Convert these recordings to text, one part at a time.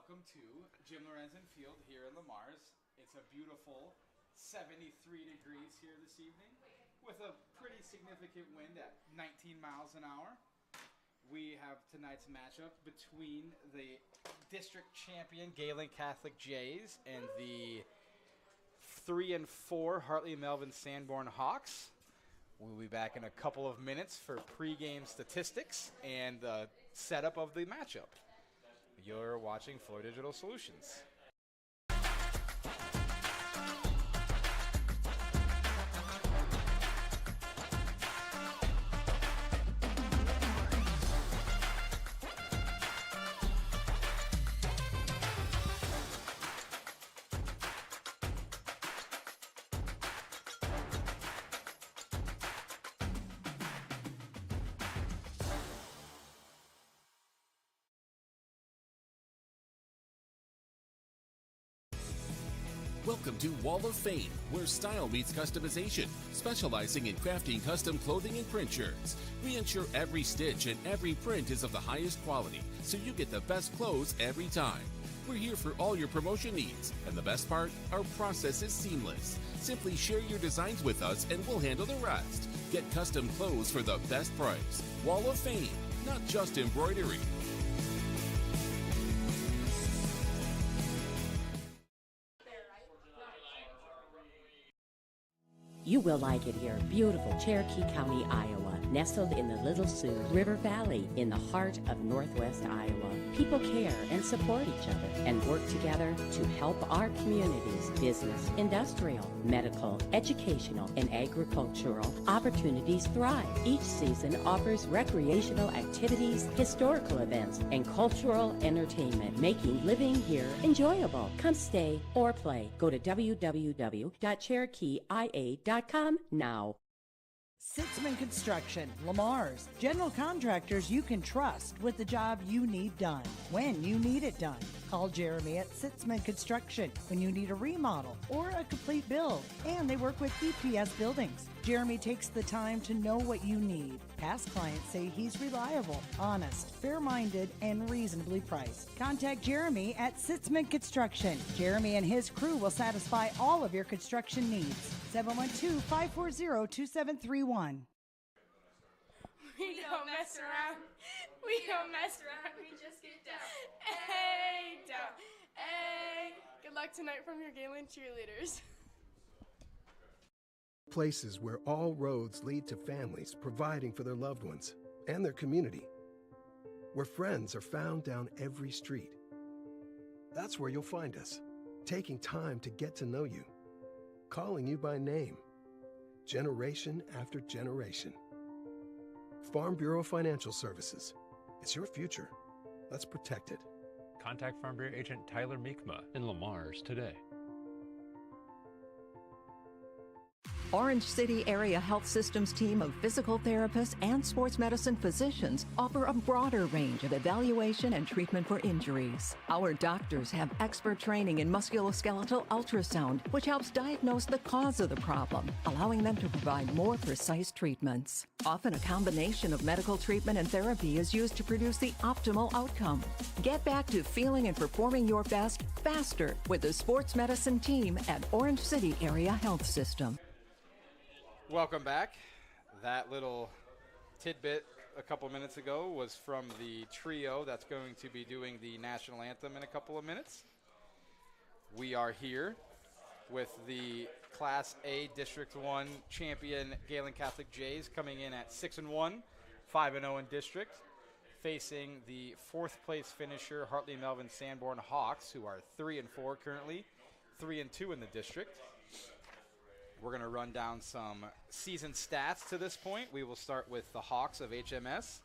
welcome to Jim Lorenzen Field here in Lamars. It's a beautiful 73 degrees here this evening with a pretty significant wind at 19 miles an hour. We have tonight's matchup between the district champion Gehlen Catholic Jays and the 3-4 Hartley Melvin Sanborn Hawks. We'll be back in a couple of minutes for pregame statistics and the setup of the matchup. You're watching Floor Digital Solutions. Welcome to Wall of Fame, where style meets customization, specializing in crafting custom clothing and print shirts. We ensure every stitch and every print is of the highest quality, so you get the best clothes every time. We're here for all your promotion needs, and the best part, our process is seamless. Simply share your designs with us and we'll handle the rest. Get custom clothes for the best price. Wall of Fame, not just embroidery. You will like it here. Beautiful Cherokee County, Iowa, nestled in the Little Sioux River Valley in the heart of Northwest Iowa. People care and support each other and work together to help our communities, business, industrial, medical, educational, and agricultural opportunities thrive. Each season offers recreational activities, historical events, and cultural entertainment, making living here enjoyable. Come stay or play. Go to www.cherokeeia.com now. Sitzman Construction, Lamar's, general contractors you can trust with the job you need done, when you need it done. Call Jeremy at Sitzman Construction when you need a remodel or a complete build. And they work with EPS buildings. Jeremy takes the time to know what you need. Past clients say he's reliable, honest, fair-minded, and reasonably priced. Contact Jeremy at Sitzman Construction. Jeremy and his crew will satisfy all of your construction needs. 712-540-2731. We don't mess around. We don't mess around. We just get down. Hey, down. Hey. Good luck tonight from your Gehlen cheerleaders. Places where all roads lead to families providing for their loved ones and their community. Where friends are found down every street. That's where you'll find us, taking time to get to know you, calling you by name, generation after generation. Farm Bureau Financial Services. It's your future. Let's protect it. Contact Farm Bureau Agent Tyler Meekma in Lamar's today. Orange City Area Health Systems team of physical therapists and sports medicine physicians offer a broader range of evaluation and treatment for injuries. Our doctors have expert training in musculoskeletal ultrasound, which helps diagnose the cause of the problem, allowing them to provide more precise treatments. Often a combination of medical treatment and therapy is used to produce the optimal outcome. Get back to feeling and performing your best faster with the sports medicine team at Orange City Area Health System. Welcome back. That little tidbit a couple minutes ago was from the trio that's going to be doing the national anthem in a couple of minutes. We are here with the Class A District 1 champion Gehlen Catholic Jays coming in at 6-1, 5-0 in district, facing the fourth place finisher Hartley Melvin Sanborn Hawks, who are 3-4 currently, 3-2 in the district. We're going to run down some season stats to this point. We will start with the Hawks of HMS.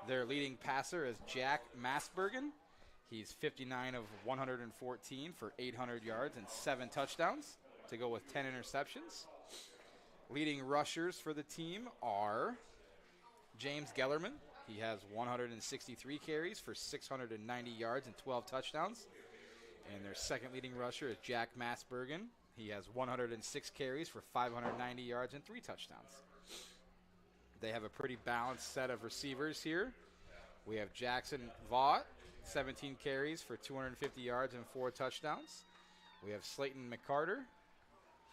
Their leading passer is Jack Masbergen. He's 59 of 114 for 800 yards and 7 touchdowns to go with 10 interceptions. Leading rushers for the team are James Gellerman. He has 163 carries for 690 yards and 12 touchdowns. And their second leading rusher is Jack Masbergen. He has 106 carries for 590 yards and 3 touchdowns. They have a pretty balanced set of receivers here. We have Jackson Vaught, 17 carries for 250 yards and 4 touchdowns. We have Slayton McCarter.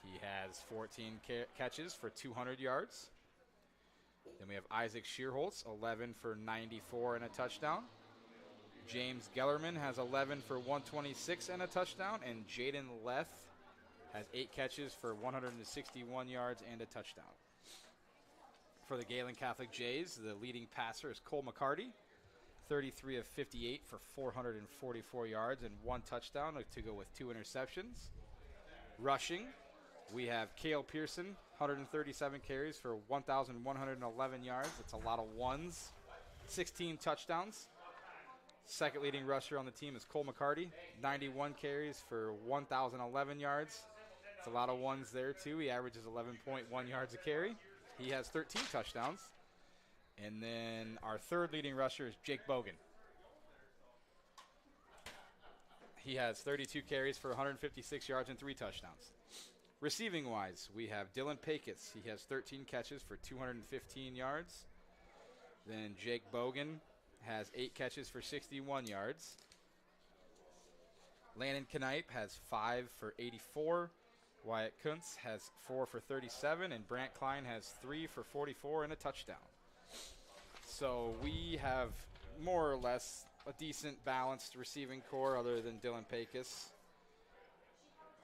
He has 14 catches for 200 yards. Then we have Isaac Shearholtz, 11 for 94 and a touchdown. James Gellerman has 11 for 126 and a touchdown. And Jaden Leth has 8 catches for 161 yards and a touchdown. For the Gehlen Catholic Jays, the leading passer is Cole McCarty, 33 of 58 for 444 yards and 1 touchdown to go with 2 interceptions. Rushing, we have Cale Pearson, 137 carries for 1,111 yards. That's a lot of ones. 16 touchdowns. Second leading rusher on the team is Cole McCarty, 91 carries for 1,011 yards. It's a lot of ones there, too. He averages 11.1 yards a carry. He has 13 touchdowns. And then our third leading rusher is Jake Bogan. He has 32 carries for 156 yards and 3 touchdowns. Receiving-wise, we have Dylan Pecos. He has 13 catches for 215 yards. Then Jake Bogan has 8 catches for 61 yards. Landon Knipe has 5 for 84. Wyatt Kuntz has 4 for 37, and Brant Klein has 3 for 44 and a touchdown. So we have more or less a decent balanced receiving core other than Dylan Pecos.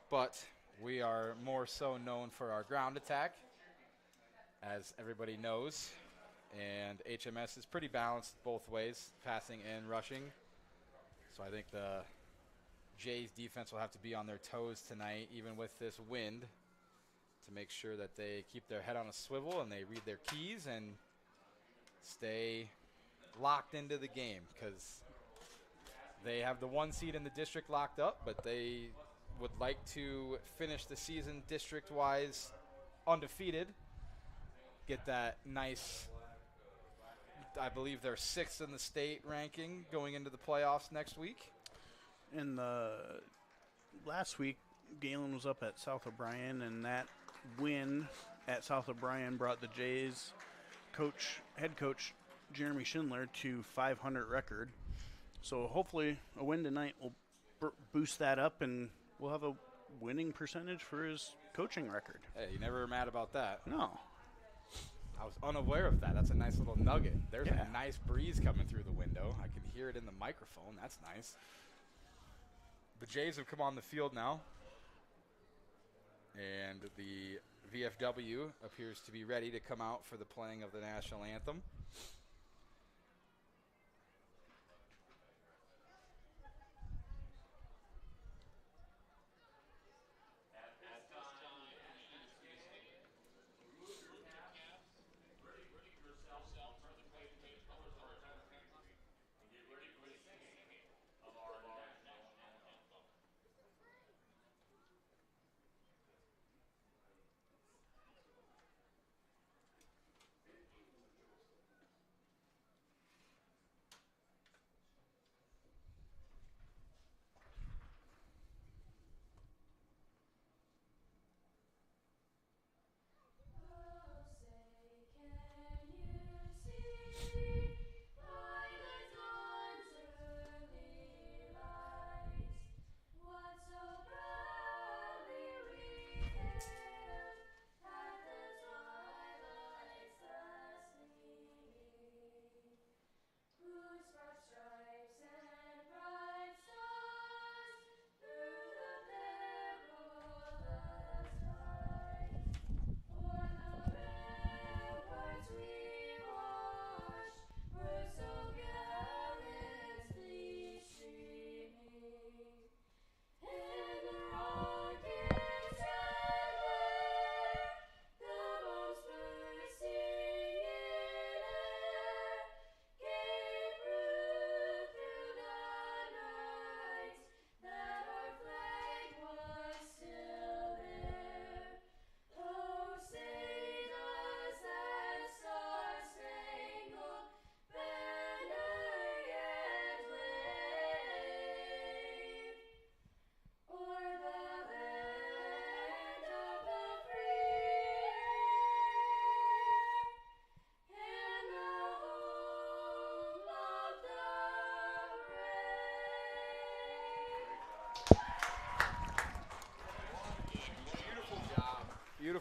But we are more so known for our ground attack, as everybody knows. And HMS is pretty balanced both ways, passing and rushing. So I think the Jays defense will have to be on their toes tonight, even with this wind, to make sure that they keep their head on a swivel and they read their keys and stay locked into the game, because they have the 1 seed in the district locked up, but they would like to finish the season district-wise undefeated, get that nice, I believe they're 6th in the state ranking going into the playoffs next week. In the last week, Gehlen was up at South O'Brien, and that win at South O'Brien brought the Jays head coach Jeremy Schindler to 500 record. So hopefully a win tonight will boost that up, and we'll have a winning percentage for his coaching record. Hey, you never were mad about that. No. I was unaware of that. That's a nice little nugget. There's a nice breeze coming through the window. I can hear it in the microphone. That's nice. The Jays have come on the field now, and the VFW appears to be ready to come out for the playing of the national anthem.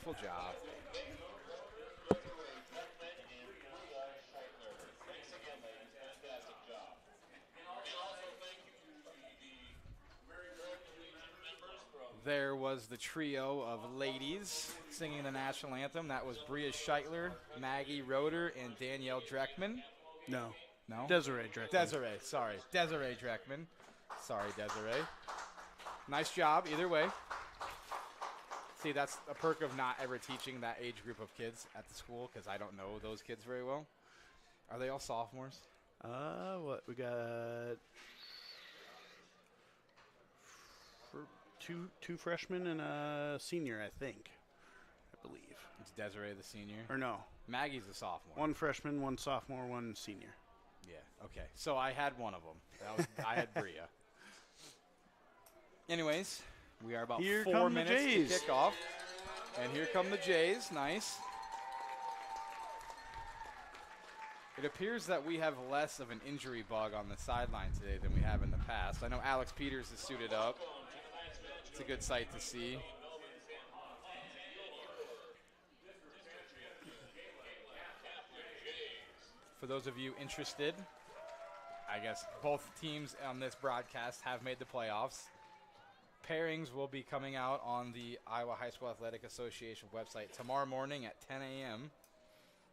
Beautiful job. There was the trio of ladies singing the national anthem. That was Bria Scheitler, Maggie Roeder, and Danielle Dreckman. No. No? Desiree Dreckman. Desiree, sorry. Desiree Dreckman. Sorry, Desiree. Nice job, either way. See, that's a perk of not ever teaching that age group of kids at the school because I don't know those kids very well. Are they all sophomores? What? We got two freshmen and a senior, I think. I believe. It's Desiree the senior? Or no. Maggie's a sophomore. One freshman, one sophomore, one senior. Yeah, okay. So I had one of them. I had Bria. Anyways, we are about Here 4 come the minutes Jays. to kick off. And here come the Jays. Nice. It appears that we have less of an injury bug on the sideline today than we have in the past. I know Alex Peters is suited up. It's a good sight to see. For those of you interested, I guess both teams on this broadcast have made the playoffs. Pairings will be coming out on the Iowa High School Athletic Association website tomorrow morning at 10 a.m.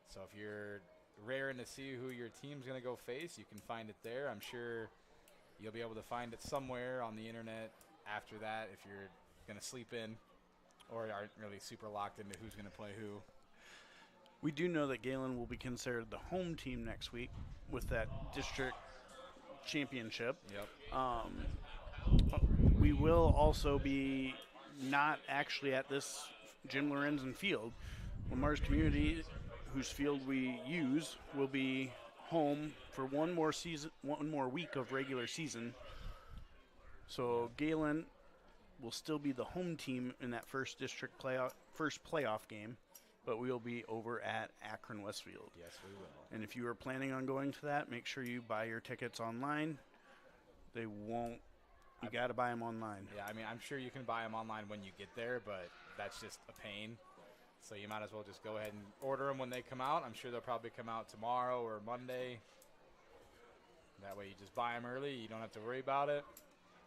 So if you're raring to see who your team's going to go face, you can find it there. I'm sure you'll be able to find it somewhere on the internet after that if you're going to sleep in or aren't really super locked into who's going to play who. We do know that Gehlen will be considered the home team next week with that district championship. Yep. We will also be not actually at this Jim Lorenzen field. Lamar's Community, whose field we use, will be home for one more week of regular season. So Gehlen will still be the home team in that first playoff game, but we'll be over at Akron Westfield. Yes, we will. And if you are planning on going to that, make sure you buy your tickets online. They won't. You got to buy them online. Yeah, I mean, I'm sure you can buy them online when you get there, but that's just a pain. So you might as well just go ahead and order them when they come out. I'm sure they'll probably come out tomorrow or Monday. That way you just buy them early. You don't have to worry about it.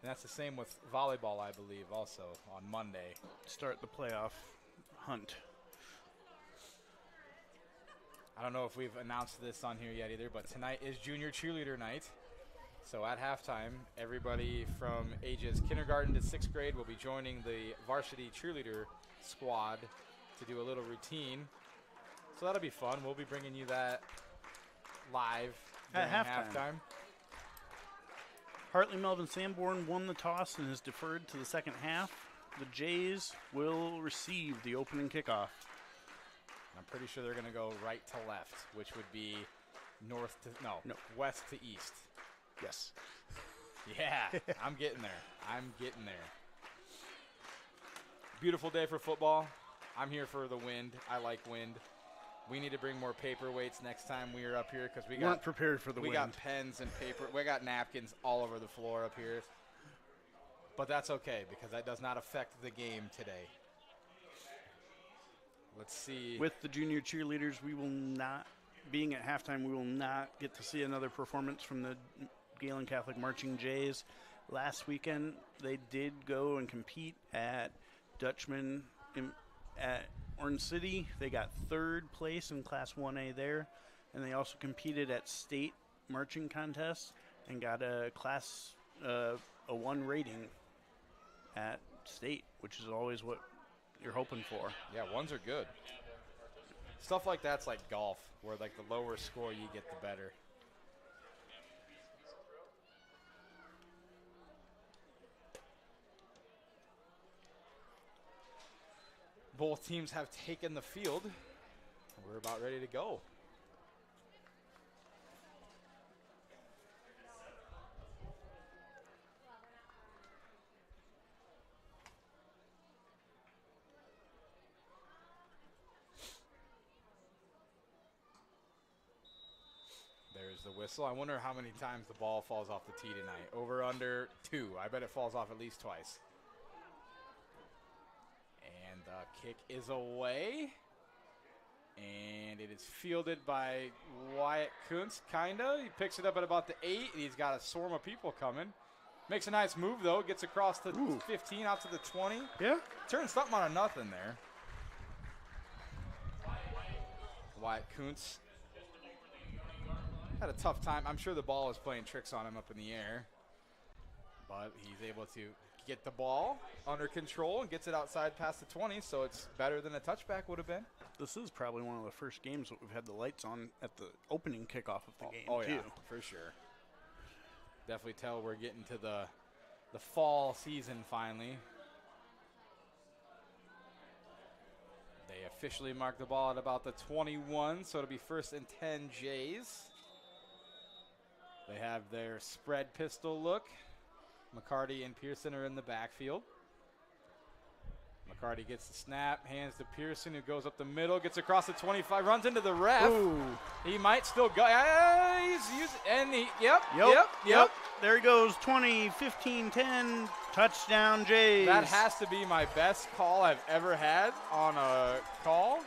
And that's the same with volleyball, I believe, also on Monday. Start the playoff hunt. I don't know if we've announced this on here yet either, but tonight is junior cheerleader night. So at halftime, everybody from ages kindergarten to 6th grade will be joining the varsity cheerleader squad to do a little routine. So that'll be fun. We'll be bringing you that live At during halftime. halftime. Hartley Melvin Sanborn won the toss and is deferred to the second half. The Jays will receive the opening kickoff. I'm pretty sure they're going to go right to left, which would be west to east. Yes. Yeah, I'm getting there. Beautiful day for football. I'm here for the wind. I like wind. We need to bring more paperweights next time we are up here because we weren't prepared for the wind. We got pens and paper. We got napkins all over the floor up here. But that's okay because that does not affect the game today. Let's see. With the junior cheerleaders, we will not, being at halftime, we will not get to see another performance from the Gehlen Catholic Marching Jays. Last weekend, they did go and compete at Dutchman at Orange City. They got 3rd place in Class 1A there, and they also competed at state marching contests and got a Class a 1 rating at state, which is always what you're hoping for. Yeah, 1s are good. Stuff like that's like golf, where like the lower score you get, the better. Both teams have taken the field. We're about ready to go. There's the whistle. I wonder how many times the ball falls off the tee tonight. Over, under, 2. I bet it falls off at least twice. And The kick is away. And it is fielded by Wyatt Kuntz, kind of. He picks it up at about the 8, and he's got a swarm of people coming. Makes a nice move, though. Gets across the 15, out to the 20. Yeah. Turns something out of nothing there. Wyatt Kuntz had a tough time. I'm sure the ball was playing tricks on him up in the air. But he's able to get the ball under control and gets it outside past the 20, so it's better than a touchback would have been. This is probably one of the first games that we've had the lights on at the opening kickoff of the game, too. Yeah, for sure. Definitely tell we're getting to the fall season finally. They officially mark the ball at about the 21, so it'll be 1st and 10 Jays. They have their spread pistol look. McCarty and Pearson are in the backfield. McCarty gets the snap, hands to Pearson, who goes up the middle, gets across the 25, runs into the ref. Ooh. He might still go. Yep. There he goes, 20, 15, 10, touchdown Jays. That has to be my best call I've ever had on a call,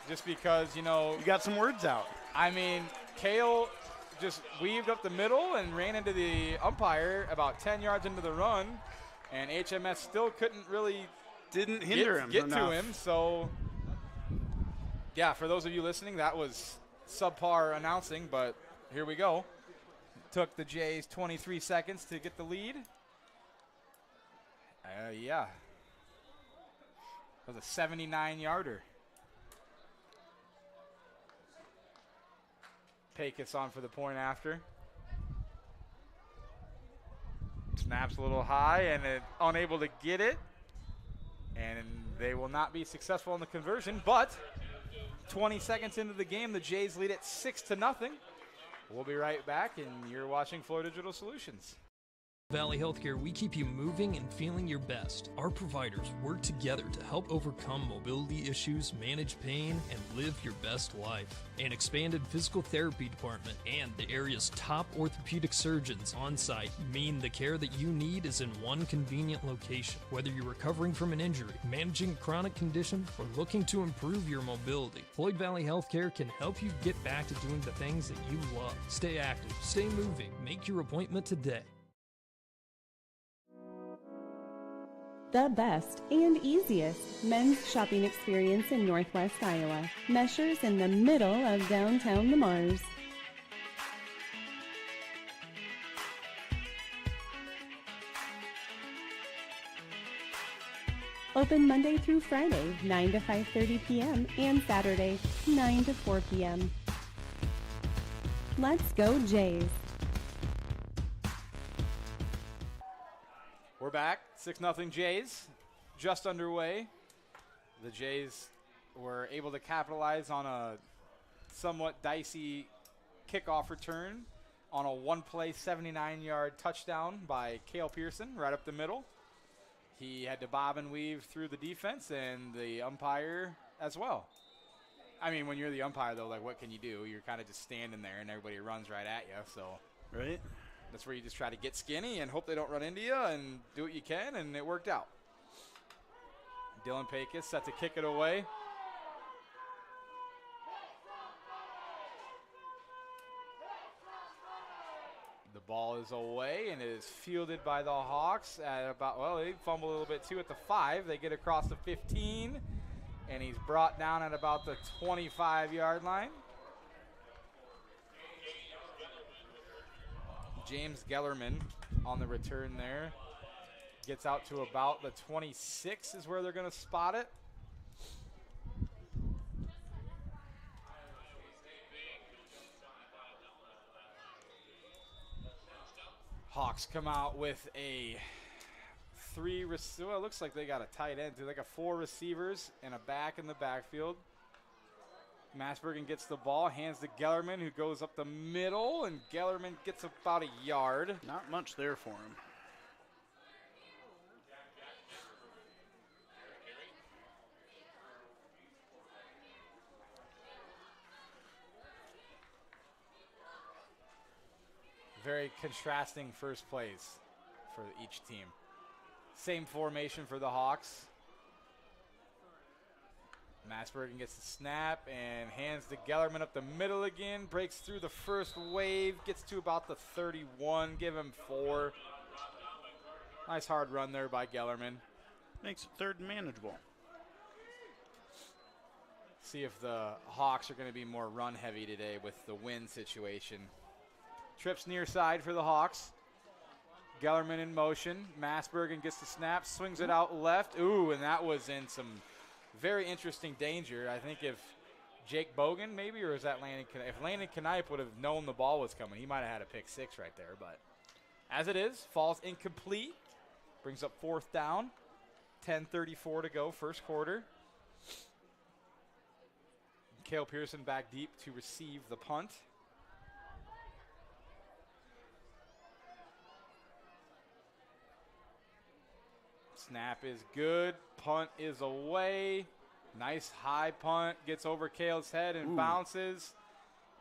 just because, you got some words out. I mean, Kale just weaved up the middle and ran into the umpire about 10 yards into the run, and HMS still couldn't really get to him. So, yeah, for those of you listening, that was subpar announcing, but here we go. Took the Jays 23 seconds to get the lead. Yeah. That was a 79-yarder. Pecos on for the point after. Snaps a little high and unable to get it. And they will not be successful in the conversion, but 20 seconds into the game, the Jays lead it 6-0. We'll be right back, and you're watching Floor Digital Solutions. Valley Healthcare, we keep you moving and feeling your best. Our providers work together to help overcome mobility issues, manage pain, and live your best life. An expanded physical therapy department and the area's top orthopedic surgeons on site mean the care that you need is in one convenient location. Whether you're recovering from an injury, managing a chronic condition, or looking to improve your mobility, Floyd Valley Healthcare can help you get back to doing the things that you love. Stay active, stay moving, make your appointment today. The best and easiest men's shopping experience in Northwest Iowa. Measures in the middle of downtown Le Mars. Open Monday through Friday, 9 to 5:30 p.m. and Saturday, 9 to 4 p.m. Let's go Jays. We're back. 6-0 Jays. Just underway. The Jays were able to capitalize on a somewhat dicey kickoff return on a one-play 79-yard touchdown by Cale Pearson right up the middle. He had to bob and weave through the defense and the umpire as well. I mean, when you're the umpire, though, like, what can you do? You're kind of just standing there, and everybody runs right at you. So, right. That's where you just try to get skinny and hope they don't run into you and do what you can, and it worked out. Dylan Pecos set to kick it away. The ball is away, and it is fielded by the Hawks at about, well, they fumble a little bit too at the 5. They get across the 15, and he's brought down at about the 25-yard line. James Gellerman on the return there. Gets out to about the 26 is where they're going to spot it. Hawks come out with a well, it looks like they got a tight end, like a 4 receivers and a back in the backfield. Massbergen gets the ball, hands to Gellerman, who goes up the middle, and Gellerman gets about a yard. Not much there for him. Very contrasting first plays for each team. Same formation for the Hawks. Massbergen gets the snap and hands to Gellerman up the middle again. Breaks through the first wave. Gets to about the 31. Give him 4. Nice hard run there by Gellerman. Makes it third and manageable. See if the Hawks are going to be more run heavy today with the wind situation. Trips near side for the Hawks. Gellerman in motion. Massbergen gets the snap, swings it out left. Ooh, and that was in some very interesting danger. I think if Jake Bogan maybe, or is that Landon Knipe? If Landon Knipe would have known the ball was coming, he might have had a pick 6 right there. But as it is, falls incomplete. Brings up 4th down. 10:34 to go, first quarter. Cale Pearson back deep to receive the punt. Snap is good. Punt is away. Nice high punt. Gets over Cale's head and bounces.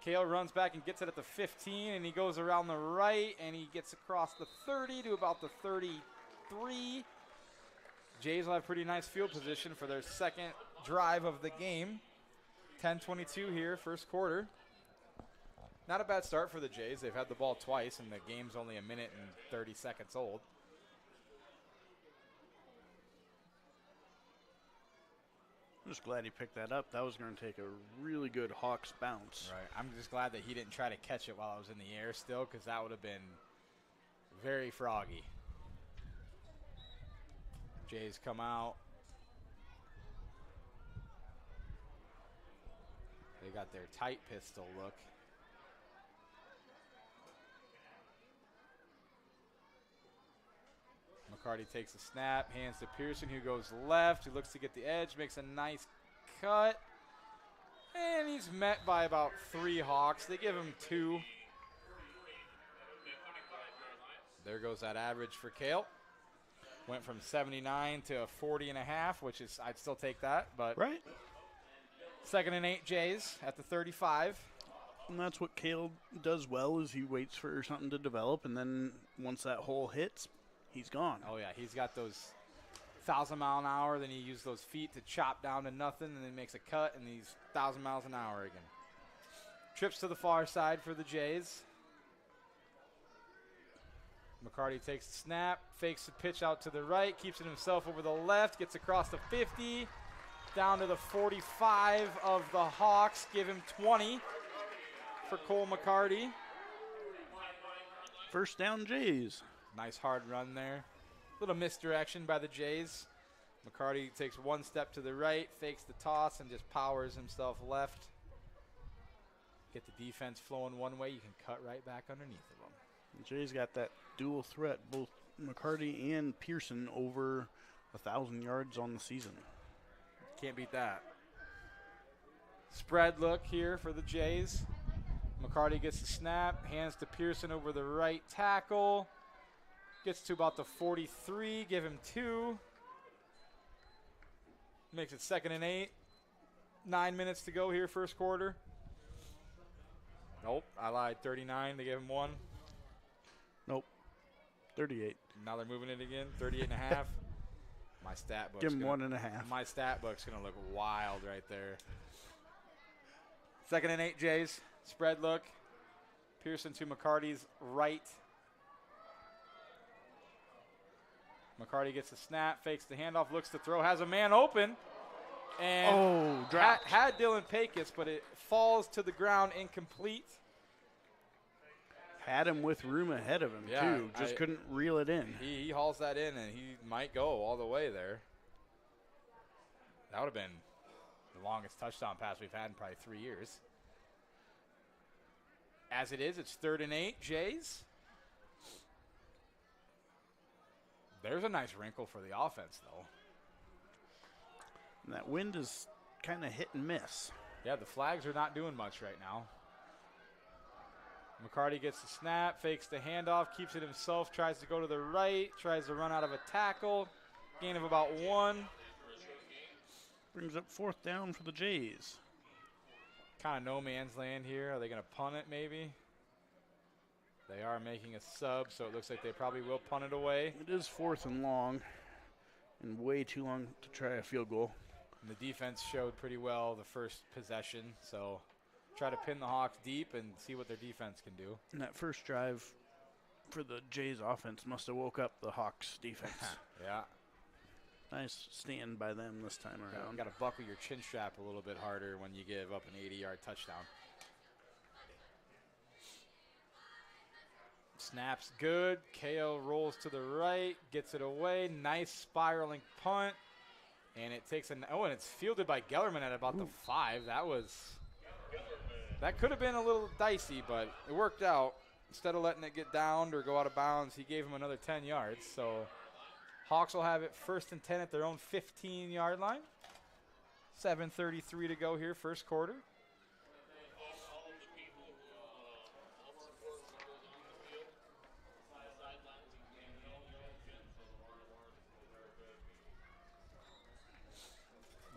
Cale runs back and gets it at the 15, and he goes around the right, and he gets across the 30 to about the 33. Jays will have pretty nice field position for their second drive of the game. 10:22 here, first quarter. Not a bad start for the Jays. They've had the ball twice, and the game's only a minute and 30 seconds old. I'm just glad he picked that up. That was going to take a really good Hawks bounce. Right. I'm just glad that he didn't try to catch it while I was in the air still, because that would have been very froggy. Jays come out. They got their tight pistol look. McCarty takes a snap, hands to Pearson, who goes left, who looks to get the edge, makes a nice cut. And he's met by about 3 Hawks. They give him 2. There goes that average for Cale. Went from 79 to 40.5, which is, I'd still take that. But right. 2nd and 8 Jays at the 35. And that's what Cale does well, is he waits for something to develop, and then once that hole hits, he's gone. Oh, yeah. He's got those 1,000-mile-an-hour. Then he uses those feet to chop down to nothing, and then makes a cut, and he's 1,000 miles an hour again. Trips to the far side for the Jays. McCarty takes the snap, fakes the pitch out to the right, keeps it himself over the left, gets across the 50, down to the 45 of the Hawks. Give him 20 for Cole McCarty. First down, Jays. Nice hard run there. Little misdirection by the Jays. McCarty takes 1 step to the right, fakes the toss, and just powers himself left. Get the defense flowing one way, you can cut right back underneath of them. The Jays got that dual threat, both McCarty and Pearson, over 1,000 yards on the season. Can't beat that. Spread look here for the Jays. McCarty gets the snap, hands to Pearson over the right tackle. Gets to about the 43, give him 2. Makes it 2nd and 8. 9 minutes to go here, first quarter. Nope, I lied. 39, they give him 1. Nope, 38. Now they're moving it again, 38.5. My stat book's give him gonna, 1.5. My stat book's going to look wild right there. 2nd and 8, Jays. Spread look. Pearson to McCarty's right. McCarty gets the snap, fakes the handoff, looks to throw, has a man open. And had Dylan Pecos, but it falls to the ground incomplete. Had him with room ahead of him, too. Just couldn't reel it in. He hauls that in, and he might go all the way there. That would have been the longest touchdown pass we've had in probably 3 years. As it is, it's 3rd and 8, Jays. There's a nice wrinkle for the offense, though. And that wind is kind of hit and miss. Yeah, the flags are not doing much right now. McCarty gets the snap, fakes the handoff, keeps it himself, tries to go to the right, tries to run out of a tackle. Gain of about 1. Brings up 4th down for the Jays. Kind of no man's land here. Are they going to punt it maybe? They are making a sub, so it looks like they probably will punt it away. It is 4th and long, and way too long to try a field goal. And the defense showed pretty well the first possession, so try to pin the Hawks deep and see what their defense can do. And that first drive for the Jays offense must have woke up the Hawks defense. Yeah. Nice stand by them this time around. Got to buckle your chin strap a little bit harder when you give up an 80-yard touchdown. Snaps good. KO rolls to the right, gets it away. Nice spiraling punt. And it takes and it's fielded by Gellerman at about the 5. That could have been a little dicey, but it worked out. Instead of letting it get downed or go out of bounds, he gave him another 10 yards. So Hawks will have it 1st and 10 at their own 15-yard line. 7:33 to go here, first quarter.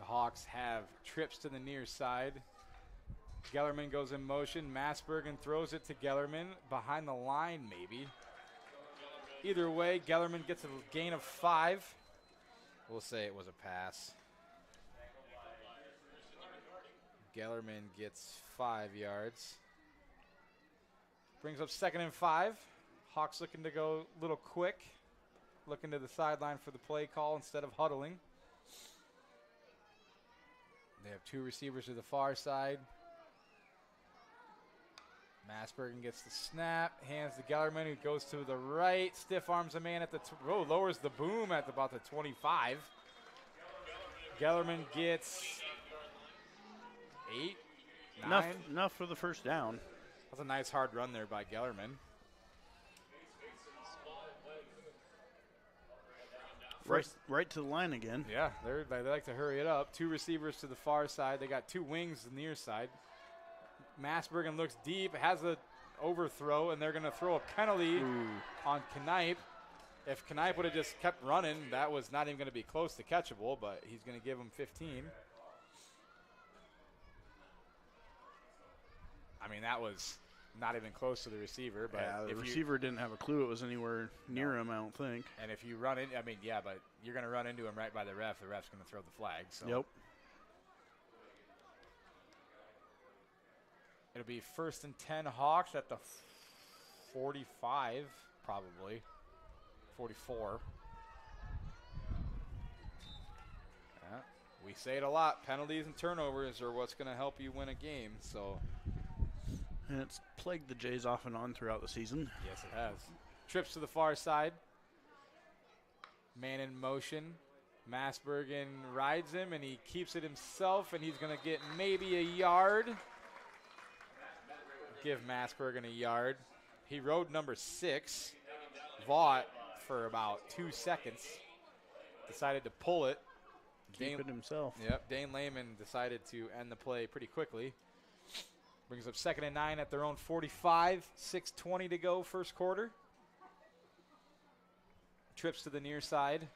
Hawks have trips to the near side. Gellerman goes in motion. Massbergen throws it to Gellerman. Behind the line, maybe. Either way, Gellerman gets a gain of 5. We'll say it was a pass. Gellerman gets 5 yards. Brings up 2nd and 5. Hawks looking to go a little quick. Looking to the sideline for the play call instead of huddling. They have 2 receivers to the far side. Massbergen gets the snap, hands to Gellerman, who goes to the right, stiff arms a man at the lowers the boom at about the 25. Gellerman gets 8, 9. Enough for the first down. That's a nice hard run there by Gellerman. Right to the line again. Yeah, they like to hurry it up. 2 receivers to the far side. They got 2 wings to the near side. Massbergen looks deep, has an overthrow, and they're going to throw a penalty on Knipe. If Knipe would have just kept running, that was not even going to be close to catchable, but he's going to give him 15. I mean, that was not even close to the receiver. But yeah, the receiver didn't have a clue it was anywhere near him, I don't think. And if you run in, I mean, yeah, but you're going to run into him right by the ref. The ref's going to throw the flag. So. Yep. It'll be 1st and 10 Hawks at the 45, probably. 44. Yeah, we say it a lot. Penalties and turnovers are what's going to help you win a game. So. And it's plagued the Jays off and on throughout the season. Yes, it has. Trips to the far side. Man in motion. Massbergen rides him, and he keeps it himself, and he's going to get maybe a yard. Give Massbergen a yard. He rode number 6, Vaught, for about 2 seconds. Decided to pull it. Keep it himself. Yep, Dane Lehman decided to end the play pretty quickly. Brings up 2nd and 9 at their own 45. 6:20 to go, first quarter. Trips to the near side.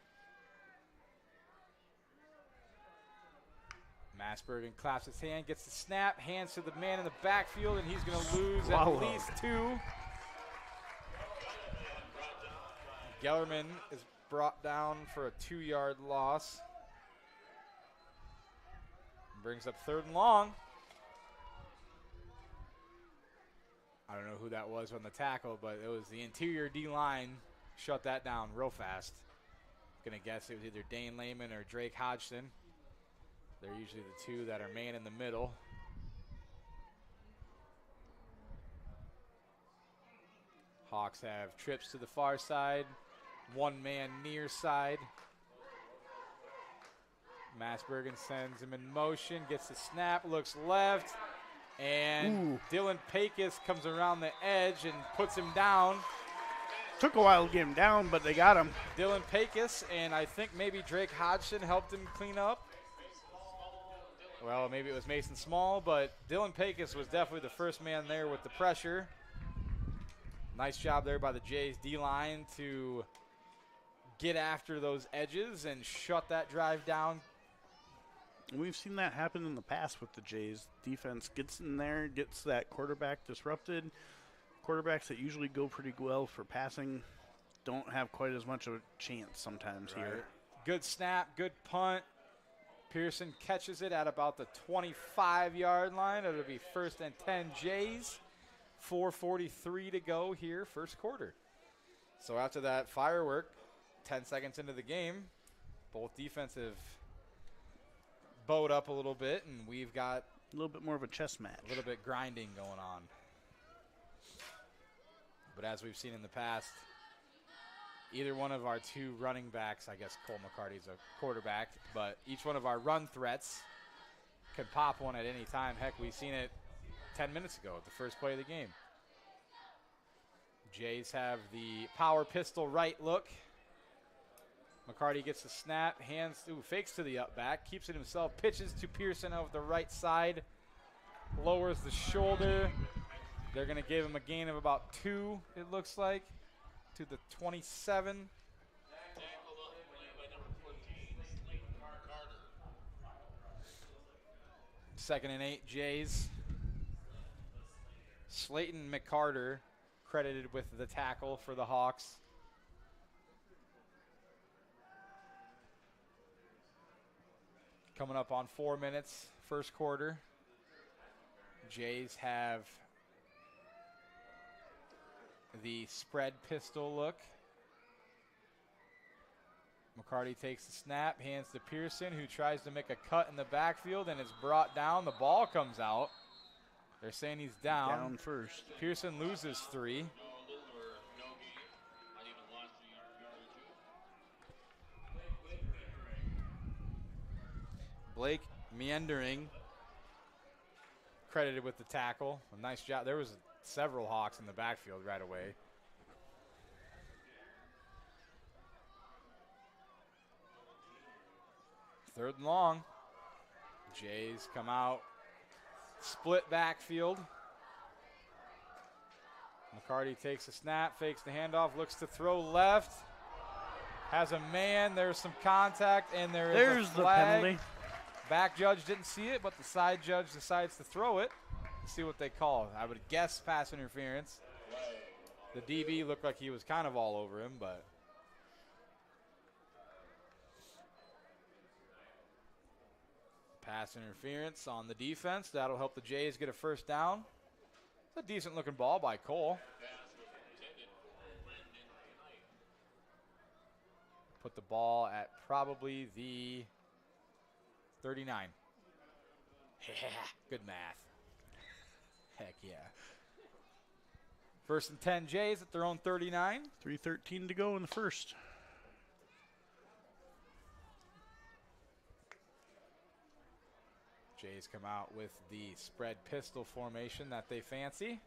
Massbergen claps his hand, gets the snap, hands to the man in the backfield, and he's going to lose at least 2. Gellerman is brought down for a 2-yard loss. Brings up 3rd and long. I don't know who that was on the tackle, but it was the interior D-line shut that down real fast. Going to guess it was either Dane Lehman or Drake Hodgson. They're usually the 2 that are man in the middle. Hawks have trips to the far side. 1 man near side. Massbergen sends him in motion, gets the snap, looks left, and Dylan Pecos comes around the edge and puts him down. Took a while to get him down, but they got him. Dylan Pecos, and I think maybe Drake Hodgson helped him clean up. Well, maybe it was Mason Small, but Dylan Pecos was definitely the first man there with the pressure. Nice job there by the Jays D-line to get after those edges and shut that drive down. We've seen that happen in the past with the Jays. Defense gets in there, gets that quarterback disrupted. Quarterbacks that usually go pretty well for passing don't have quite as much of a chance sometimes here. Good snap, good punt. Pearson catches it at about the 25-yard line. It'll be 1st and 10 Jays. 4:43 to go here, first quarter. So after that firework, 10 seconds into the game, both defensive bowed up a little bit, and we've got a little bit more of a chess match. A little bit grinding going on. But as we've seen in the past, either one of our two running backs, I guess Cole McCarty's a quarterback, but each one of our run threats can pop one at any time. Heck, we've seen it 10 minutes ago at the first play of the game. Jays have the power pistol right look. McCarty gets the snap, fakes to the up back, keeps it himself, pitches to Pearson over the right side, lowers the shoulder. They're going to give him a gain of about 2, it looks like, to the 27. Second and 8, Jays. Slayton McCarter credited with the tackle for the Hawks. Coming up on 4 minutes, first quarter. Jays have the spread pistol look. McCarty takes the snap, hands to Pearson, who tries to make a cut in the backfield, and it's brought down. The ball comes out. They're saying he's down. Down first. Pearson loses 3. Blake meandering, credited with the tackle. A nice job. There was several Hawks in the backfield right away. Third and long. Jays come out. Split backfield. McCarty takes a snap, fakes the handoff, looks to throw left. Has a man. There's some contact, and there's a flag. The penalty. Back judge didn't see it, but the side judge decides to throw it. Let's see what they call. I would guess pass interference. The DB looked like he was kind of all over him, but pass interference on the defense. That'll help the Jays get a first down. It's a decent-looking ball by Cole. Put the ball at probably the 39. Yeah, good math. Heck yeah. First and 10 Jays at their own 39. 3:13 to go in the first. Jays come out with the spread pistol formation that they fancy.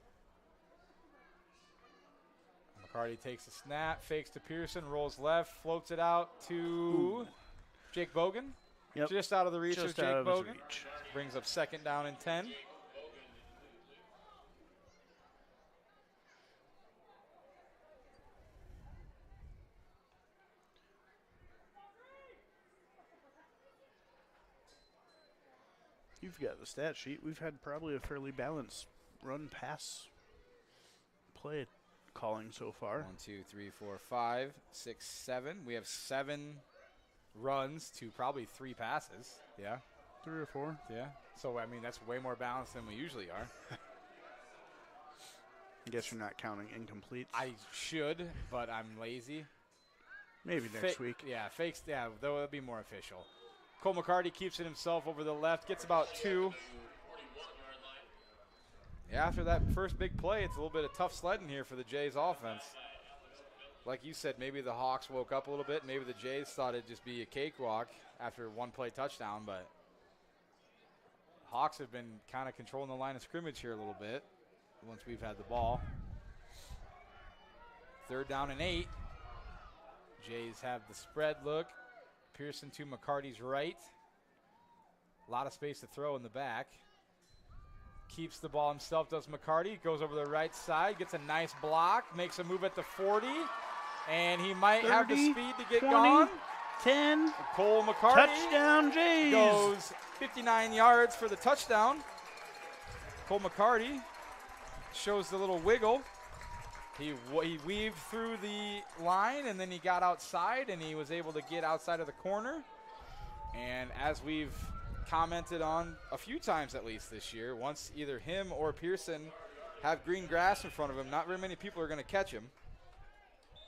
McCarty takes a snap, fakes to Pearson, rolls left, floats it out to Jake Bogan. Yep. Just out of the reach of Just Jake out of his Bogan. reach. Brings up second down and 10. You've got the stat sheet. We've had probably a fairly balanced run-pass play calling so far. 1, 2, 3, 4, 5, 6, 7. We have 7 runs to probably 3 passes. Yeah. 3 or 4. Yeah. So, I mean, that's way more balanced than we usually are. I guess you're not counting incompletes. I should, but I'm lazy. Maybe next week. Yeah, fakes. Yeah, though it'll be more official. Cole McCarty keeps it himself over the left, gets about 2. Yeah, after that first big play, it's a little bit of tough sledding here for the Jays offense. Like you said, maybe the Hawks woke up a little bit. Maybe the Jays thought it'd just be a cakewalk after one play touchdown, but Hawks have been kind of controlling the line of scrimmage here a little bit once we've had the ball. 3rd down and 8. Jays have the spread look. Pearson to McCarty's right. A lot of space to throw in the back. Keeps the ball himself, does McCarty. Goes over the right side, gets a nice block, makes a move at the 40, and he might 30, have the speed to get 20, gone. 10. Cole McCarty Touchdown, Jays. goes 59 yards for the touchdown. Cole McCarty shows the little wiggle. He weaved through the line, and then he got outside, and he was able to get outside of the corner And as we've commented on a few times at least this year, once either him or Pearson have green grass in front of him, not very many people are going to catch him.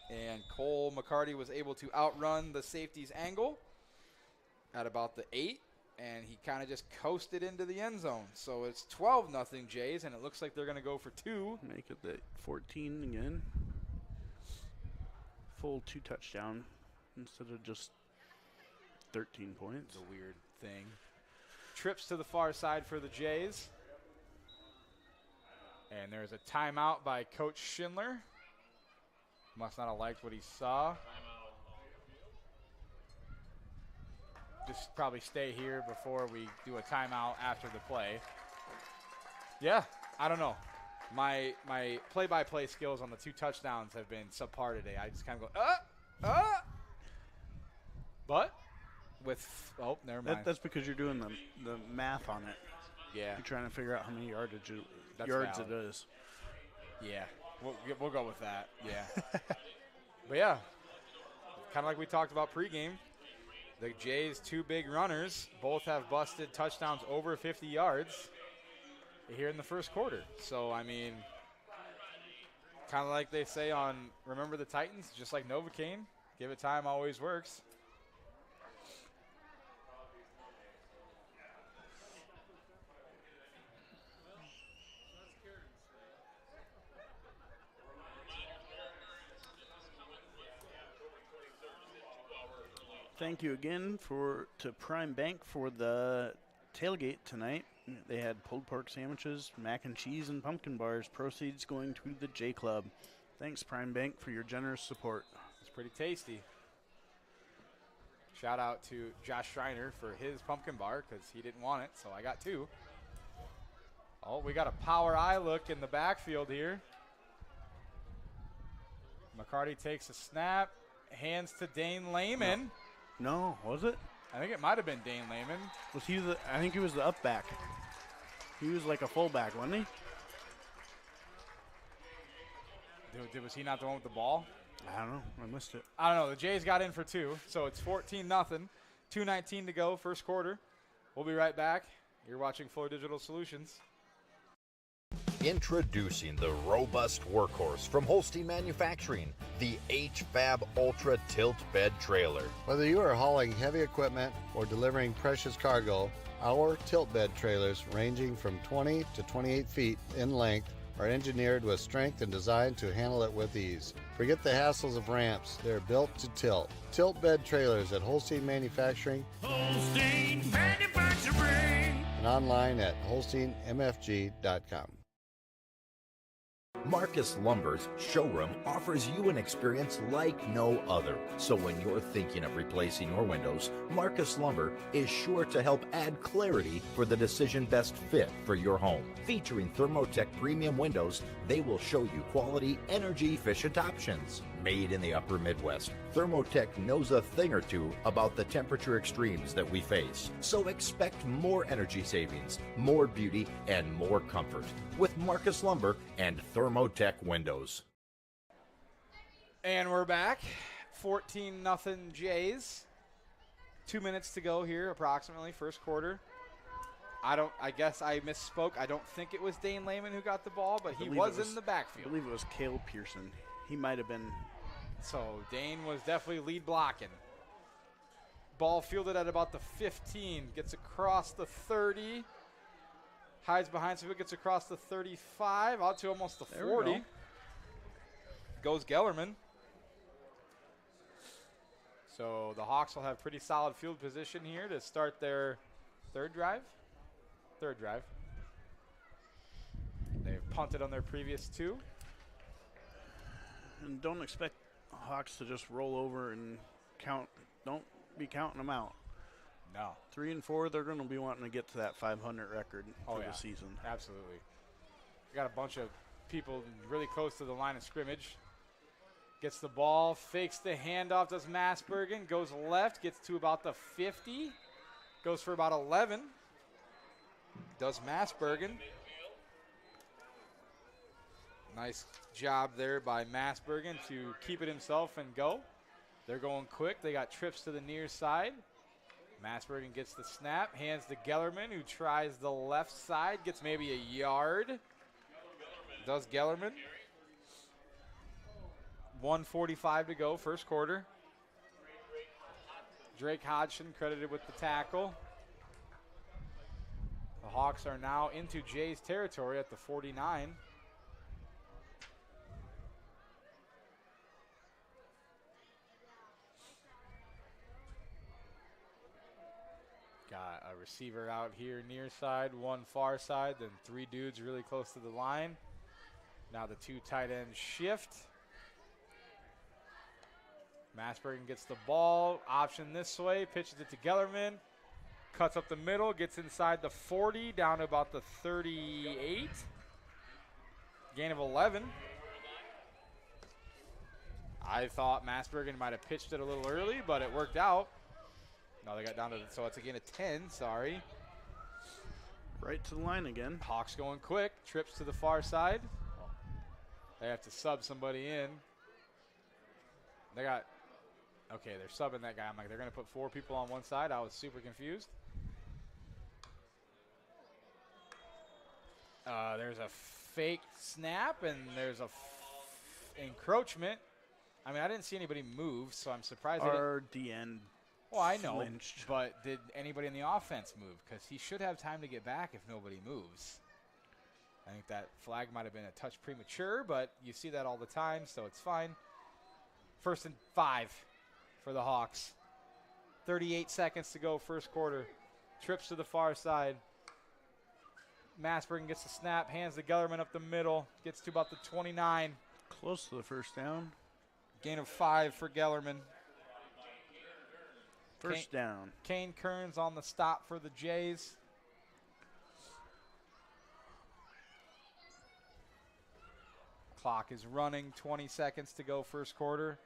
And Cole McCarty was able to outrun the safety's angle at about the 8, and he kind of just coasted into the end zone. So it's 12-0 Jays, and it looks like they're going to go for 2. Make it the 14 again. Full 2 touchdown instead of just 13 points. The weird thing. Trips to the far side for the Jays. And there's a timeout by Coach Schindler. Must not have liked what he saw. Just probably stay here before we do a timeout after the play. Yeah, I don't know. My play-by-play skills on the 2 touchdowns have been subpar today. I just kind of go, But with, never mind. That's because you're doing the math on it. Yeah. You're trying to figure out how many yards valid. it is. Yeah, we'll go with that. Yeah. But yeah, kind of like we talked about pregame, the Jays' 2 big runners both have busted touchdowns over 50 yards here in the first quarter. So, I mean, kind of like they say on Remember the Titans, just like Novocaine, give it time always works. Thank you again to Prime Bank for the tailgate tonight. They had pulled pork sandwiches, mac and cheese, and pumpkin bars. Proceeds going to the J Club. Thanks, Prime Bank, for your generous support. It's pretty tasty. Shout out to Josh Schreiner for his pumpkin bar because he didn't want it, so I got 2. Oh, we got a power eye look in the backfield here. McCarty takes a snap, hands to Dane Lehman. No, was it? I think it might have been Dane Lehman. Was he I think he was the up back. He was like a fullback, wasn't he? Was he not the one with the ball? I don't know. I missed it. I don't know. The Jays got in for 2, so it's 14-0. 2:19 to go, first quarter. We'll be right back. You're watching Floor Digital Solutions. Introducing the robust workhorse from Holstein Manufacturing, the HFAB Ultra Tilt Bed Trailer. Whether you are hauling heavy equipment or delivering precious cargo, our tilt bed trailers, ranging from 20 to 28 feet in length, are engineered with strength and designed to handle it with ease. Forget the hassles of ramps. They're built to tilt. Tilt bed trailers at Holstein Manufacturing. Holstein Manufacturing. And online at holsteinmfg.com. Marcus Lumber's showroom offers you an experience like no other. So when you're thinking of replacing your windows, Marcus Lumber is sure to help add clarity for the decision best fit for your home. Featuring Thermotech premium windows, they will show you quality, energy-efficient options. Made in the upper Midwest, Thermotech knows a thing or two about the temperature extremes that we face. So expect more energy savings, more beauty, and more comfort with Marcus Lumber and Thermotech windows. And we're back. 14-0 Jays. 2 minutes to go here, approximately, first quarter. I guess I misspoke. I don't think it was Dane Lehman who got the ball, but he was in the backfield. I believe it was Cale Pearson. He might have been. So Dane was definitely lead blocking. Ball fielded at about the 15. Gets across the 30. Hides behind, so it gets across the 35, out to almost the 40. Goes Gellerman. So the Hawks will have pretty solid field position here to start their third drive. They've punted on their previous 2. And don't expect Hawks to just roll over and count. Don't be counting them out. No. 3 and 4, they're going to be wanting to get to that 500 record for the season. Absolutely. We got a bunch of people really close to the line of scrimmage. Gets the ball, fakes the handoff, does Massbergen, goes left, gets to about the 50, goes for about 11. Does Massbergen. Nice job there by Massbergen to keep it himself and go. They're going quick. They got trips to the near side. Masbergen gets the snap, hands to Gellerman, who tries the left side, gets maybe a yard. Does Gellerman. 1:45 to go, first quarter. Drake Hodgson credited with the tackle. The Hawks are now into Jay's territory at the 49. Got a receiver out here near side, one far side, then three dudes really close to the line. Now the two tight ends shift. Masbergen gets the ball, option this way, pitches it to Gellerman, cuts up the middle, gets inside the 40, down to about the 38. Gain of 11. I thought Masbergen might have pitched it a little early, but it worked out. No, they got down to, so it's a gain of 10, sorry. Right to the line again. Hawks going quick, trips to the far side. They have to sub somebody in. They got, okay, they're subbing that guy. I'm like, they're going to put 4 people on one side. I was super confused. There's a fake snap, and there's a encroachment. I mean, I didn't see anybody move, so I'm surprised. Our DN well, I know, flinched. but did anybody in the offense move? Because he should have time to get back if nobody moves. I think that flag might have been a touch premature, but you see that all the time, so it's fine. 1st and 5 for the Hawks. 38 seconds to go, first quarter. Trips to the far side. Masbergen gets the snap, hands to Gellerman up the middle, gets to about the 29. Close to the first down. Gain of 5 for Gellerman. First down. Kane Kearns on the stop for the Jays. Clock is running, 20 seconds to go, first quarter.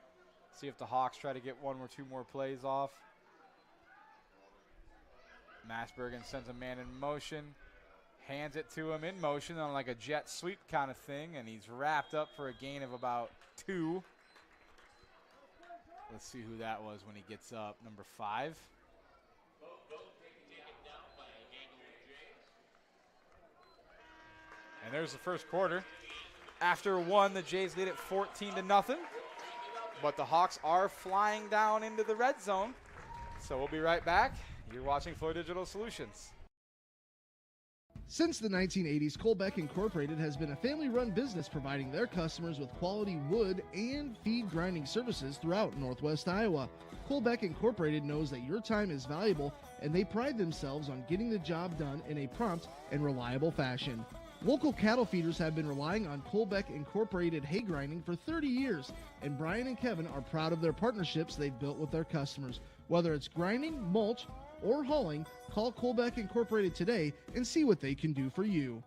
See if the Hawks try to get 1 or 2 more plays off. Masbergen sends a man in motion, hands it to him in motion on like a jet sweep kind of thing, and he's wrapped up for a gain of about 2. Let's see who that was when he gets up, number 5. And there's the first quarter. After 1, the Jays lead at 14-0. But the Hawks are flying down into the red zone. So we'll be right back. You're watching Floor Digital Solutions. Since the 1980s, Colbeck Incorporated has been a family-run business providing their customers with quality wood and feed grinding services throughout Northwest Iowa. Colbeck Incorporated knows that your time is valuable, and they pride themselves on getting the job done in a prompt and reliable fashion. Local cattle feeders have been relying on Colbeck Incorporated hay grinding for 30 years, and Brian and Kevin are proud of their partnerships they've built with their customers. Whether it's grinding, mulch, or hauling, call Colbeck Incorporated today and see what they can do for you.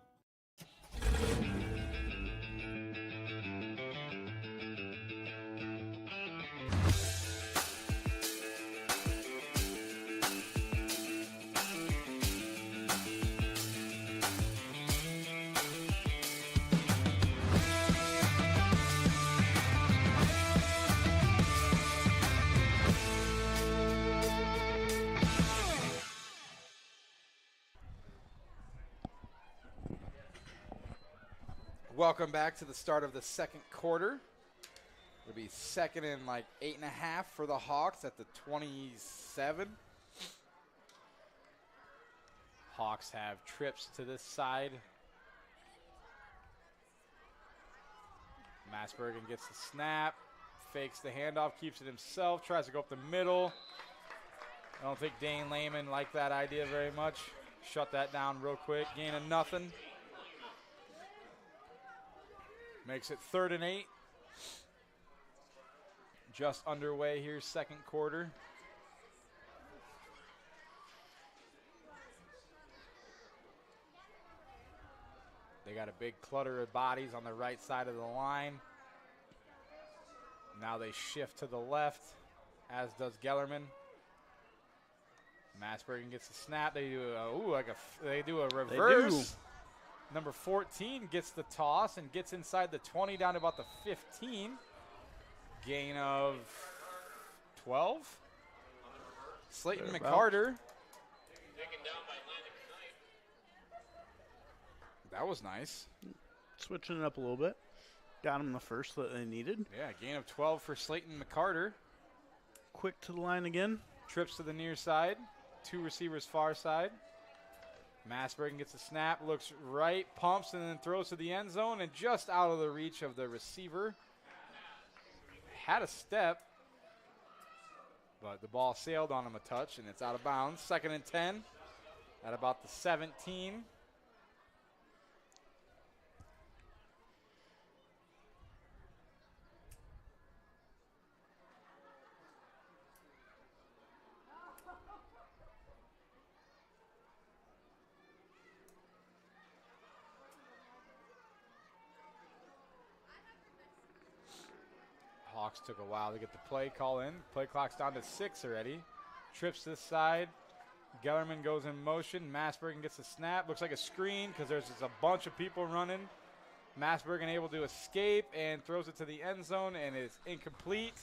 Welcome back to the start of the second quarter. It'll be second and like 8.5 for the Hawks at the 27. Hawks have trips to this side. Masbergen gets the snap, fakes the handoff, keeps it himself, tries to go up the middle. I don't think Dane Lehman liked that idea very much. Shut that down real quick. Gain of nothing. Makes it 3rd and 8. Just underway here, second quarter. They got a big clutter of bodies on the right side of the line. Now they shift to the left, as does Gellerman. Masbergen gets the snap. They do a reverse. They do. Number 14 gets the toss and gets inside the 20 down to about the 15. Gain of 12. Slayton Thereabouts. McCarter. That was nice. Switching it up a little bit. Got him the first that they needed. Yeah, gain of 12 for Slayton McCarter. Quick to the line again. Trips to the near side. 2 receivers far side. Massbergen gets a snap, looks right, pumps, and then throws to the end zone, and just out of the reach of the receiver. Had a step, but the ball sailed on him a touch, and it's out of bounds. 2nd and 10 at about the 17. Hawks took a while to get the play call in. Play clock's down to 6 already. Trips to the side. Gellerman goes in motion. Massbergen gets a snap. Looks like a screen because there's just a bunch of people running. Massbergen able to escape and throws it to the end zone, and it's incomplete.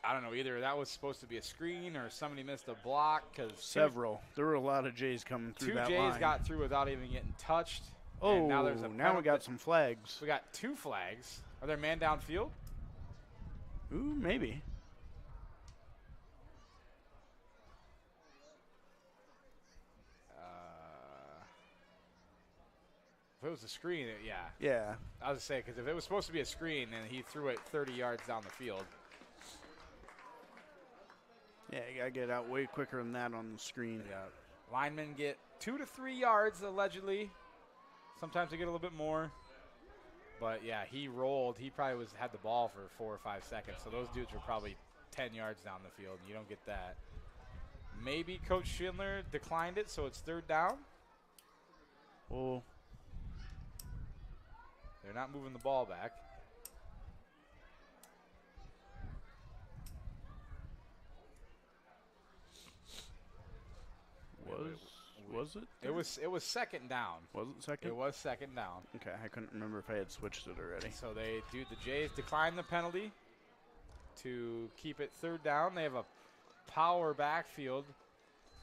I don't know, either that was supposed to be a screen or somebody missed a block. Several. There were a lot of Jays coming through that line. 2 Jays got through without even getting touched. Oh, and now we got some flags. We got 2 flags. Are there man downfield? Ooh, maybe. If it was a screen, yeah. Yeah. I was going to say, because if it was supposed to be a screen, then he threw it 30 yards down the field. Yeah, you got to get out way quicker than that on the screen. Yeah. Linemen get 2 to 3 yards, allegedly. Sometimes they get a little bit more. But, yeah, he rolled. He probably had the ball for 4 or 5 seconds. So those dudes were probably 10 yards down the field, and you don't get that. Maybe Coach Schindler declined it, so it's 3rd down. Oh. They're not moving the ball back. Was it? It was 2nd down. Was it second? It was 2nd down. Okay, I couldn't remember if I had switched it already. So the Jays declined the penalty to keep it 3rd down. They have a power backfield.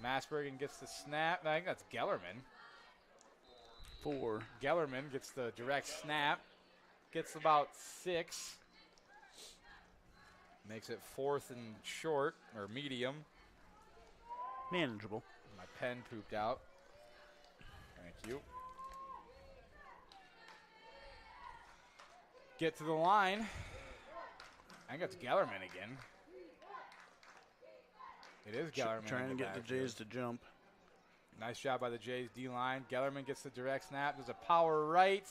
Massbergen gets the snap. I think that's Gellerman. 4. Gellerman gets the direct snap. Gets about 6. Makes it 4th and short, or medium. Manageable. My pen pooped out. Thank you. Get to the line. I think it's Gellerman again. It is Gellerman. Trying to get the Jays to jump. Nice job by the Jays D-line. Gellerman gets the direct snap. There's a power right.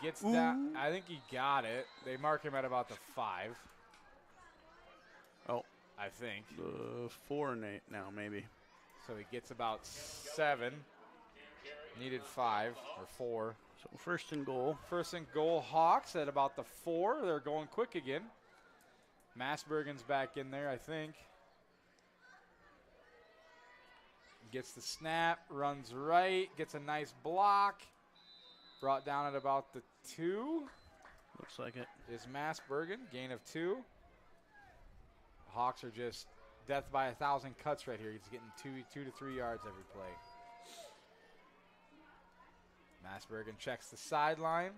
Gets down. I think he got it. They mark him at about the 5. Oh. I think. 4 and 8 now, maybe. So he gets about 7. Needed 5 or 4. So 1st and goal. 1st and goal. Hawks at about the 4. They're going quick again. Massbergen's back in there, I think. Gets the snap, runs right, gets a nice block. Brought down at about the 2. Looks like it. Is Massbergen, gain of 2. Hawks are just death by 1,000 cuts right here. He's getting 2 to 3 yards every play. Massbergen checks the sideline.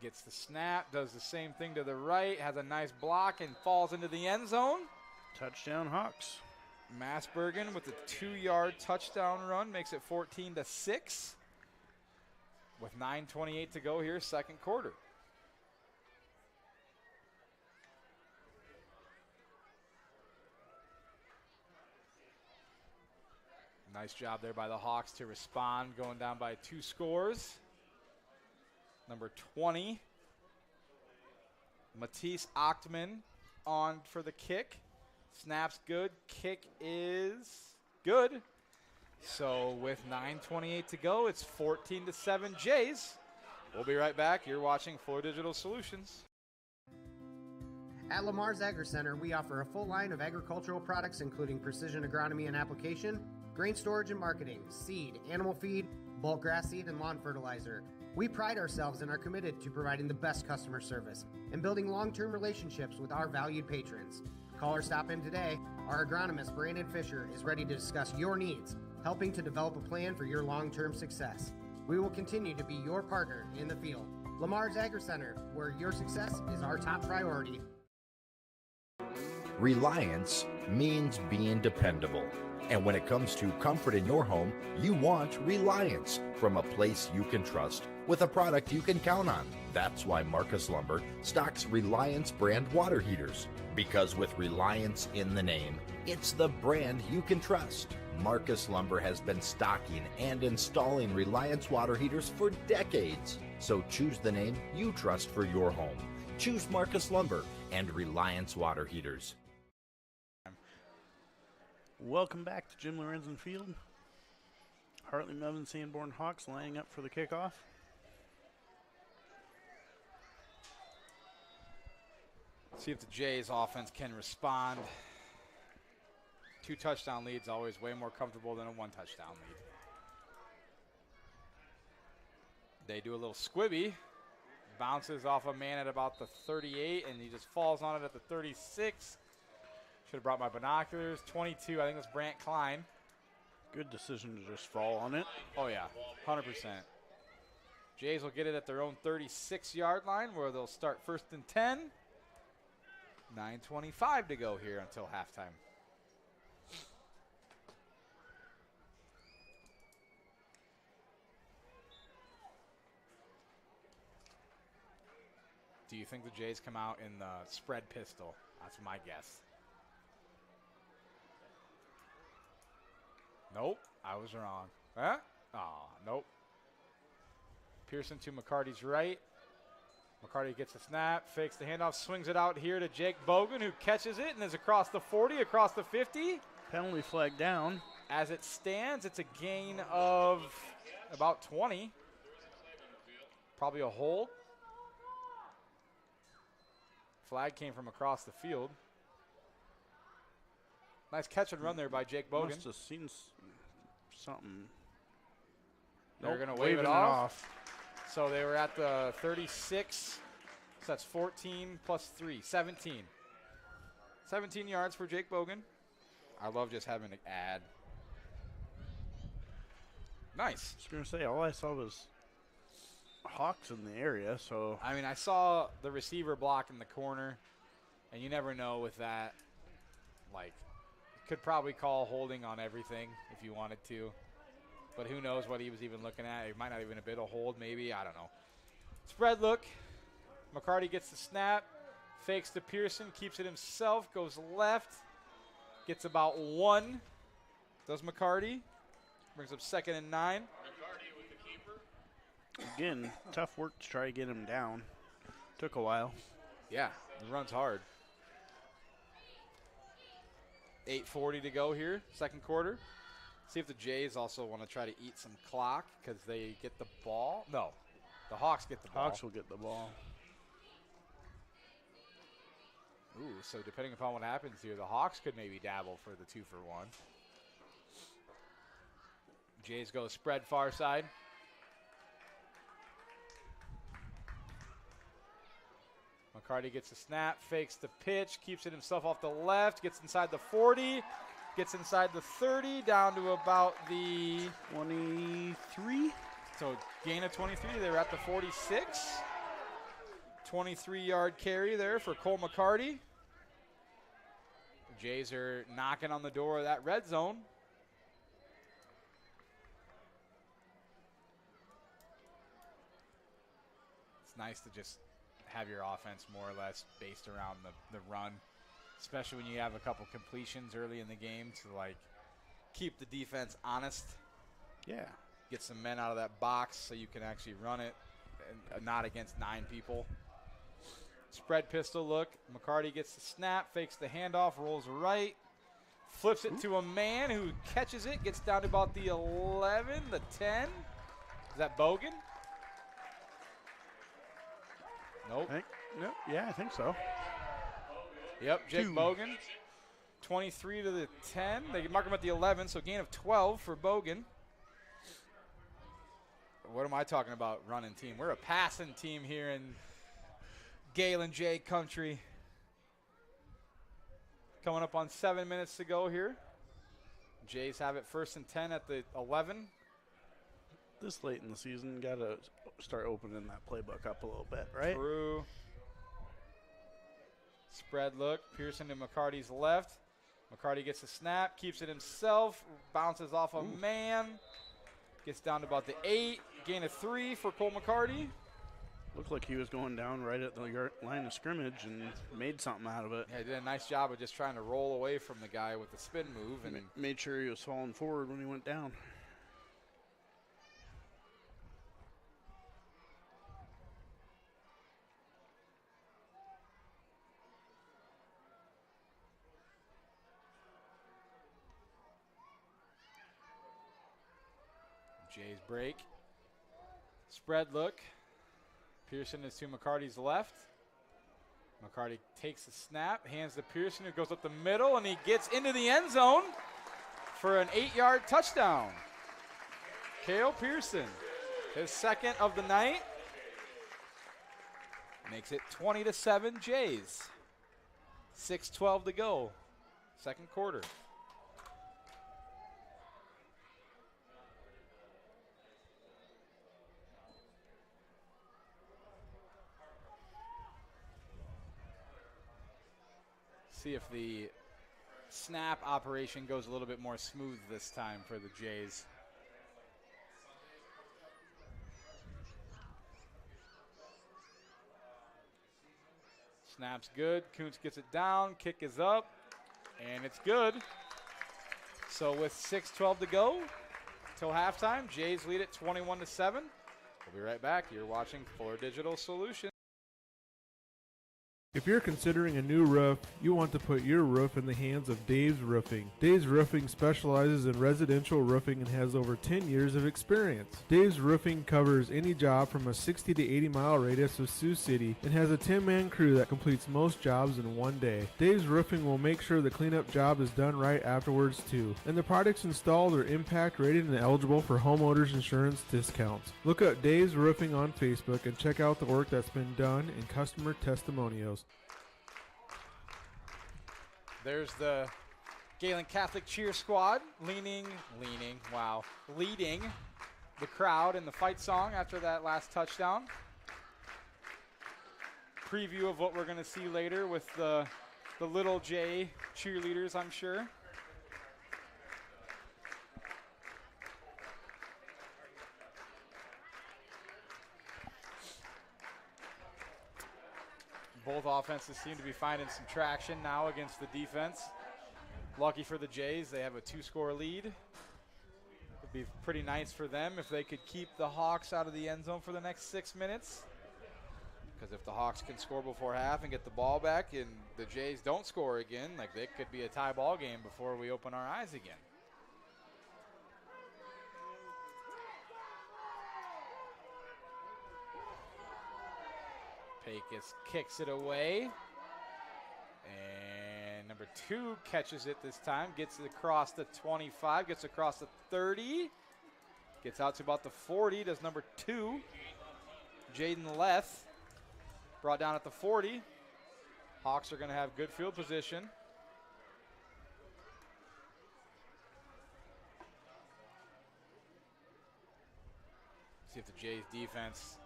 Gets the snap, does the same thing to the right, has a nice block, and falls into the end zone. Touchdown Hawks. Massbergen with a 2-yard touchdown run makes it 14-6. With 9:28 to go here, 2nd quarter. Nice job there by the Hawks to respond, going down by 2 scores. Number 20, Matisse Ochtman on for the kick. Snap's good. Kick is good. So with 9:28 to go, it's 14-7 Jays. We'll be right back. You're watching Floor Digital Solutions. At Lamar's Agri Center, we offer a full line of agricultural products including precision agronomy and application, grain storage and marketing, seed, animal feed, bulk grass seed, and lawn fertilizer. We pride ourselves and are committed to providing the best customer service and building long-term relationships with our valued patrons. Call or stop in today. Our agronomist, Brandon Fisher, is ready to discuss your needs, helping to develop a plan for your long-term success. We will continue to be your partner in the field. Lamar's Agri Center, where your success is our top priority. Reliance means being dependable. And when it comes to comfort in your home, you want Reliance from a place you can trust with a product you can count on. That's why Marcus Lumber stocks Reliance brand water heaters. Because with Reliance in the name, it's the brand you can trust. Marcus Lumber has been stocking and installing Reliance water heaters for decades. So choose the name you trust for your home. Choose Marcus Lumber and Reliance water heaters. Welcome back to Jim Lorenzen Field. Hartley Melvin Sanborn Hawks lining up for the kickoff. See if the Jays offense can respond. 2 touchdown leads, always way more comfortable than a 1 touchdown lead. They do a little squibby. Bounces off a man at about the 38, and he just falls on it at the 36. Should have brought my binoculars. 22, I think it was Brant Klein. Good decision to just fall on it. Oh, yeah, 100%. Jays will get it at their own 36-yard line where they'll start 1st and 10. 9:25 to go here until halftime. Do you think the Jays come out in the spread pistol? That's my guess. Nope, I was wrong. Huh? Oh, nope. Pearson to McCarty's right. McCarty gets a snap, fakes the handoff, swings it out here to Jake Bogan, who catches it and is across the 40, across the 50. Penalty flag down. As it stands, it's a gain of about 20. Probably a hold. Flag came from across the field. Nice catch and run there by Jake Bogan. Must have seen something. They're going to wave it off. So they were at the 36. So that's 14 plus 3, 17. 17 yards for Jake Bogan. I love just having to add. Nice. I was going to say, all I saw was Hawks in the area. So I mean, I saw the receiver block in the corner, and you never know with that. Like, could probably call holding on everything if you wanted to. But who knows what he was even looking at. It might not even have been a hold, maybe. I don't know. Spread look. McCarty gets the snap. Fakes to Pearson. Keeps it himself. Goes left. Gets about 1. Does McCarty. Brings up 2nd and 9. McCarty with the keeper. Again, tough work to try to get him down. Took a while. Yeah, he runs hard. 8:40 to go here, second quarter. See if the Jays also want to try to eat some clock because they get the ball. No, the Hawks get the ball. Hawks will get the ball. Ooh, so depending upon what happens here, the Hawks could maybe dabble for the 2-for-1. Jays go spread far side. McCarty gets a snap, fakes the pitch, keeps it himself off the left, gets inside the 40, gets inside the 30, down to about the 23. So gain of 23. They were at the 46. 23-yard carry there for Cole McCarty. The Jays are knocking on the door of that red zone. It's nice to just have your offense more or less based around the run, especially when you have a couple completions early in the game to like keep the defense honest. Yeah. Get some men out of that box so you can actually run it and not against 9 people. Spread pistol look. McCarty gets the snap, fakes the handoff, rolls right, flips it to a man who catches it, gets down to about the 11, the 10. Is that Bogan? Nope. Yeah, I think so. Yep, Jake Bogan. 23 to the 10. They mark him at the 11, so gain of 12 for Bogan. What am I talking about, running team? We're a passing team here in Gehlen J country. Coming up on 7 minutes to go here. Jays have it 1st and 10 at the 11. This late in the season, got to start opening that playbook up a little bit, right? True. Spread look. Pearson to McCarty's left. McCarty gets a snap, keeps it himself, bounces off a man, gets down to about the 8, gain of 3 for Cole McCarty. Looked like he was going down right at the line of scrimmage and made something out of it. Yeah, he did a nice job of just trying to roll away from the guy with the spin move. And made sure he was falling forward when he went down. Jays break. Spread look. Pearson is to McCarty's left. McCarty takes the snap, hands to Pearson, who goes up the middle, and he gets into the end zone for an 8-yard touchdown. Cale Pearson, his 2nd of the night, makes it 20-7 Jays. 6:12 to go, 2nd quarter. See if the snap operation goes a little bit more smooth this time for the Jays. Snap's good. Kuntz gets it down. Kick is up. And it's good. So with 6:12 to go till halftime, Jays lead it 21-7. We'll be right back. You're watching Fuller Digital Solutions. If you're considering a new roof, you want to put your roof in the hands of Dave's Roofing. Dave's Roofing specializes in residential roofing and has over 10 years of experience. Dave's Roofing covers any job from a 60 to 80 mile radius of Sioux City and has a 10-man crew that completes most jobs in one day. Dave's Roofing will make sure the cleanup job is done right afterwards too. And the products installed are impact rated and eligible for homeowners insurance discounts. Look up Dave's Roofing on Facebook and check out the work that's been done and customer testimonials. There's the Gehlen Catholic cheer squad leading the crowd in the fight song after that last touchdown. Preview of what we're going to see later with the little J cheerleaders, I'm sure. Both offenses seem to be finding some traction now against the defense. Lucky for the Jays, they have a 2-score lead. It'd be pretty nice for them if they could keep the Hawks out of the end zone for the next 6 minutes. Because if the Hawks can score before half and get the ball back and the Jays don't score again, like, it could be a tie ball game before we open our eyes again. Pecos kicks it away. And number 2 catches it this time. Gets it across the 25. Gets across the 30. Gets out to about the 40. Does number 2. Jaden Leth. Brought down at the 40. Hawks are going to have good field position. See if the Jays defense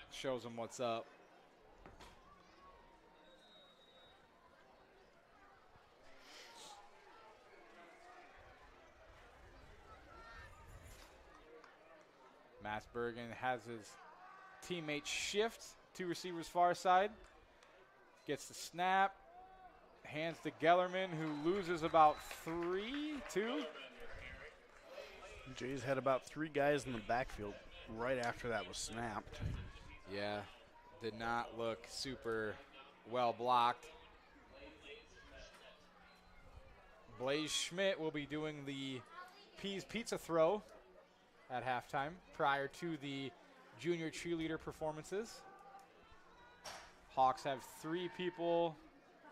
shows them what's up. Massbergen has his teammate shift. 2 receivers far side. Gets the snap. Hands to Gellerman, who loses about 2. Jays had about 3 guys in the backfield right after that was snapped. Yeah, did not look super well blocked. Blaze Schmidt will be doing the Peas Pizza throw at halftime prior to the junior cheerleader performances. Hawks have 3 people.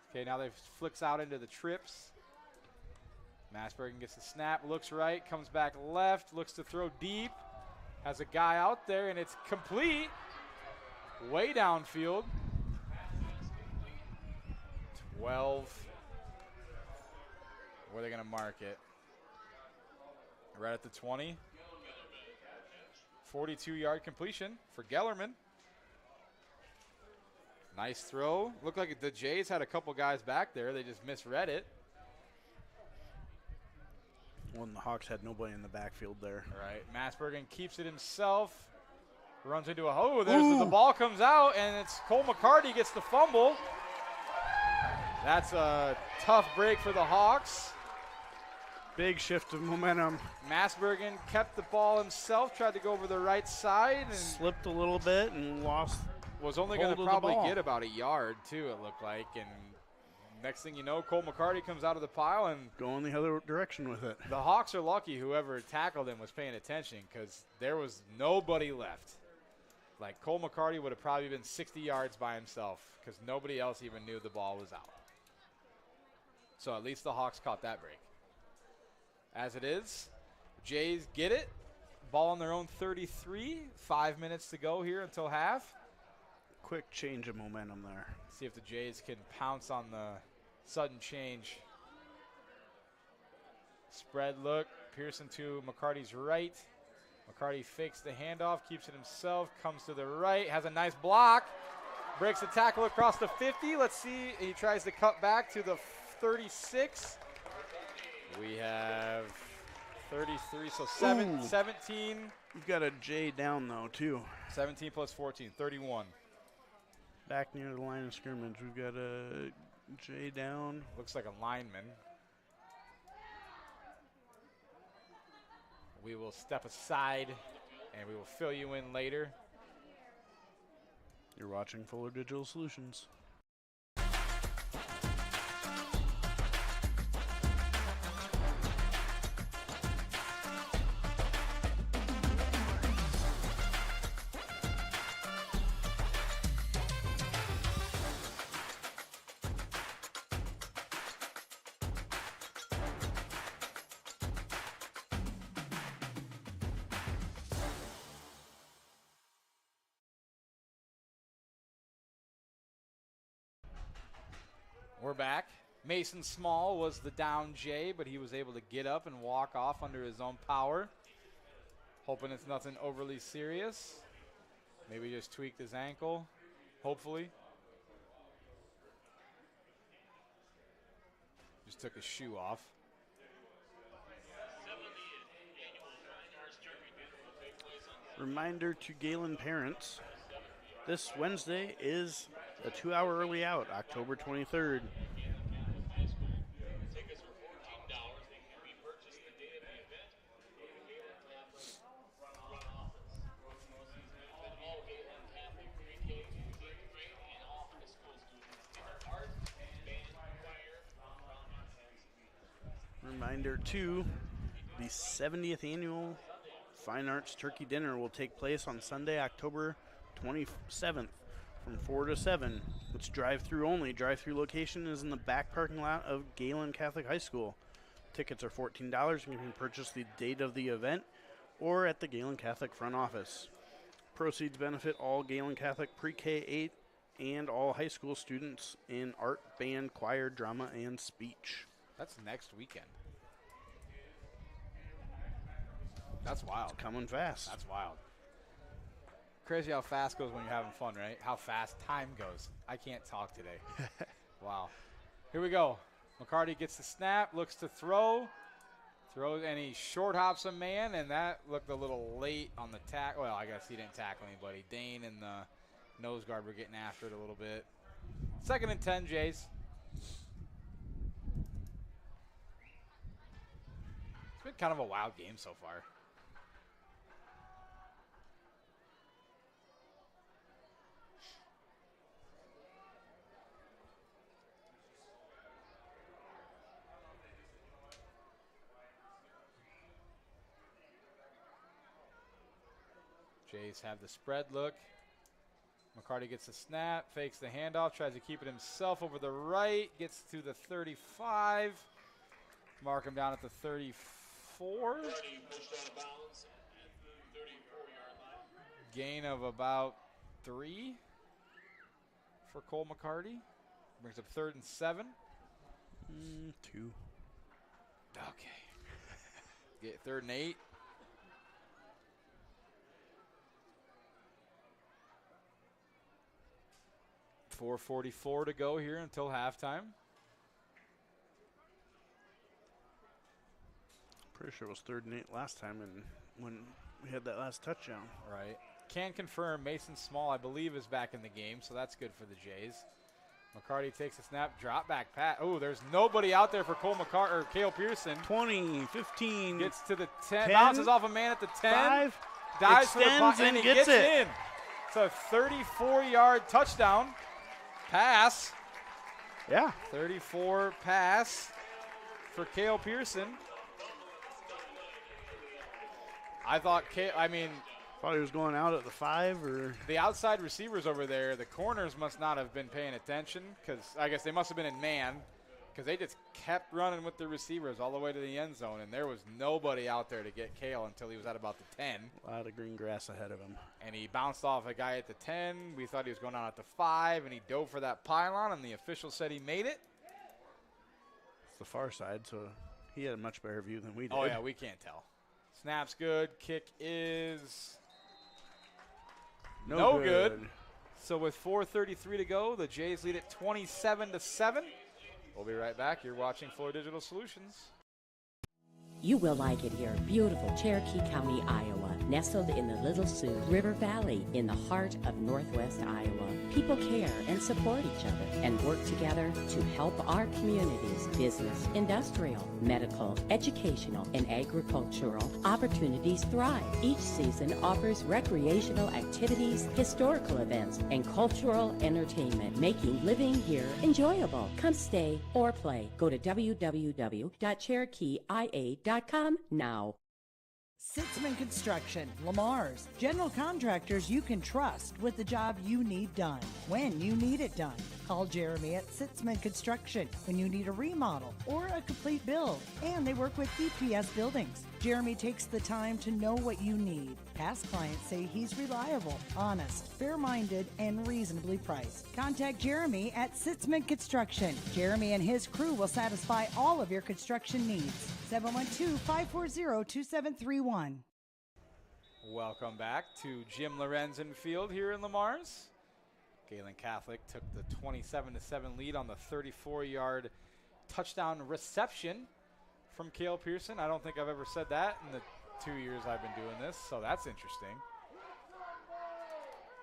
Okay, now they flicks out into the trips. Massbergen gets the snap, looks right, comes back left, looks to throw deep. Has a guy out there, and it's complete. Way downfield. 12. Where are they going to mark it? Right at the 20. 42-yard completion for Gellerman. Nice throw. Looked like the Jays had a couple guys back there. They just misread it. When the Hawks had nobody in the backfield there. All right, Massbergen keeps it himself. Runs into a there's the ball comes out, and it's Cole McCarty gets the fumble. That's a tough break for the Hawks. Big shift of momentum. Massbergen kept the ball himself, tried to go over the right side. And slipped a little bit and lost. Was only going to probably get about a yard, too, it looked like. And next thing you know, Cole McCarty comes out of the pile and going the other direction with it. The Hawks are lucky whoever tackled him was paying attention because there was nobody left. Like, Cole McCarty would have probably been 60 yards by himself because nobody else even knew the ball was out. So at least the Hawks caught that break. As it is, Jays get it. Ball on their own 33. 5 minutes to go here until half. Quick change of momentum there. See if the Jays can pounce on the sudden change. Spread look. Pearson to McCarty's right. McCarty fakes the handoff, keeps it himself, comes to the right, has a nice block. Breaks the tackle across the 50. Let's see. He tries to cut back to the 36. We have 33, so 17. You've got a J down, though, too. 17 plus 14, 31. Back near the line of scrimmage, we've got a J down. Looks like a lineman. We will step aside, and we will fill you in later. You're watching Fuller Digital Solutions. We're back. Mason Small was the down J, but he was able to get up and walk off under his own power. Hoping it's nothing overly serious. Maybe just tweaked his ankle, hopefully. Just took his shoe off. Reminder to Gehlen parents, this Wednesday is a 2-hour early out, October 23rd. Reminder too, the 70th annual Fine Arts Turkey Dinner will take place on Sunday, October 27th from 4 to 7. It's drive-through only. Drive-through location is in the back parking lot of Gehlen Catholic High School. Tickets are $14 and you can purchase the date of the event or at the Gehlen Catholic front office. Proceeds benefit all Gehlen Catholic pre-K 8 and all high school students in art, band, choir, drama, and speech. That's next weekend. That's wild. It's coming fast. That's wild. Crazy how fast goes when you're having fun, right? How fast time goes. I can't talk today. Wow. Here we go. McCarty gets the snap, looks to throws, and he short hops a man, and that looked a little late on the tackle. Well, I guess he didn't tackle anybody. Dane and the nose guard were getting after it a little bit. 2nd and 10, Jays. It's been kind of a wild game so far. Jays have the spread look. McCarty gets the snap, fakes the handoff, tries to keep it himself over the right, gets to the 35. Mark him down at the 34. Gain of about 3 for Cole McCarty. Brings up 3rd and 7. 2. Okay. Get 3rd and 8. .444 to go here until halftime. Pretty sure it was 3rd and 8 last time, and when we had that last touchdown. Right. Can confirm Mason Small, I believe, is back in the game, so that's good for the Jays. McCarty takes a snap, drop back pat. Oh, there's nobody out there for Cole McCarty or Cale Pearson. 20, 15. Gets to the 10, bounces off a man at the 10. 5. Dives for the Extends and and he gets it. in. It's a 34-yard touchdown pass. Yeah. 34 pass for Cale Pearson. I thought thought he was going out at the 5 or the outside receivers over there, the corners must not have been paying attention because I guess they must have been in man because they just kept running with the receivers all the way to the end zone, and there was nobody out there to get Cale until he was at about the 10. A lot of green grass ahead of him. And he bounced off a guy at the 10. We thought he was going out at the 5, and he dove for that pylon, and the official said he made it. It's the far side, so he had a much better view than we did. Oh, yeah, we can't tell. Snap's good. Kick is no good. So with 4:33 to go, the Jays lead it 27-7. We'll be right back. You're watching Floor Digital Solutions. You will like it here. Beautiful Cherokee County, Iowa, nestled in the Little Sioux River Valley in the heart of Northwest Iowa. People care and support each other and work together to help our communities, business, industrial, medical, educational, and agricultural opportunities thrive. Each season offers recreational activities, historical events, and cultural entertainment, making living here enjoyable. Come stay or play. Go to www.cherokeeia.com now. Sitzman Construction, Lamar's. General contractors you can trust with the job you need done, when you need it done. Call Jeremy at Sitzman Construction when you need a remodel or a complete build. And they work with DPS buildings. Jeremy takes the time to know what you need. Past clients say he's reliable, honest, fair-minded, and reasonably priced. Contact Jeremy at Sitzman Construction. Jeremy and his crew will satisfy all of your construction needs. 712-540-2731. Welcome back to Jim Lorenzen Field here in Lamar's. Gehlen Catholic took the 27-7 lead on the 34-yard touchdown reception from Cale Pearson. I don't think I've ever said that in the 2 years I've been doing this, so that's interesting.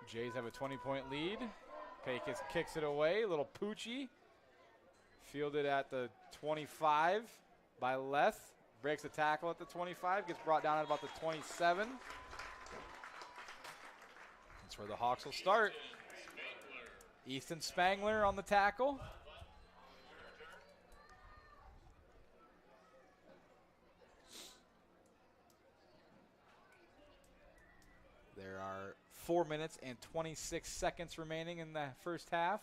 Jays have a 20-point lead. Pecos kicks it away. Little Poochie. Fielded at the 25 by Leth. Breaks the tackle at the 25. Gets brought down at about the 27. That's where the Hawks will start. Ethan Spangler on the tackle. There are 4 minutes and 26 seconds remaining in the first half.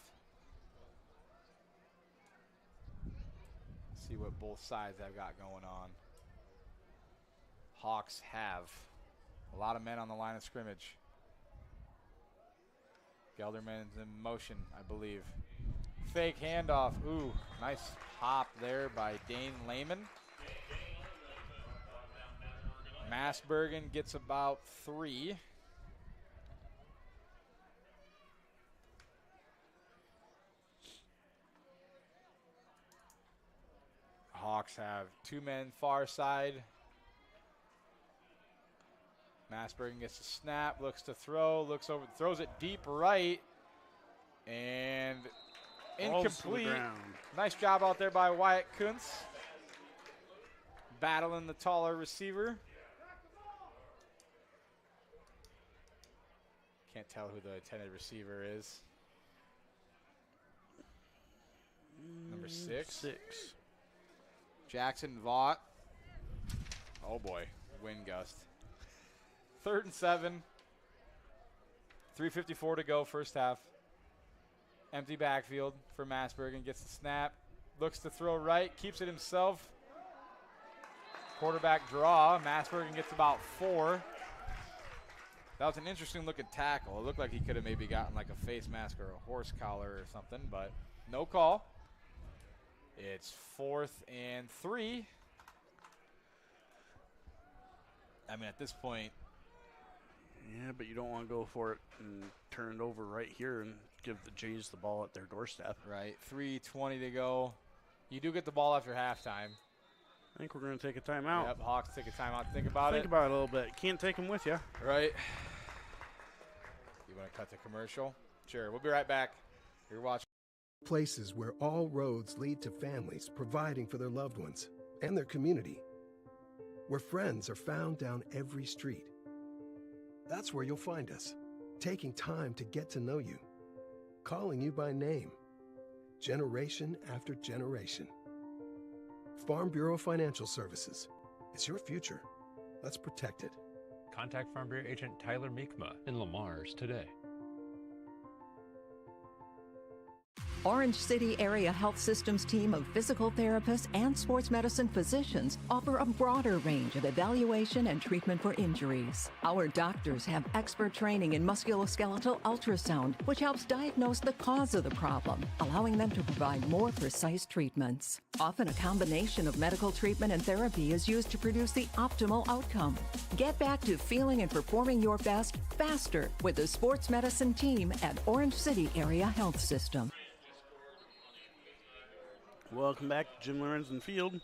See what both sides have got going on. Hawks have a lot of men on the line of scrimmage. Gelderman's in motion, I believe. Fake handoff. Ooh, nice hop there by Dane Lehman. Massbergen gets about 3. Hawks have 2 men far side. Massbergen gets a snap, looks to throw, looks over, throws it deep right, and incomplete. Nice job out there by Wyatt Kuntz. Battling the taller receiver. Can't tell who the intended receiver is. Number 6. Jackson Vaught. Oh boy, wind gust. 3rd and 7. 3:54 to go, first half. Empty backfield for Massbergen. Gets the snap. Looks to throw right. Keeps it himself. Quarterback draw. Massbergen gets about 4. That was an interesting looking tackle. It looked like he could have maybe gotten like a face mask or a horse collar or something, but no call. It's 4th and 3. I mean, at this point. Yeah, but you don't want to go for it and turn it over right here and give the Jays the ball at their doorstep. Right, 3:20 to go. You do get the ball after halftime. I think we're going to take a timeout. Yep, Hawks take a timeout to think about it. Think about it a little bit. Can't take them with you. Right. You want to cut the commercial? Sure, we'll be right back. You're watching. Places where all roads lead to families providing for their loved ones and their community. Where friends are found down every street. That's where you'll find us, taking time to get to know you, calling you by name, generation after generation. Farm Bureau Financial Services. It's your future. Let's protect it. Contact Farm Bureau Agent Tyler Meekma in Lamar's today. Orange City Area Health Systems team of physical therapists and sports medicine physicians offer a broader range of evaluation and treatment for injuries. Our doctors have expert training in musculoskeletal ultrasound, which helps diagnose the cause of the problem, allowing them to provide more precise treatments. Often a combination of medical treatment and therapy is used to produce the optimal outcome. Get back to feeling and performing your best faster with the sports medicine team at Orange City Area Health System. Welcome back to Jim Lorenzen Field.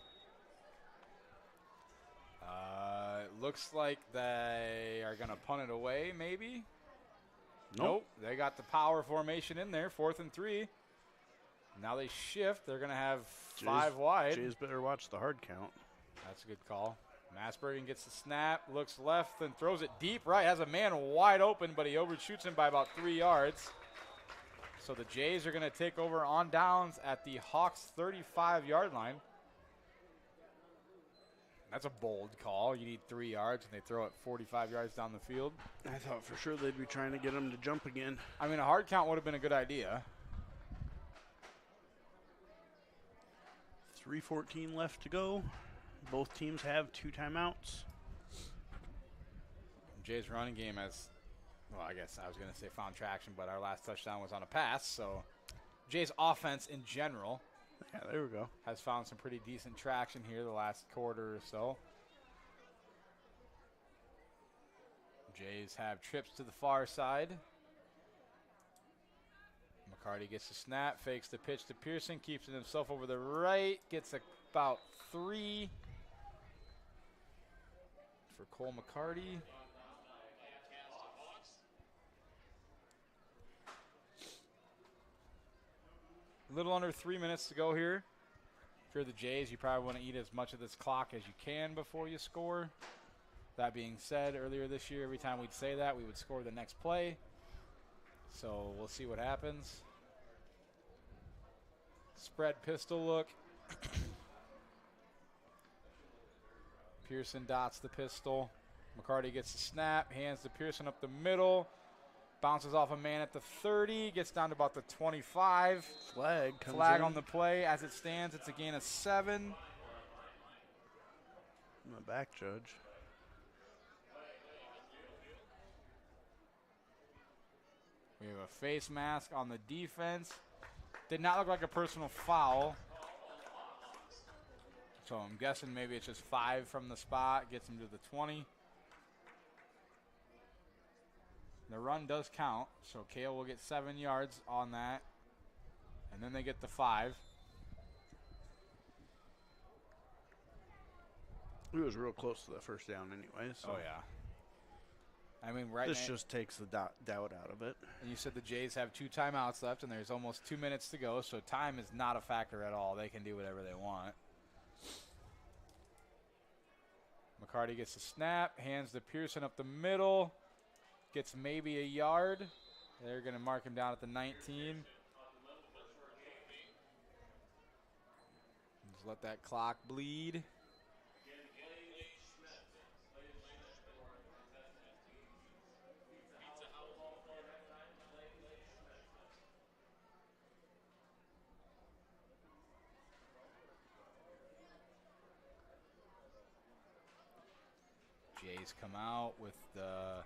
Looks like they are going to punt it away, maybe. Nope. They got the power formation in there, 4th and 3. Now they shift. They're going to have 5 wide. Jays better watch the hard count. That's a good call. Masbergen gets the snap, looks left, and throws it deep right. Has a man wide open, but he overshoots him by about 3 yards. So the Jays are going to take over on downs at the Hawks' 35-yard line. That's a bold call. You need 3 yards, and they throw it 45 yards down the field. I thought for sure they'd be trying to get him to jump again. I mean, a hard count would have been a good idea. 3:14 left to go. Both teams have 2 timeouts. Jays' running game has, well, I guess I was going to say found traction, but our last touchdown was on a pass. So Jays' offense in general, yeah, there we go, has found some pretty decent traction here the last quarter or so. Jays have trips to the far side. McCarty gets the snap, fakes the pitch to Pearson, keeps it himself over the right, gets about 3 for Cole McCarty. A little under 3 minutes to go here. If you're the Jays, you probably want to eat as much of this clock as you can before you score. That being said, earlier this year, every time we'd say that, we would score the next play. So we'll see what happens. Spread pistol look. Pearson dots the pistol. McCarty gets the snap, hands to Pearson up the middle. Bounces off a man at the 30, gets down to about the 25. Flag comes Flag in. on the play. As it stands, it's a gain of 7. I'm a back judge. We have a face mask on the defense. Did not look like a personal foul. So I'm guessing maybe it's just 5 from the spot, gets him to the 20. The run does count, so Kale will get 7 yards on that. And then they get the 5. It was real close to the first down anyway. So. Oh, yeah. I mean, right This now, just takes the doubt out of it. and you said the Jays have 2 timeouts left, and there's almost 2 minutes to go, so time is not a factor at all. They can do whatever they want. McCarty gets the snap, hands to Pearson up the middle, gets maybe a yard. They're going to mark him down at the 19. Just let that clock bleed. Jays come out with the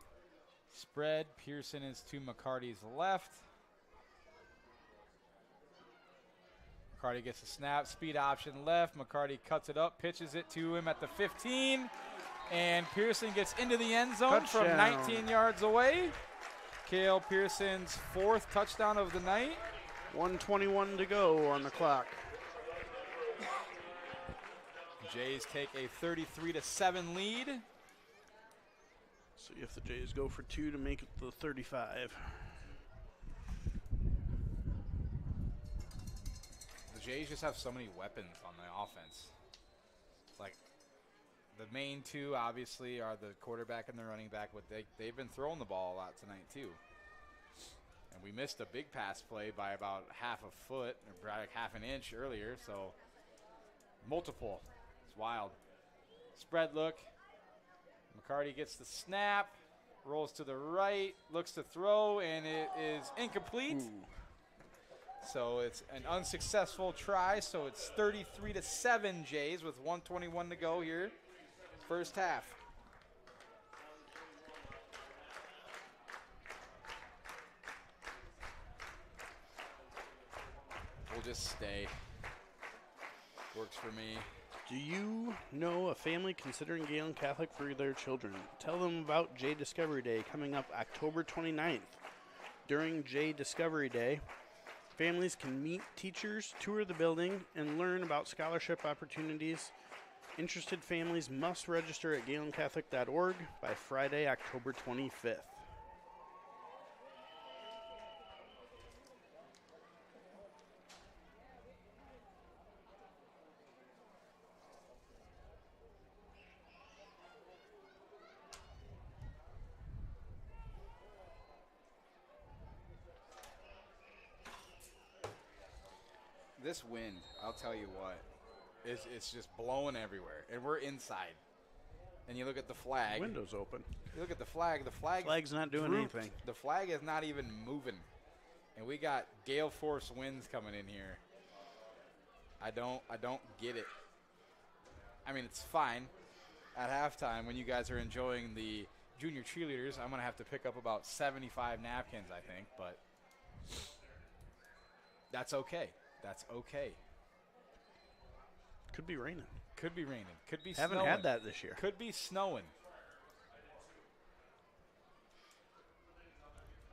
Spread. Pearson is to McCarty's left. McCarty gets a snap. Speed option left. McCarty cuts it up. Pitches it to him at the 15. And Pearson gets into the end zone from 19 yards away. Cale Pearson's 4th touchdown of the night. 1:21 to go on the clock. Jays take a 33-7 lead. See if the Jays go for 2 to make it the 35. The Jays just have so many weapons on the offense. It's like the main two, obviously, are the quarterback and the running back, but they've been throwing the ball a lot tonight, too. And we missed a big pass play by about half a foot, or like half an inch earlier, so multiple. It's wild. Spread look. McCarty gets the snap, rolls to the right, looks to throw, and it is incomplete. Ooh. So it's an unsuccessful try, so it's 33-7 Jays with 1:21 to go here. First half. We'll just stay. Works for me. Do you know a family considering Gehlen Catholic for their children? Tell them about J Discovery Day coming up October 29th. During J Discovery Day, families can meet teachers, tour the building, and learn about scholarship opportunities. Interested families must register at GehlenCatholic.org by Friday, October 25th. This wind, I'll tell you what, it's just blowing everywhere, and we're inside. And you look at the flag. Window's open. You look at the flag. The flag's not doing anything. The flag is not even moving, and we got gale force winds coming in here. I don't get it. I mean, it's fine. At halftime, when you guys are enjoying the junior cheerleaders, I'm gonna have to pick up about 75 napkins, I think, but that's okay. That's okay. Could be raining. Could be raining. Could be Haven't snowing. had that this year. Could be snowing.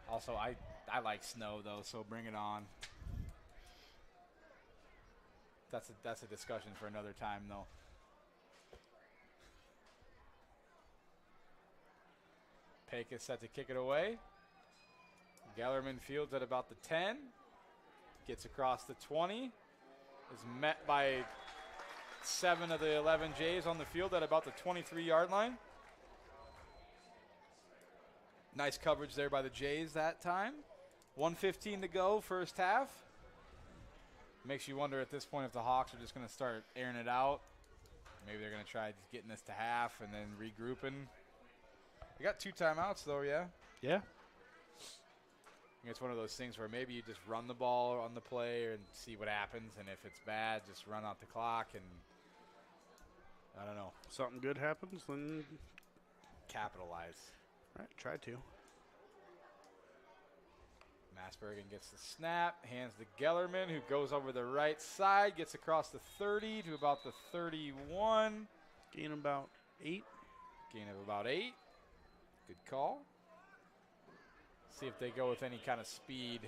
Also, I like snow, though, so bring it on. That's a discussion for another time, though. Pake is set to kick it away. Gellerman fields at about the 10. Gets across the 20. Is met by 7 of the 11 Jays on the field at about the 23-yard line. Nice coverage there by the Jays that time. 1:15 to go, first half. Makes you wonder at this point if the Hawks are just going to start airing it out. Maybe they're going to try just getting this to half and then regrouping. We got 2 timeouts, though, yeah? Yeah. It's one of those things where maybe you just run the ball on the play and see what happens, and if it's bad, just run out the clock, and I don't know. Something good happens, then capitalize. All right, try to. Masbergen gets the snap, hands to Gellerman, who goes over the right side, gets across the 30 to about the 31. Gain about 8. Gain of about 8. Good call. See if they go with any kind of speed.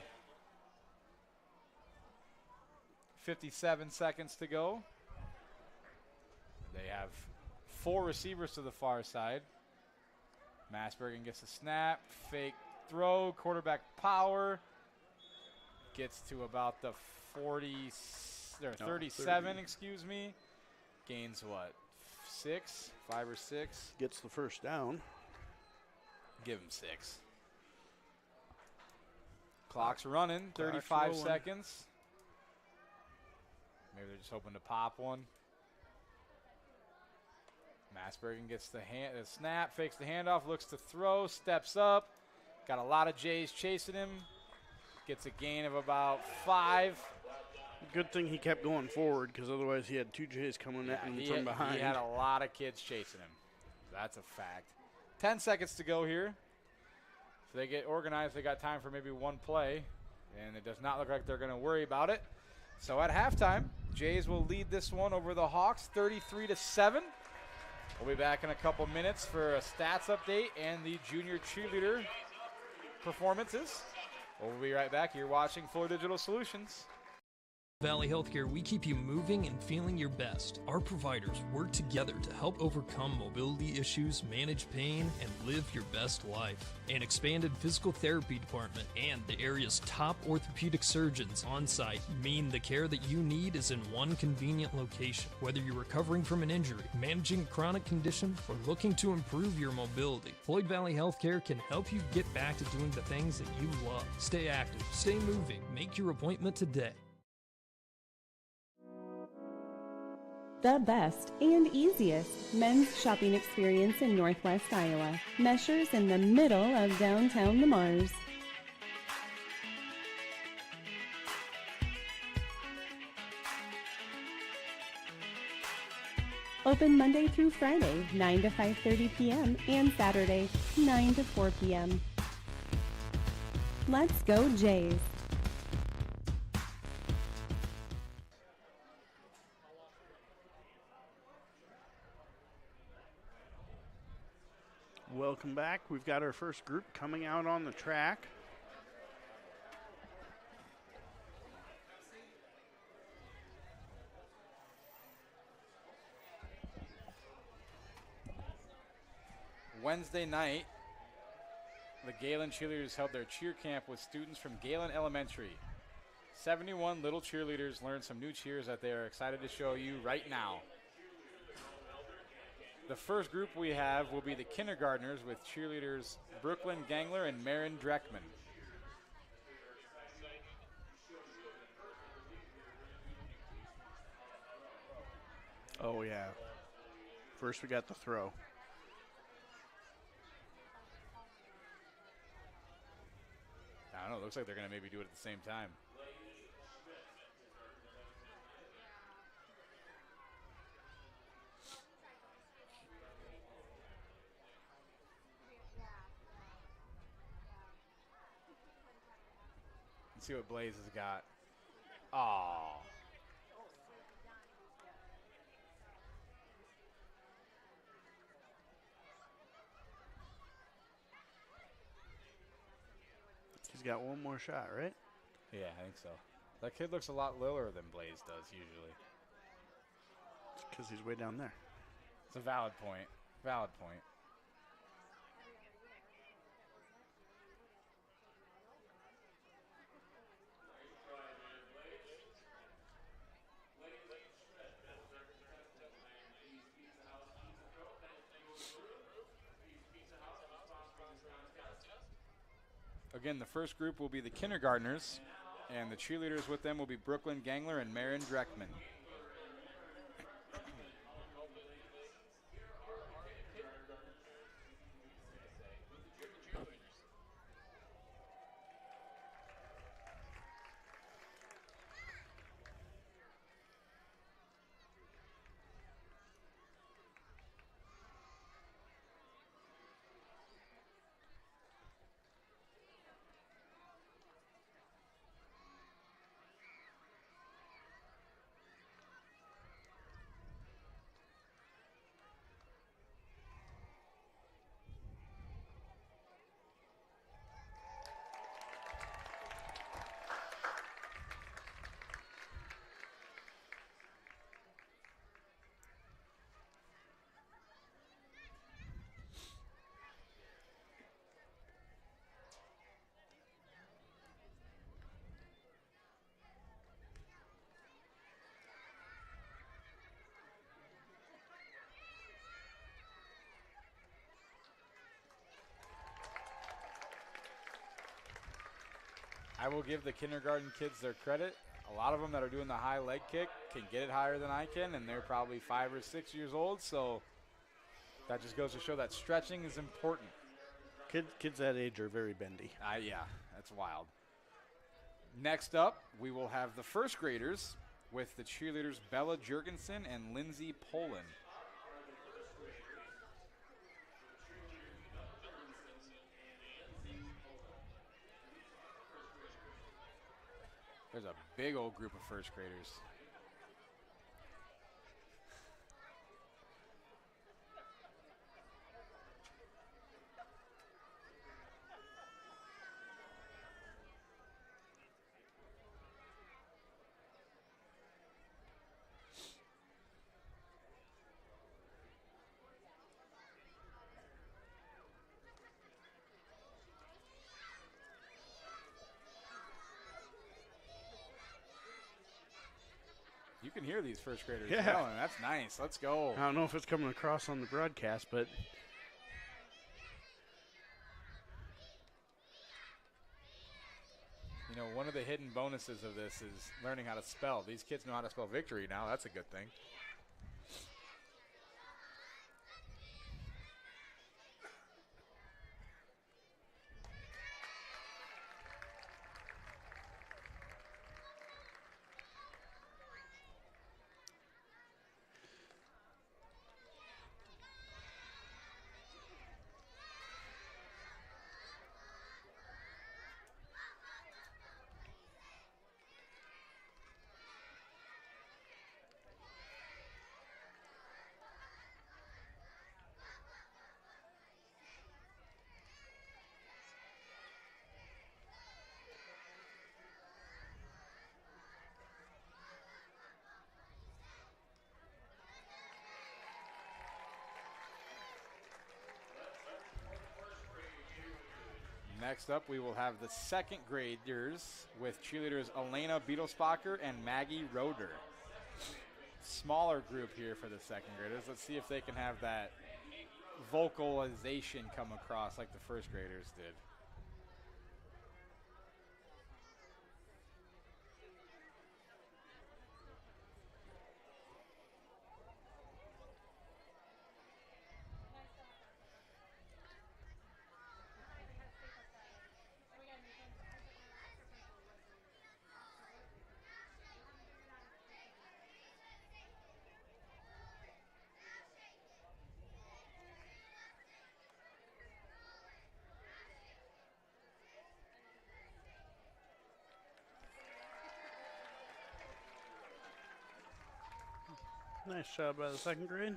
57 seconds to go. They have 4 receivers to the far side. Masbergen gets a snap, fake throw, quarterback power. Gets to about the 37, excuse me. Gains what? 6? 5 or 6? Gets the first down. Give him 6. Clock's running, 35 seconds. Maybe they're just hoping to pop one. Masbergen gets the snap, fakes the handoff, looks to throw, steps up. Got a lot of Jays chasing him. Gets a gain of about 5. Good thing he kept going forward, because otherwise he had 2 Jays coming at him from behind. He had a lot of kids chasing him. That's a fact. 10 seconds to go here. So they get organized. They got time for maybe one play, and it does not look like they're going to worry about it. So at halftime, Jays will lead this one over the Hawks 33-7. We'll be back in a couple minutes for a stats update and the junior cheerleader performances. We'll be right back. You're watching Fuller Digital Solutions. Valley Healthcare, we keep you moving and feeling your best. Our providers work together to help overcome mobility issues, manage pain, and live your best life. An expanded physical therapy department and the area's top orthopedic surgeons on site mean the care that you need is in one convenient location. Whether you're recovering from an injury, managing a chronic condition, or looking to improve your mobility, Floyd Valley Healthcare can help you get back to doing the things that you love. Stay active, stay moving, make your appointment today. The best and easiest men's shopping experience in Northwest Iowa. Measures in the middle of downtown Lamars. Open Monday through Friday, 9 to 5:30 p.m. and Saturday, 9 to 4 p.m. Let's go Jays! Welcome back. We've got our first group coming out on the track. Wednesday night, the Gehlen cheerleaders held their cheer camp with students from Gehlen Elementary. 71 little cheerleaders learned some new cheers that they are excited to show you right now. The first group we have will be the kindergartners with cheerleaders Brooklyn Gangler and Marin Dreckman. Oh, yeah. First, we got the throw. I don't know. It looks like they're going to maybe do it at the same time. Let's see what Blaze has got. Aww. He's got one more shot, right? Yeah, I think so. That kid looks a lot littler than Blaze does usually. It's because he's way down there. It's a valid point. Valid point. Again, the first group will be the kindergartners, and the cheerleaders with them will be Brooklyn Gangler and Marin Dreckman. I will give the kindergarten kids their credit. A lot of them that are doing the high leg kick can get it higher than I can, and they're probably 5 or 6 years old, so that just goes to show that stretching is important. Kids that age are very bendy. Yeah, that's wild. Next up, we will have the first graders with the cheerleaders Bella Jurgensen and Lindsay Poland. There's a big old group of first graders. You can hear these first graders yelling. That's nice. Let's go. I don't know if it's coming across on the broadcast, but you know, one of the hidden bonuses of this is learning how to spell. These kids know how to spell victory now. That's a good thing. Next up, we will have the second graders with cheerleaders Elena Beetlespacher and Maggie Roeder. Smaller group here for the second graders. Let's see if they can have that vocalization come across like the first graders did. nice job by the second grade.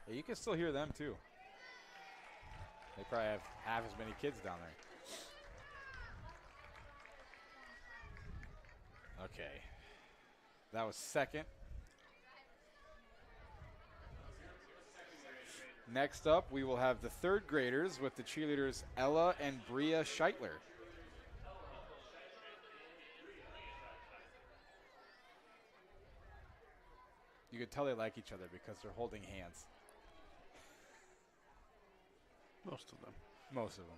Yeah, you can still hear them too. They probably have half as many kids down there. Okay. That was second. Next up, we will have the third graders with the cheerleaders Ella and Bria Scheitler. You can tell they like each other because they're holding hands. Most of them. Most of them.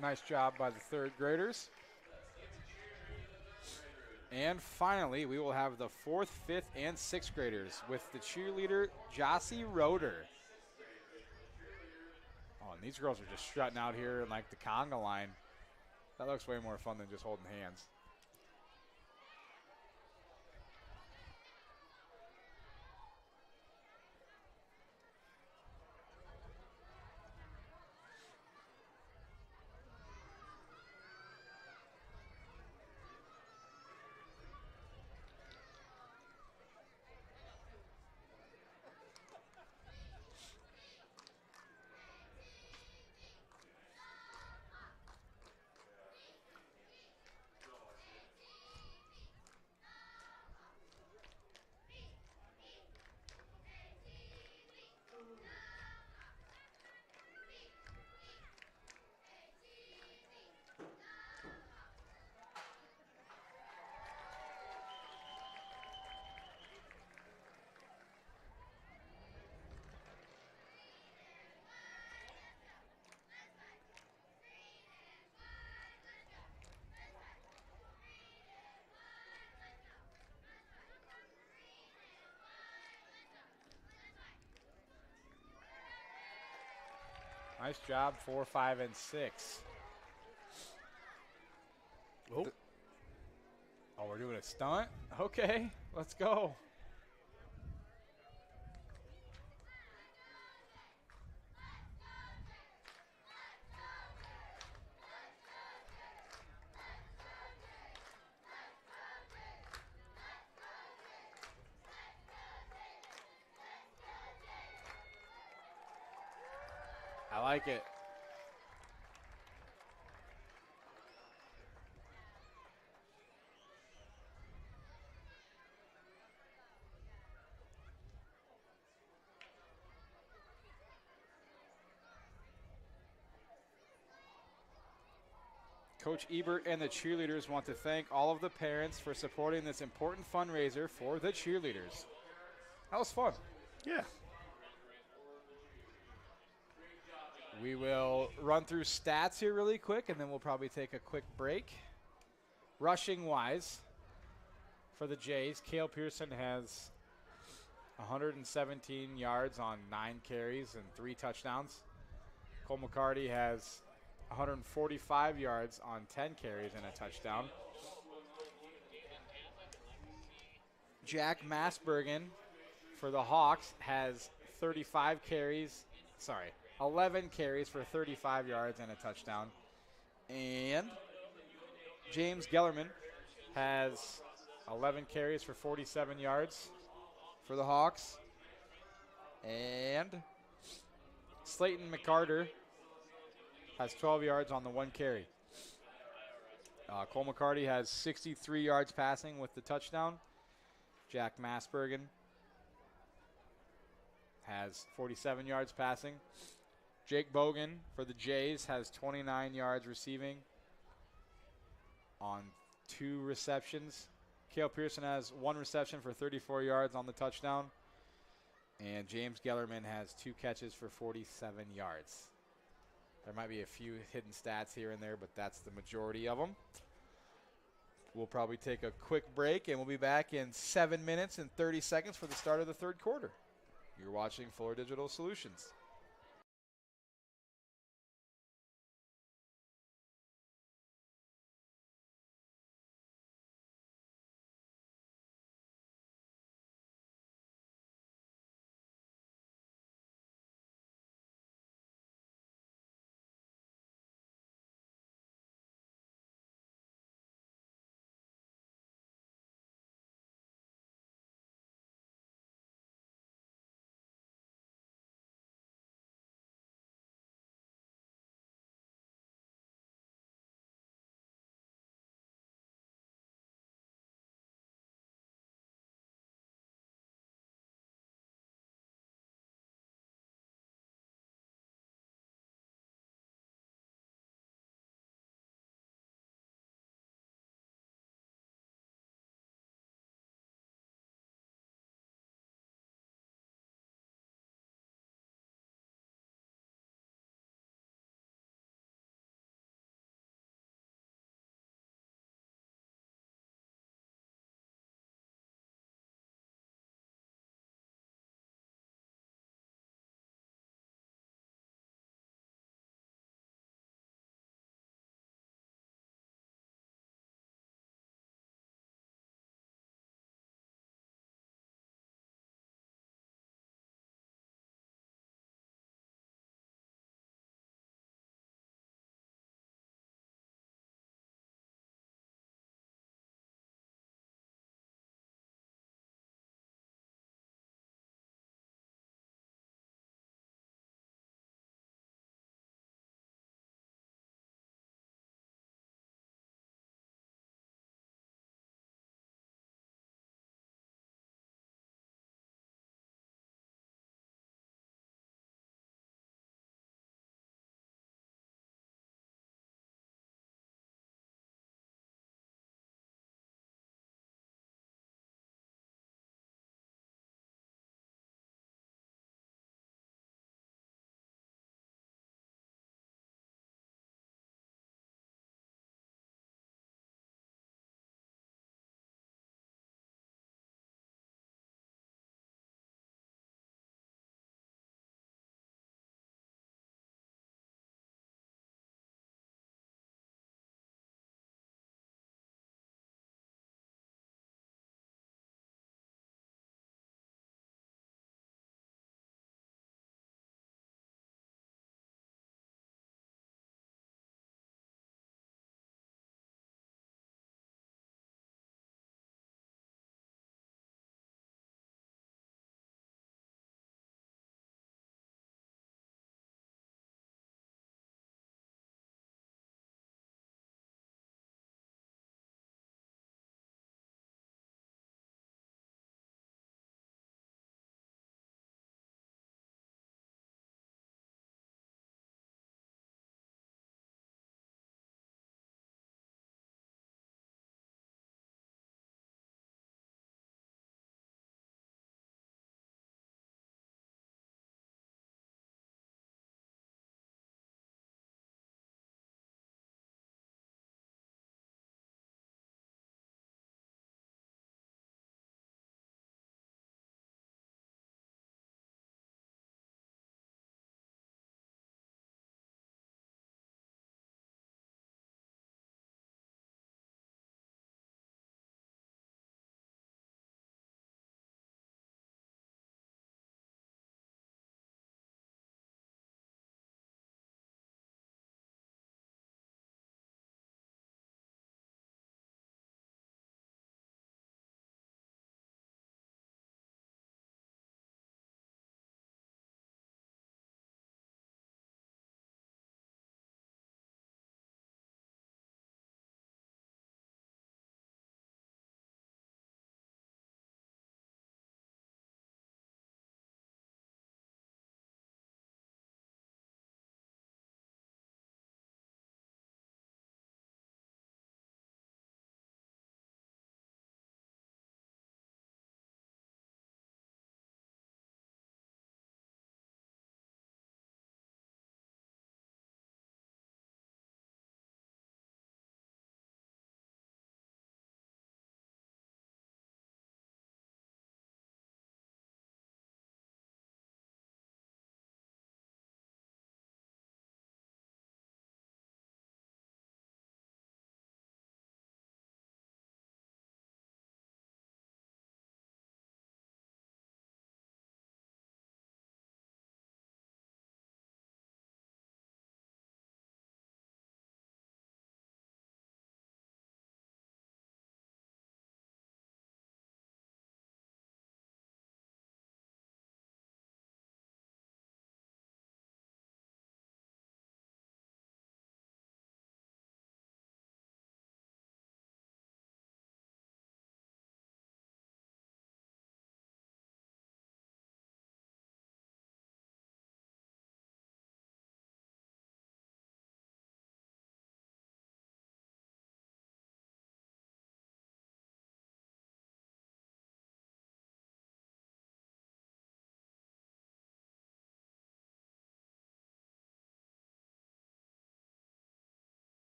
Nice job by the third graders. And finally, we will have the fourth, fifth, and sixth graders with the cheerleader Jossie Roeder. Oh, and these girls are just strutting out here in like the conga line. That looks way more fun than just holding hands. Nice job, 4, 5, and 6. Oh. Oh, we're doing a stunt? Okay, let's go. I like it. Coach Ebert and the cheerleaders want to thank all of the parents for supporting this important fundraiser for the cheerleaders. That was fun. Yeah. We will run through stats here really quick, and then we'll probably take a quick break. Rushing-wise, for the Jays, Cale Pearson has 117 yards on 9 carries and 3 touchdowns. Cole McCarty has 145 yards on 10 carries and a touchdown. Jack Massbergen for the Hawks has 11 carries for 35 yards and a touchdown. And James Gellerman has 11 carries for 47 yards for the Hawks. And Slayton McCarter has 12 yards on the 1 carry. Cole McCarty has 63 yards passing with the touchdown. Jack Massbergen has 47 yards passing. Jake Bogan for the Jays has 29 yards receiving on 2 receptions. Cale Pearson has 1 reception for 34 yards on the touchdown. And James Gellerman has 2 catches for 47 yards. There might be a few hidden stats here and there, but that's the majority of them. We'll probably take a quick break, and we'll be back in 7 minutes and 30 seconds for the start of the 3rd quarter. You're watching Fuller Digital Solutions.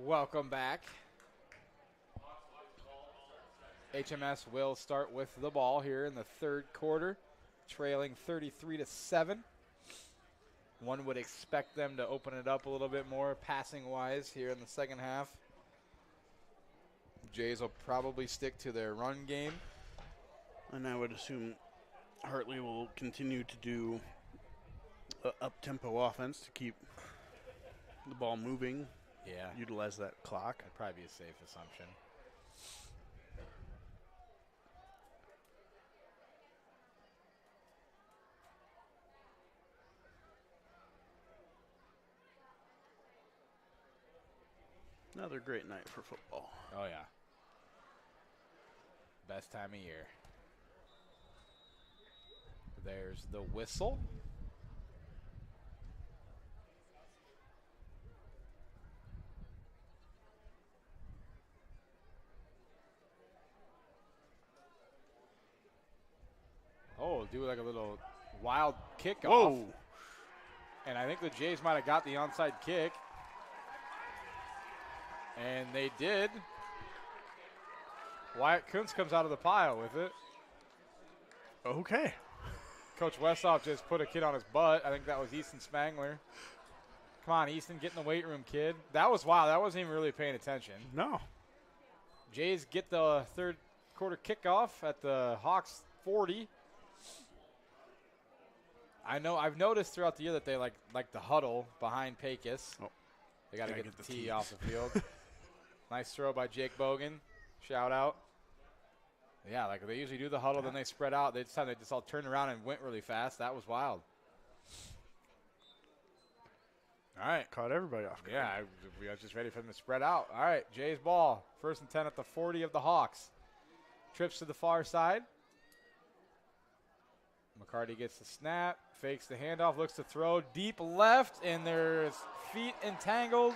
Welcome back. HMS will start with the ball here in the third quarter, trailing 33-7. One would expect them to open it up a little bit more passing-wise here in the second half. Jays will probably stick to their run game. And I would assume Hartley will continue to do up-tempo offense to keep the ball moving. Yeah. Utilize that clock. That'd probably be a safe assumption. Another great night for football. Oh, yeah. Best time of year. There's the whistle. Oh, do like a little wild kickoff. Whoa. And I think the Jays might have got the onside kick. And they did. Wyatt Kuntz comes out of the pile with it. Okay. Coach Westhoff just put a kid on his butt. I think that was Easton Spangler. Come on, Easton, get in the weight room, kid. That was wild. That wasn't even really paying attention. No. Jays get the third quarter kickoff at the Hawks 40. I know I've noticed throughout the year that they like the huddle behind Pecos. Oh. They got to get the tee off the field. Nice throw by Jake Bogan. Shout out. Yeah, like they usually do the huddle, then they spread out. This time they just all turned around and went really fast. That was wild. All right. Caught everybody off guard. Yeah, we was just ready for them to spread out. All right, Jay's ball. 1st and 10 at the 40 of the Hawks. Trips to the far side. McCarty gets the snap, fakes the handoff, looks to throw deep left, and there's feet entangled.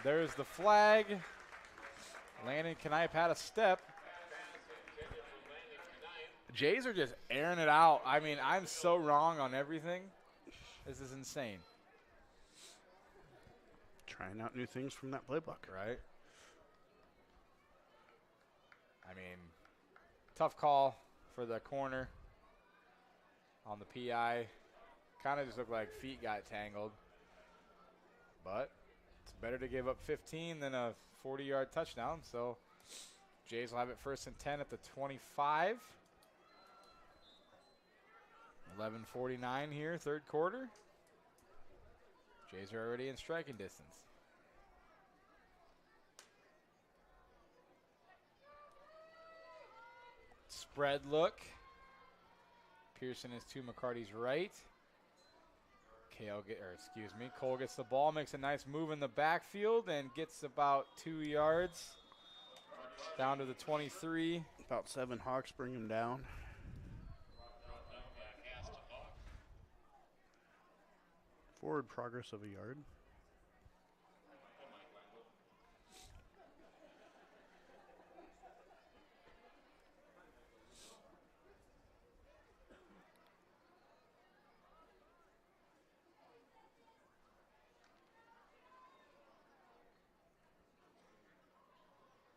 There's the flag. Landon Knipe had a step. Jays are just airing it out. I mean, I'm so wrong on everything. This is insane. Trying out new things from that playbook. Right. I mean, tough call for the corner on the PI. Kind of just looked like feet got tangled. But it's better to give up 15 than a 40-yard touchdown. So Jays will have it 1st and 10 at the 25. 11:49 here, third quarter. Jays are already in striking distance. Spread look. Pearson is to McCarty's right. Cole gets the ball, makes a nice move in the backfield, and gets about 2 yards down to the 23. About 7 Hawks bring him down. Forward progress of a yard.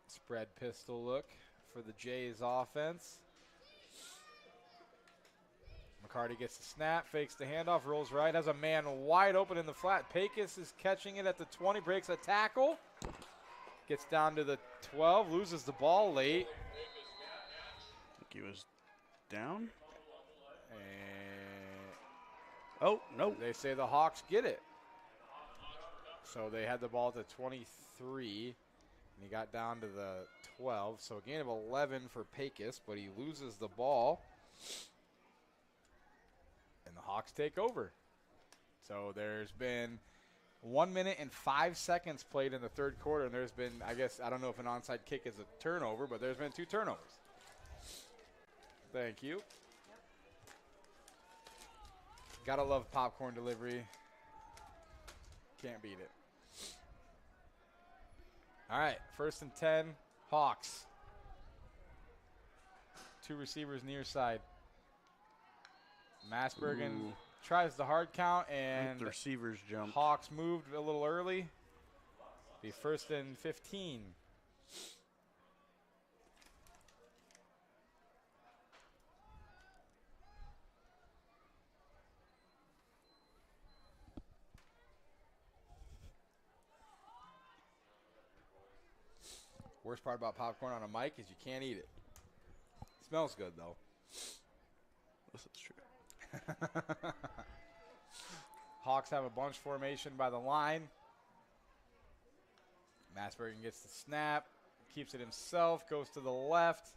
Spread pistol look for the Jays offense. McCarty gets the snap, fakes the handoff, rolls right, has a man wide open in the flat. Pecos is catching it at the 20, breaks a tackle, gets down to the 12, loses the ball late. I think he was down. And oh, no. They say the Hawks get it. So they had the ball at the 23, and he got down to the 12. So a gain of 11 for Pecos, but he loses the ball. And the Hawks take over. So there's been 1 minute and 5 seconds played in the third quarter, and there's been, I don't know if an onside kick is a turnover, but there's been 2 turnovers. Thank you. Gotta love popcorn delivery. Can't beat it. All right, 1st and 10, Hawks. 2 receivers near side. Masbergen tries the hard count, and the receivers jump. Hawks moved a little early. Be 1st and 15. Worst part about popcorn on a mic is you can't eat it. Smells good, though. This is true. Hawks have a bunch formation by the line. Massbergen gets the snap, keeps it himself, goes to the left,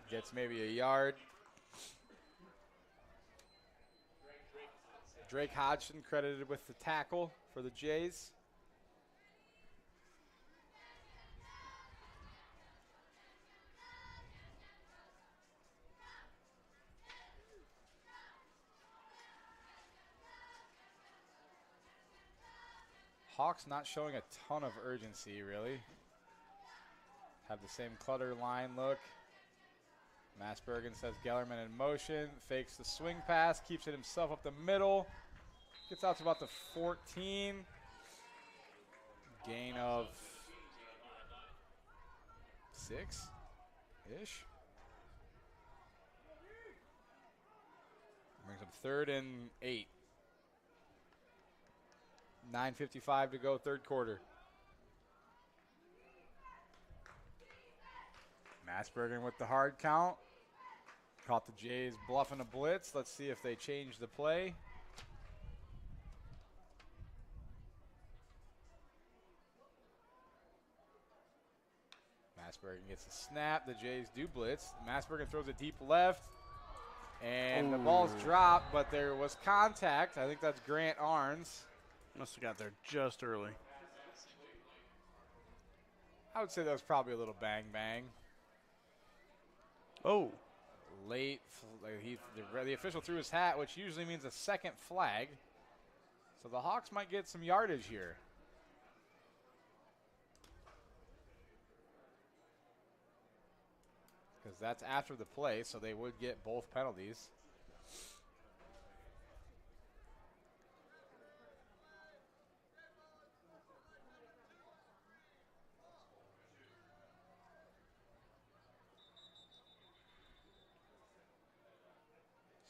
gets maybe a yard. Drake Hodgson credited with the tackle for the Jays. Hawks not showing a ton of urgency, really. Have the same clutter line look. Massbergen says Gellerman in motion, fakes the swing pass, keeps it himself up the middle. Gets out to about the 14. Gain of 6-ish. Brings up 3rd and 8. 9:55 to go, 3rd quarter. Massbergen with the hard count. Caught the Jays bluffing a blitz. Let's see if they change the play. Massbergen gets a snap. The Jays do blitz. Massbergen throws a deep left. And the ball's dropped, but there was contact. I think that's Grant Arns. Must have got there just early. I would say that was probably a little bang-bang. Oh. Late. The official threw his hat, which usually means a second flag. So the Hawks might get some yardage here. Because that's after the play, so they would get both penalties.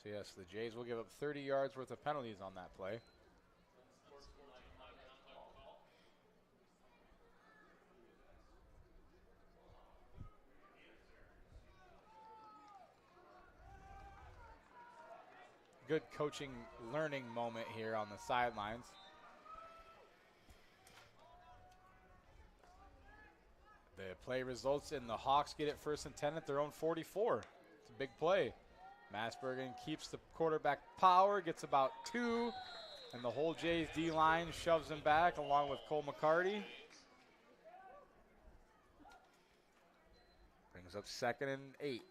So yes, the Jays will give up 30 yards worth of penalties on that play. Good coaching learning moment here on the sidelines. The play results in the Hawks get it 1st and 10 at their own 44. It's a big play. Massbergen keeps the quarterback power, gets about 2, and the whole Jays D-line shoves him back along with Cole McCarty. Brings up 2nd and 8.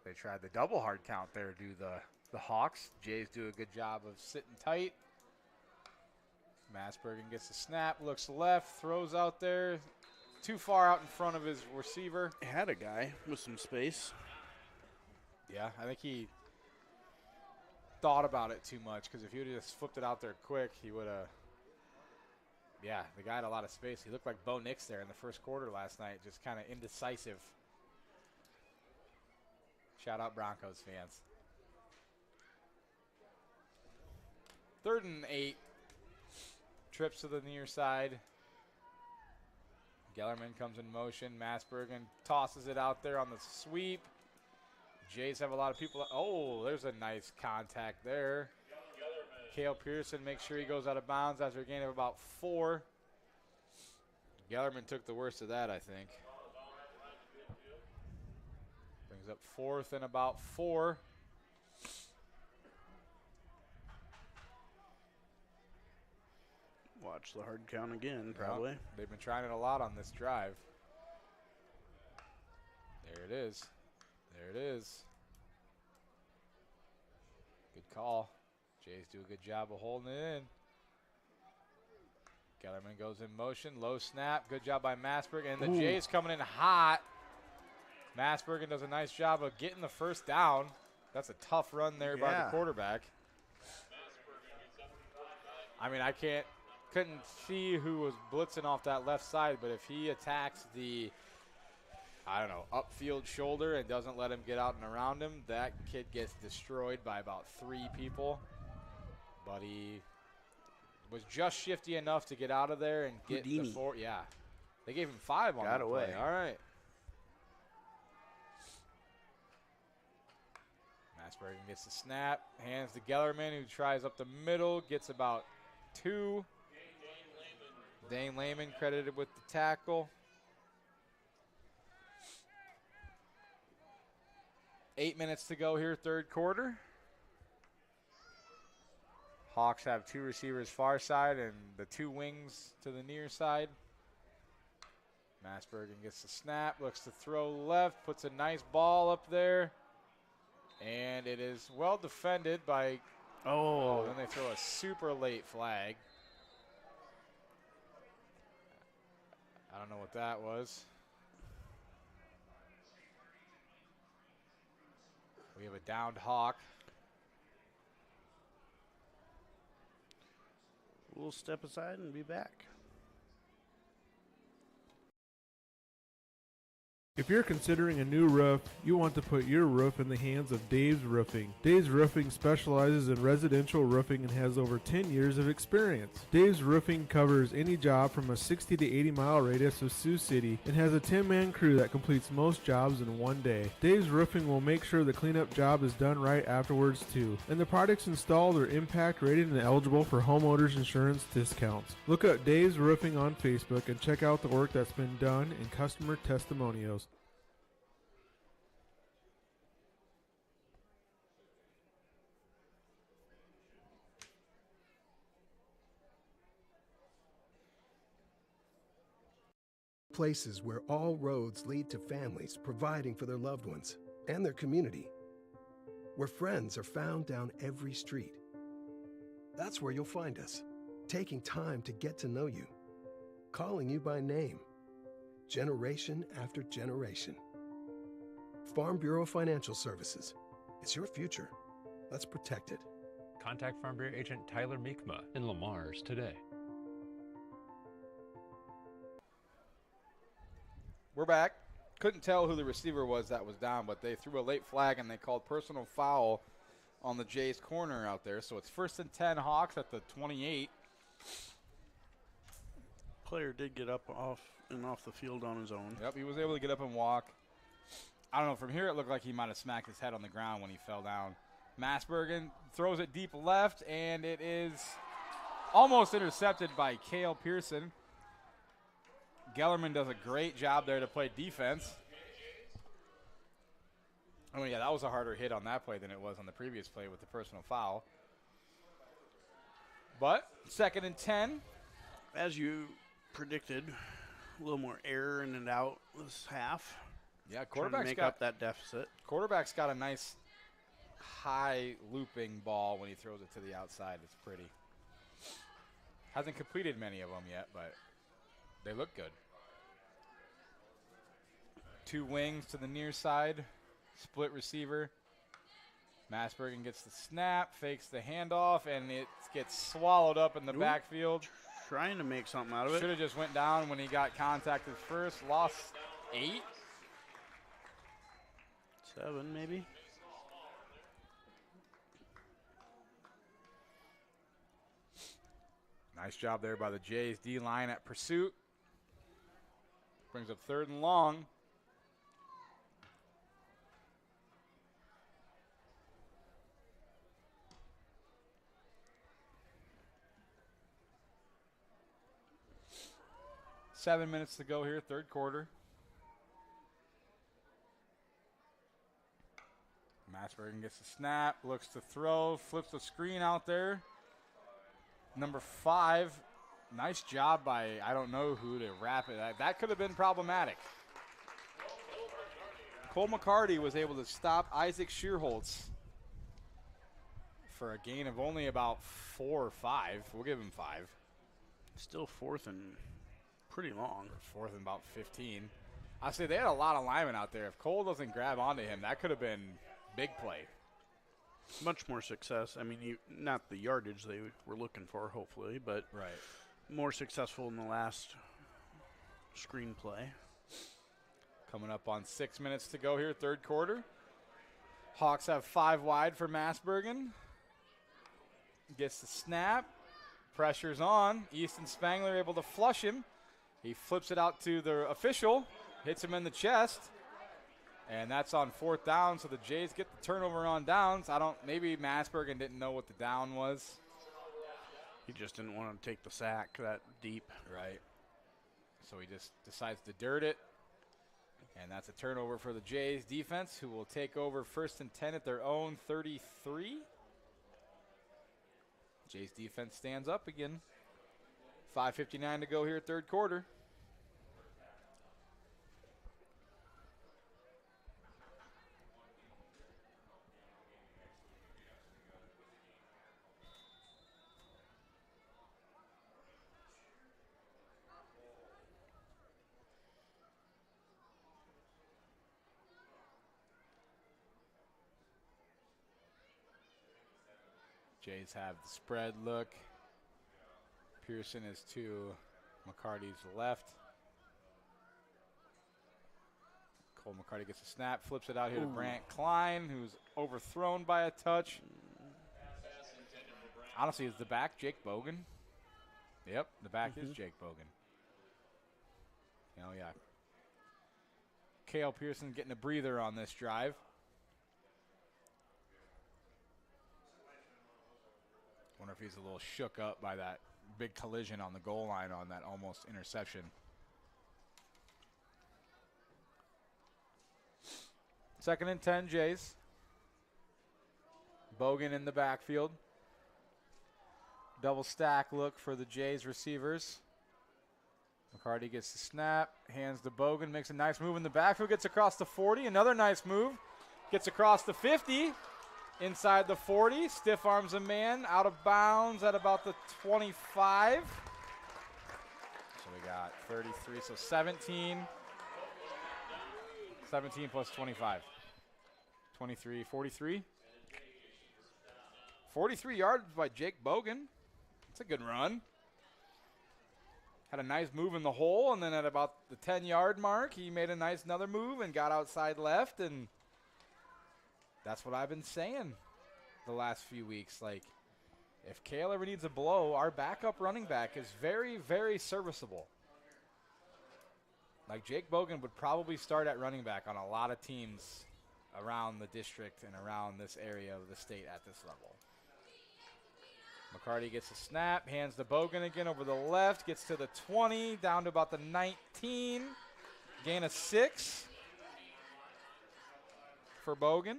They tried the double hard count there, do the Hawks. Jays do a good job of sitting tight. Massbergen gets the snap, looks left, throws out there. Too far out in front of his receiver. Had a guy with some space. Yeah, I think he thought about it too much, because if he would have just flipped it out there quick, he would have. Yeah, the guy had a lot of space. He looked like Bo Nix there in the 1st quarter last night, just kind of indecisive. Shout out Broncos fans. 3rd and 8. Trips to the near side. Gellerman comes in motion. Massbergen tosses it out there on the sweep. Jays have a lot of people. Oh, there's a nice contact there. Cale Pearson makes sure he goes out of bounds after a gain of about 4. Gellerman took the worst of that, I think. Brings up 4th and about 4. Watch the hard count again, probably. Yep. They've been trying it a lot on this drive. There it is. There it is. Good call. Jays do a good job of holding it in. Gellerman goes in motion, low snap. Good job by Massberg, and the Jays coming in hot. Massbergen does a nice job of getting the first down. That's a tough run there by the quarterback. I mean, couldn't see who was blitzing off that left side, but if he attacks the, I don't know, upfield shoulder and doesn't let him get out and around him, that kid gets destroyed by about 3 people. But he was just shifty enough to get out of there and get the 4. Yeah. They gave him 5 on that play. All right. Massbergen gets the snap, hands to Gellerman, who tries up the middle, gets about 2. Dane Lehman credited with the tackle. 8 minutes to go here, third quarter. Hawks have 2 receivers far side and the 2 wings to the near side. Massbergen gets the snap, looks to throw left, puts a nice ball up there. And it is well defended by, then they throw a super late flag. I don't know what that was. We have a downed Hawk. We'll step aside and be back. If you're considering a new roof, you want to put your roof in the hands of Dave's Roofing. Dave's Roofing specializes in residential roofing and has over 10 years of experience. Dave's Roofing covers any job from a 60 to 80 mile radius of Sioux City and has a 10-man crew that completes most jobs in one day. Dave's Roofing will make sure the cleanup job is done right afterwards too. And the products installed are impact rated and eligible for homeowners insurance discounts. Look up Dave's Roofing on Facebook and check out the work that's been done and customer testimonials. Places where all roads lead to families providing for their loved ones and their community. Where friends are found down every street. That's where you'll find us, taking time to get to know you, calling you by name, generation after generation. Farm Bureau Financial Services. It's your future. Let's protect it. Contact Farm Bureau Agent Tyler Meekma in Lamar's today. We're back. Couldn't tell who the receiver was that was down, but they threw a late flag and they called personal foul on the Jays corner out there. So it's 1st and 10 Hawks at the 28. Player did get up off the field on his own. Yep, he was able to get up and walk. I don't know, from here it looked like he might have smacked his head on the ground when he fell down. Massbergen throws it deep left, and it is almost intercepted by Cale Pearson. Gellerman does a great job there to play defense. Oh, yeah, that was a harder hit on that play than it was on the previous play with the personal foul. But 2nd and 10. As you predicted, a little more error in and out this half. Yeah, quarterback's make up that deficit. Quarterback's got a nice high looping ball when he throws it to the outside. It's pretty. Hasn't completed many of them yet, but they look good. 2 wings to the near side. Split receiver. Massbergen gets the snap, fakes the handoff, and it gets swallowed up in the backfield. Trying to make something out of it. Should have just went down when he got contacted first. Lost 8. 7 maybe. Nice job there by the Jays D-line at pursuit. Brings up 3rd and long. Seven minutes to go here, third quarter. Massbergen gets the snap, looks to throw, flips the screen out there. Number 5, nice job by I don't know who to wrap it. That could have been problematic. Cole McCarty was able to stop Isaac Shearholtz for a gain of only about 4 or 5. We'll give him 5. Still fourth and pretty long. Fourth and about 15. I say they had a lot of linemen out there. If Cole doesn't grab onto him, that could have been big play. Much more success. I mean, not the yardage they were looking for, hopefully, but more successful in the last screenplay. Coming up on 6 minutes to go here, third quarter. Hawks have 5 wide for Massbergen. Gets the snap. Pressure's on. Easton Spangler able to flush him. He flips it out to the official. Hits him in the chest. And that's on 4th down, so the Jays get the turnover on downs. Maybe Massbergen didn't know what the down was. He just didn't want to take the sack that deep. Right. So he just decides to dirt it. And that's a turnover for the Jays defense, who will take over 1st and 10 at their own 33. Jays defense stands up again. 5:59 to go here, third quarter. Jays have the spread look. Pearson is to McCarty's left. Cole McCarty gets a snap, flips it out here to Brant Klein, who's overthrown by a touch. Honestly, is the back Jake Bogan? Yep, the back is Jake Bogan. Oh, yeah. Cale Pearson getting a breather on this drive. Wonder if he's a little shook up by that big collision on the goal line on that almost interception. Second and 10, Jays. Bogan in the backfield. Double stack look for the Jays receivers. McCarty gets the snap, hands to Bogan, makes a nice move in the backfield, gets across the 40, another nice move, gets across the 50. Inside the 40, stiff arms a man, out of bounds at about the 25. So we got 33, so 17. 17 plus 25. 23, 43. 43 yards by Jake Bogan. That's a good run. Had a nice move in the hole, and then at about the 10-yard mark, he made a nice another move and got outside left, and that's what I've been saying the last few weeks. Like, if Cale ever needs a blow, our backup running back is very, very serviceable. Like, Jake Bogan would probably start at running back on a lot of teams around the district and around this area of the state at this level. McCarty gets a snap, hands to Bogan again over the left, gets to the 20, down to about the 19. Gain of 6 for Bogan.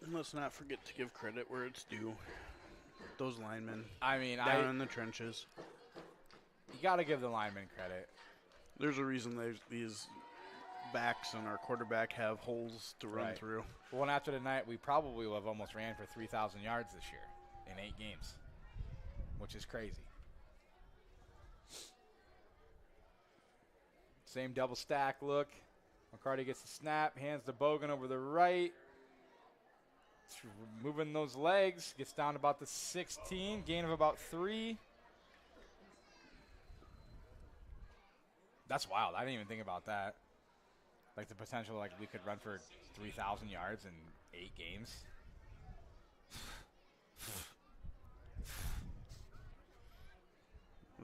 And let's not forget to give credit where it's due. Those linemen, down in the trenches. You got to give the linemen credit. There's a reason these backs and our quarterback have holes to run through. Well, and after tonight, we probably will have almost ran for 3,000 yards this year in 8 games, which is crazy. Same double stack look. McCarty gets the snap, hands to Bogan over the right. Moving those legs, gets down to about the 16, gain of about 3. That's wild. I didn't even think about that. Like the potential, like we could run for 3,000 yards in 8 games.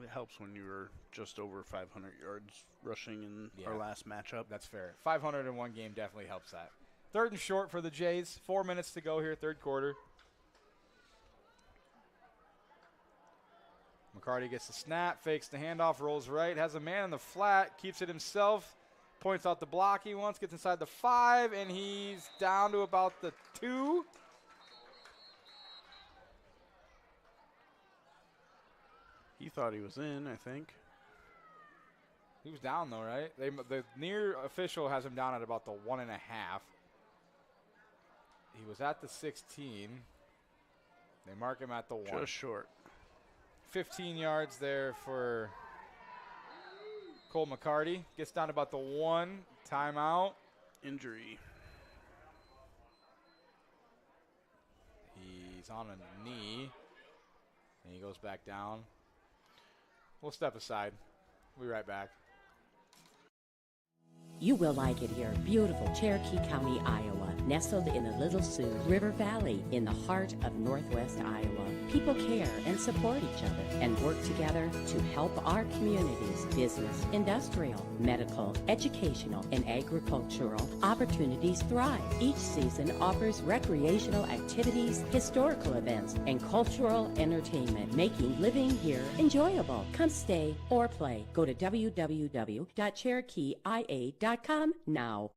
It helps when you were just over 500 yards rushing in our last matchup. That's fair. 500 in one game definitely helps that. Third and short for the Jays. 4 minutes to go here, third quarter. McCarty gets the snap, fakes the handoff, rolls right, has a man in the flat, keeps it himself, points out the block he wants, gets inside the 5, and he's down to about the 2. He thought he was in, I think. He was down, though, right? The near official has him down at about the 1.5. He was at the 16. They mark him at the 1. Just short. 15 yards there for Cole McCarty. Gets down to about the 1. Timeout. Injury. He's on a knee, and he goes back down. We'll step aside. We'll be right back. You will like it here. Beautiful Cherokee County, Iowa, nestled in the Little Sioux River Valley in the heart of Northwest Iowa. People care and support each other and work together to help our communities, business, industrial, medical, educational, and agricultural opportunities thrive. Each season offers recreational activities, historical events, and cultural entertainment, making living here enjoyable. Come stay or play. Go to www.cherokeeia.com now.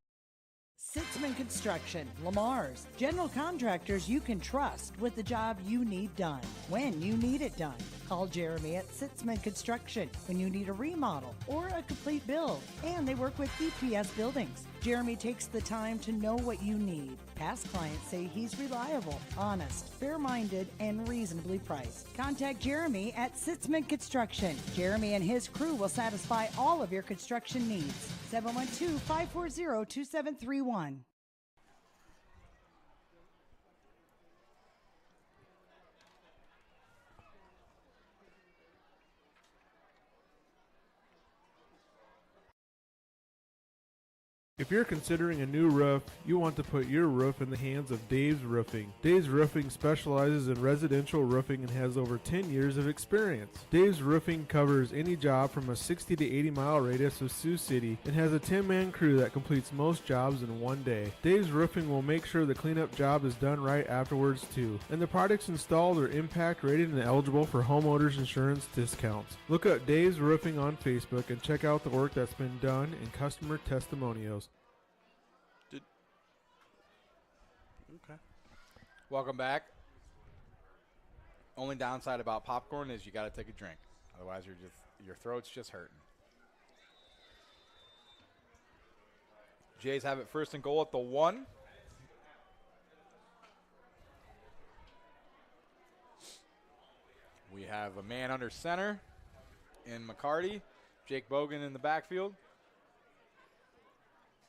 Sitzman Construction, Lamar's. General contractors you can trust with the job you need done, when you need it done. Call Jeremy at Sitzman Construction when you need a remodel or a complete build. And they work with EPS buildings. Jeremy takes the time to know what you need. Past clients say he's reliable, honest, fair-minded, and reasonably priced. Contact Jeremy at Sitzman Construction. Jeremy and his crew will satisfy all of your construction needs. 712-540-2731. If you're considering a new roof, you want to put your roof in the hands of Dave's Roofing. Dave's Roofing specializes in residential roofing and has over 10 years of experience. Dave's Roofing covers any job from a 60 to 80 mile radius of Sioux City and has a 10-man crew that completes most jobs in one day. Dave's Roofing will make sure the cleanup job is done right afterwards too. And the products installed are impact rated and eligible for homeowners insurance discounts. Look up Dave's Roofing on Facebook and check out the work that's been done and customer testimonials. Okay. Welcome back. Only downside about popcorn is you got to take a drink. Otherwise, your throat's just hurting. Jays have it first and goal at the 1. We have a man under center in McCarty. Jake Bogan in the backfield.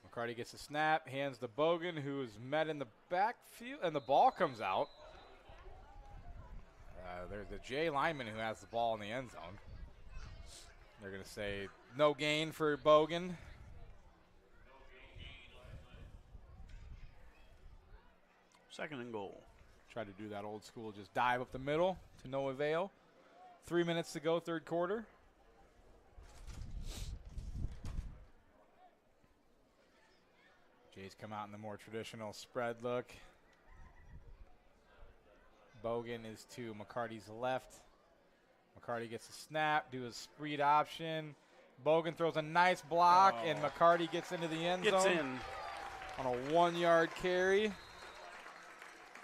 McCarty gets a snap, hands to Bogan, who is met in the backfield, and the ball comes out. There's a Jay lineman who has the ball in the end zone. They're going to say no gain for Bogan. Second and goal. Try to do that old school, just dive up the middle to no avail. 3 minutes to go, third quarter. Jays come out in the more traditional spread look. Bogan is to McCarty's left. McCarty gets a snap, do a speed option. Bogan throws a nice block, and McCarty gets into the end zone. Gets in. On a 1-yard carry.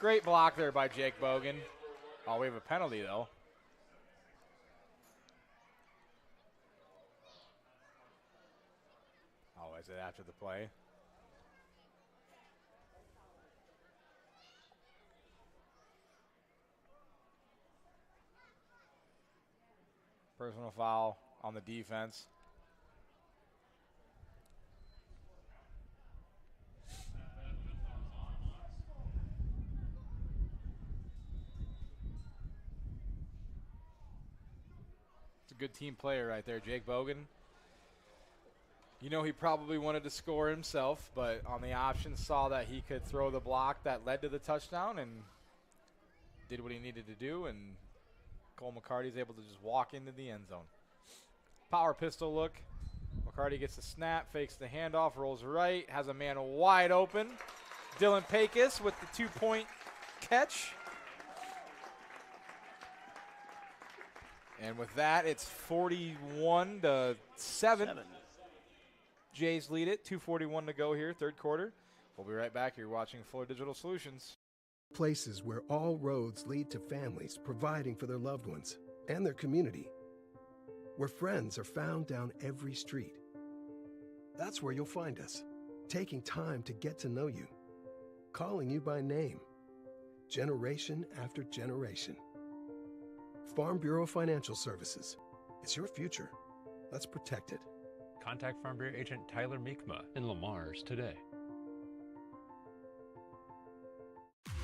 Great block there by Jake Bogan. Oh, we have a penalty, though. Oh, is it after the play? Personal foul on the defense. It's a good team player right there, Jake Bogan. You know, he probably wanted to score himself, but on the option saw that he could throw the block that led to the touchdown and did what he needed to do, and Cole McCarty's able to just walk into the end zone. Power pistol look. McCarty gets the snap, fakes the handoff, rolls right, has a man wide open. Dylan Pecos with the 2-point catch. And with that, it's 41-7. Jays lead it. 2:41 to go here, third quarter. We'll be right back. You're watching Fuller Digital Solutions. Places where all roads lead to families providing for their loved ones and their community. Where friends are found down every street. That's where you'll find us, taking time to get to know you, calling you by name, generation after generation. Farm Bureau Financial Services. It's your future. Let's protect it. Contact Farm Bureau Agent Tyler Meekma in Lamar's today.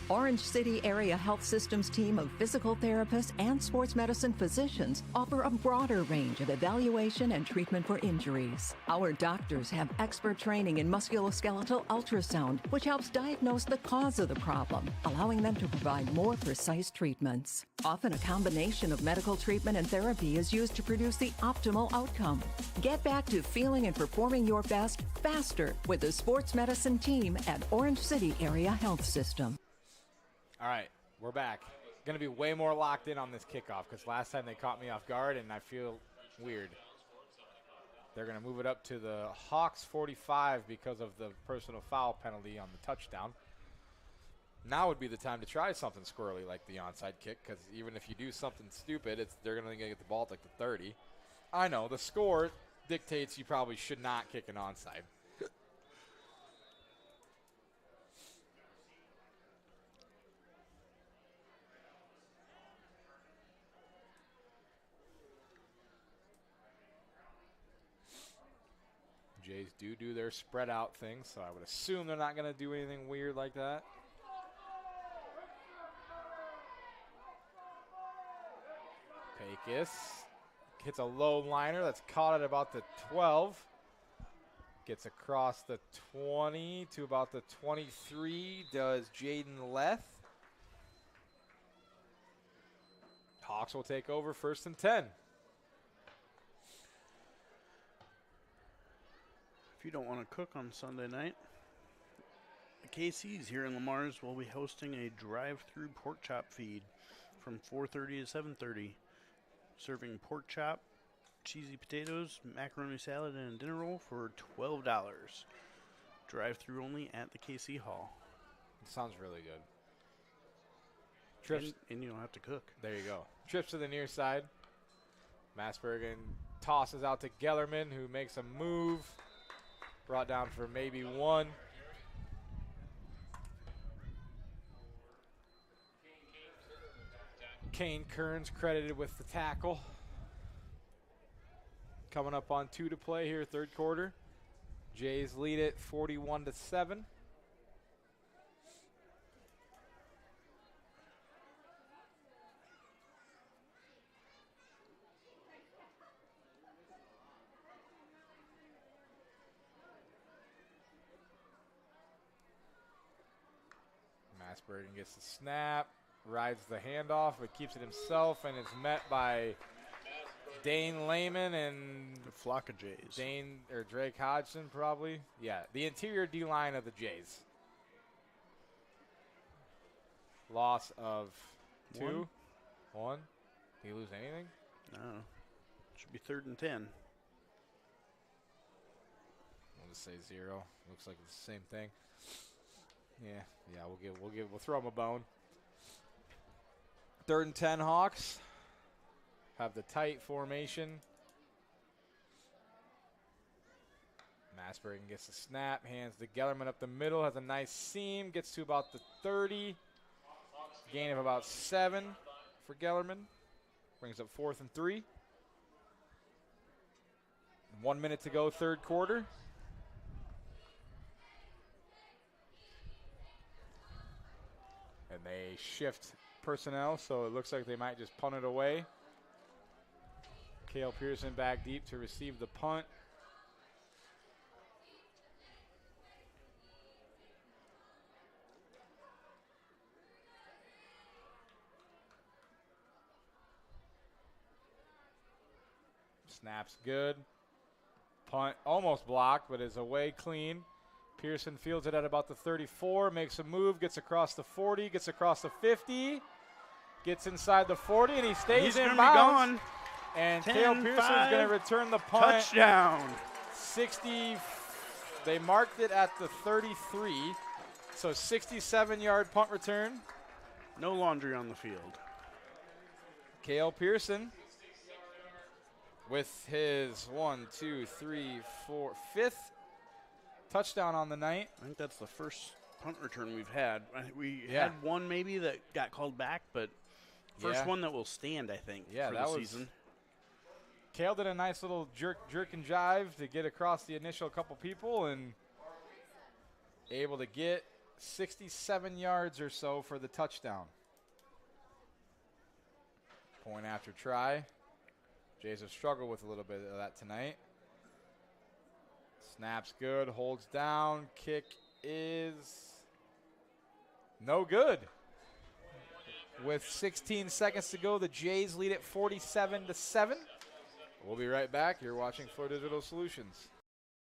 Orange City Area Health Systems team of physical therapists and sports medicine physicians offer a broader range of evaluation and treatment for injuries. Our doctors have expert training in musculoskeletal ultrasound, which helps diagnose the cause of the problem, allowing them to provide more precise treatments. Often a combination of medical treatment and therapy is used to produce the optimal outcome. Get back to feeling and performing your best faster with the sports medicine team at Orange City Area Health System. All right, we're back. Going to be way more locked in on this kickoff because last time they caught me off guard, and I feel weird. They're going to move it up to the Hawks 45 because of the personal foul penalty on the touchdown. Now would be the time to try something squirrely like the onside kick because even if you do something stupid, they're going to get the ball at like the 30. I know, the score dictates you probably should not kick an onside. Jays do their spread out thing, so I would assume they're not going to do anything weird like that. Pecos hits a low liner that's caught at about the 12. Gets across the 20 to about the 23. Does Jaden Leth. Hawks will take over 1st and 10. If you don't want to cook on Sunday night, the KC's here in Lamar's will be hosting a drive-through pork chop feed from 4:30 to 7:30, serving pork chop, cheesy potatoes, macaroni salad, and a dinner roll for $12. Drive-through only at the KC Hall. It sounds really good. Trips, and you don't have to cook. There you go. Trips to the near side. Masbergen tosses out to Gellerman, who makes a move. Brought down for maybe one. Kane Kearns credited with the tackle. Coming up on 2 to play here, 3rd quarter. Jays lead it 41-7. Masbergen gets the snap, rides the handoff, but keeps it himself, and is met by Dane Lehman and the flock of Jays. Drake Hodgson, probably. Yeah, the interior D-line of the Jays. Loss of 2. 1. Did he lose anything? No. Should be 3rd and 10. I'll just say 0. Looks like it's the same thing. Yeah, we'll throw him a bone. 3rd and 10 Hawks. Have the tight formation. Masbergen gets the snap, hands to Gellerman up the middle, has a nice seam, gets to about the 30. Gain of about 7 for Gellerman. Brings up 4th and 3. 1 minute to go, 3rd quarter. And they shift personnel, so it looks like they might just punt it away. Cale Pearson back deep to receive the punt. Snap's good. Punt almost blocked, but is away clean. Pearson fields it at about the 34, makes a move, gets across the 40, gets across the 50, gets inside the 40, and he stays in bounds. And Cale Pearson is going to return the punt. Touchdown. 60. They marked it at the 33, so 67-yard punt return. No laundry on the field. Cale Pearson with his 5th touchdown on the night. I think that's the first punt return we've had. We had one maybe that got called back, but First one that will stand, I think, yeah, for that the was season. Kale did a nice little jerk and jive to get across the initial couple people and able to get 67 yards or so for the touchdown. Point after try. Jays have struggled with a little bit of that tonight. Snaps good, holds down. Kick is no good. With 16 seconds to go, the Jays lead it 47-7. We'll be right back. You're watching Flow Digital Solutions.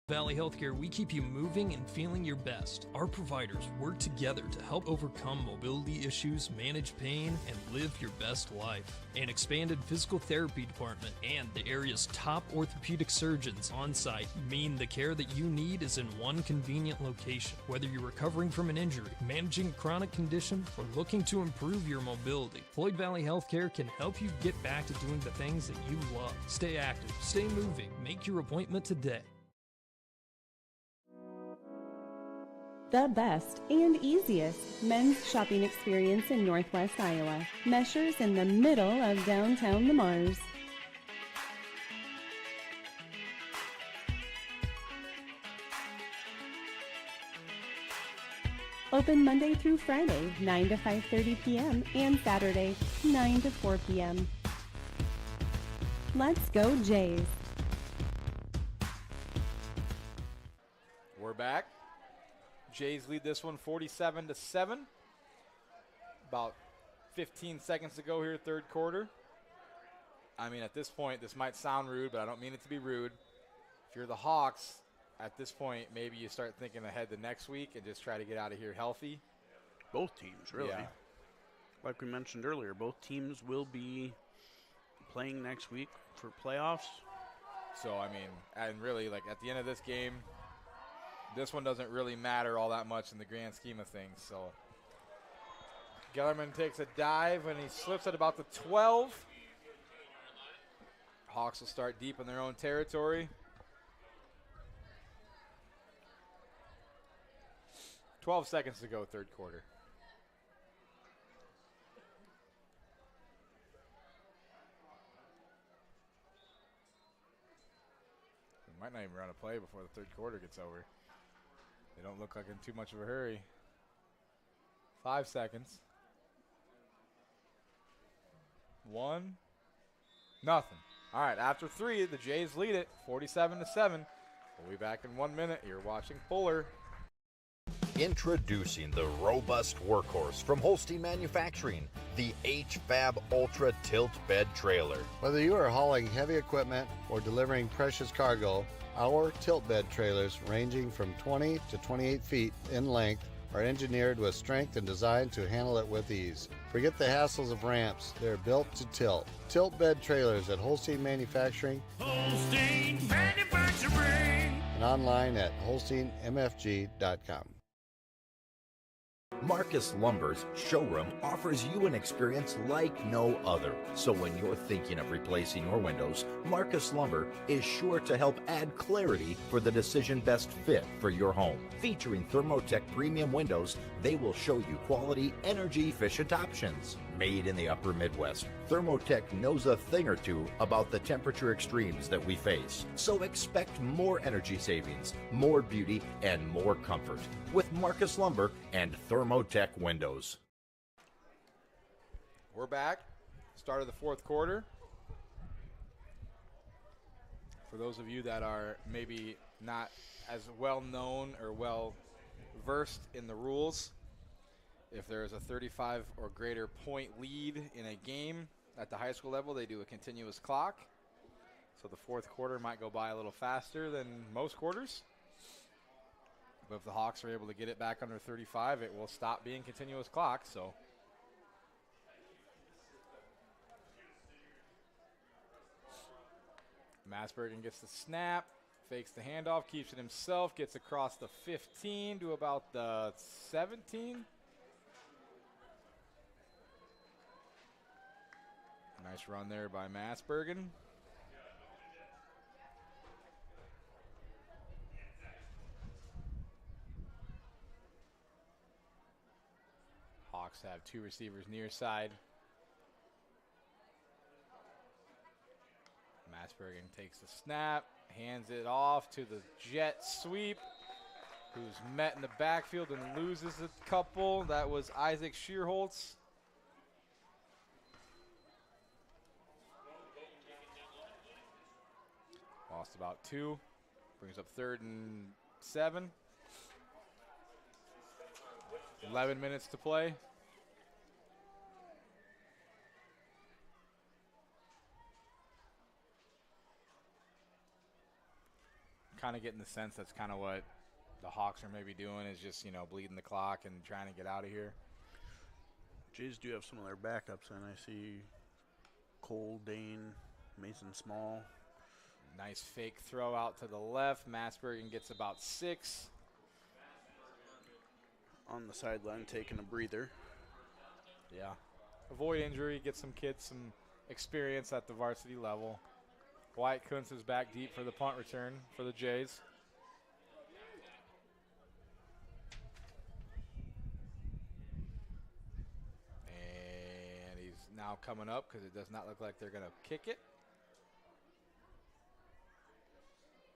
Valley Healthcare, we keep you moving and feeling your best. Our providers work together to help overcome mobility issues, manage pain, and live your best life. An expanded physical therapy department and the area's top orthopedic surgeons on site mean the care that you need is in one convenient location. Whether you're recovering from an injury, managing a chronic condition, or looking to improve your mobility, Floyd Valley Healthcare can help you get back to doing the things that you love. Stay active, stay moving, make your appointment today. The best and easiest men's shopping experience in Northwest Iowa. Measures in the middle of downtown Le Mars. Open Monday through Friday, 9 to 5:30 p.m. and Saturday, 9 to 4 p.m. Let's go Jays. We're back. Jays lead this one 47-7. About 15 seconds to go here, third quarter. I mean, at this point, this might sound rude, but I don't mean it to be rude. If you're the Hawks, at this point, maybe you start thinking ahead to next week and just try to get out of here healthy. Both teams, really. Yeah. Like we mentioned earlier, both teams will be playing next week for playoffs. So, I mean, and really, like, at the end of this game, this one doesn't really matter all that much in the grand scheme of things. So Gellerman takes a dive and he slips at about the 12. Hawks will start deep in their own territory. 12 seconds to go, third quarter. We might not even run a play before the third quarter gets over. They don't look like in too much of a hurry. 5 seconds. 1. Nothing. All right, after 3, the Jays lead it 47-7. We'll be back in 1 minute. You're watching Fuller. Introducing the robust workhorse from Holstein Manufacturing, the HFAB Ultra Tilt Bed Trailer. Whether you are hauling heavy equipment or delivering precious cargo, our tilt bed trailers, ranging from 20 to 28 feet in length, are engineered with strength and designed to handle it with ease. Forget the hassles of ramps. They're built to tilt. Tilt bed trailers at Holstein Manufacturing. Holstein Manufacturing. And online at holsteinmfg.com. Marcus Lumber's showroom offers you an experience like no other. So when you're thinking of replacing your windows, Marcus Lumber is sure to help add clarity for the decision best fit for your home. Featuring Thermotech premium windows, they will show you quality, energy-efficient options. Made in the upper Midwest, Thermotech knows a thing or two about the temperature extremes that we face. So expect more energy savings, more beauty, and more comfort with Marcus Lumber and Thermotech windows. We're back. Start of the fourth quarter. For those of you that are maybe not as well known or well versed in the rules, if there is a 35 or greater point lead in a game at the high school level, they do a continuous clock. So the fourth quarter might go by a little faster than most quarters. But if the Hawks are able to get it back under 35, it will stop being continuous clock. So Masbergen gets the snap, fakes the handoff, keeps it himself, gets across the 15 to about the 17. Nice run there by Masbergen. Hawks have two receivers near side. Masbergen takes the snap, hands it off to the jet sweep, who's met in the backfield and loses a couple. That was Isaac Shearholtz. Lost about 2. Brings up 3rd and 7. 11 minutes to play. Kind of getting the sense that's kind of what the Hawks are maybe doing, is just, you know, bleeding the clock and trying to get out of here. Jays do have some of their backups, and I see Cole, Dane, Mason Small. Nice fake throw out to the left. Masbergen gets about 6. On the sideline, taking a breather. Yeah. Avoid injury, get some kids some experience at the varsity level. Wyatt Kuntz is back deep for the punt return for the Jays. And he's now coming up because it does not look like they're going to kick it.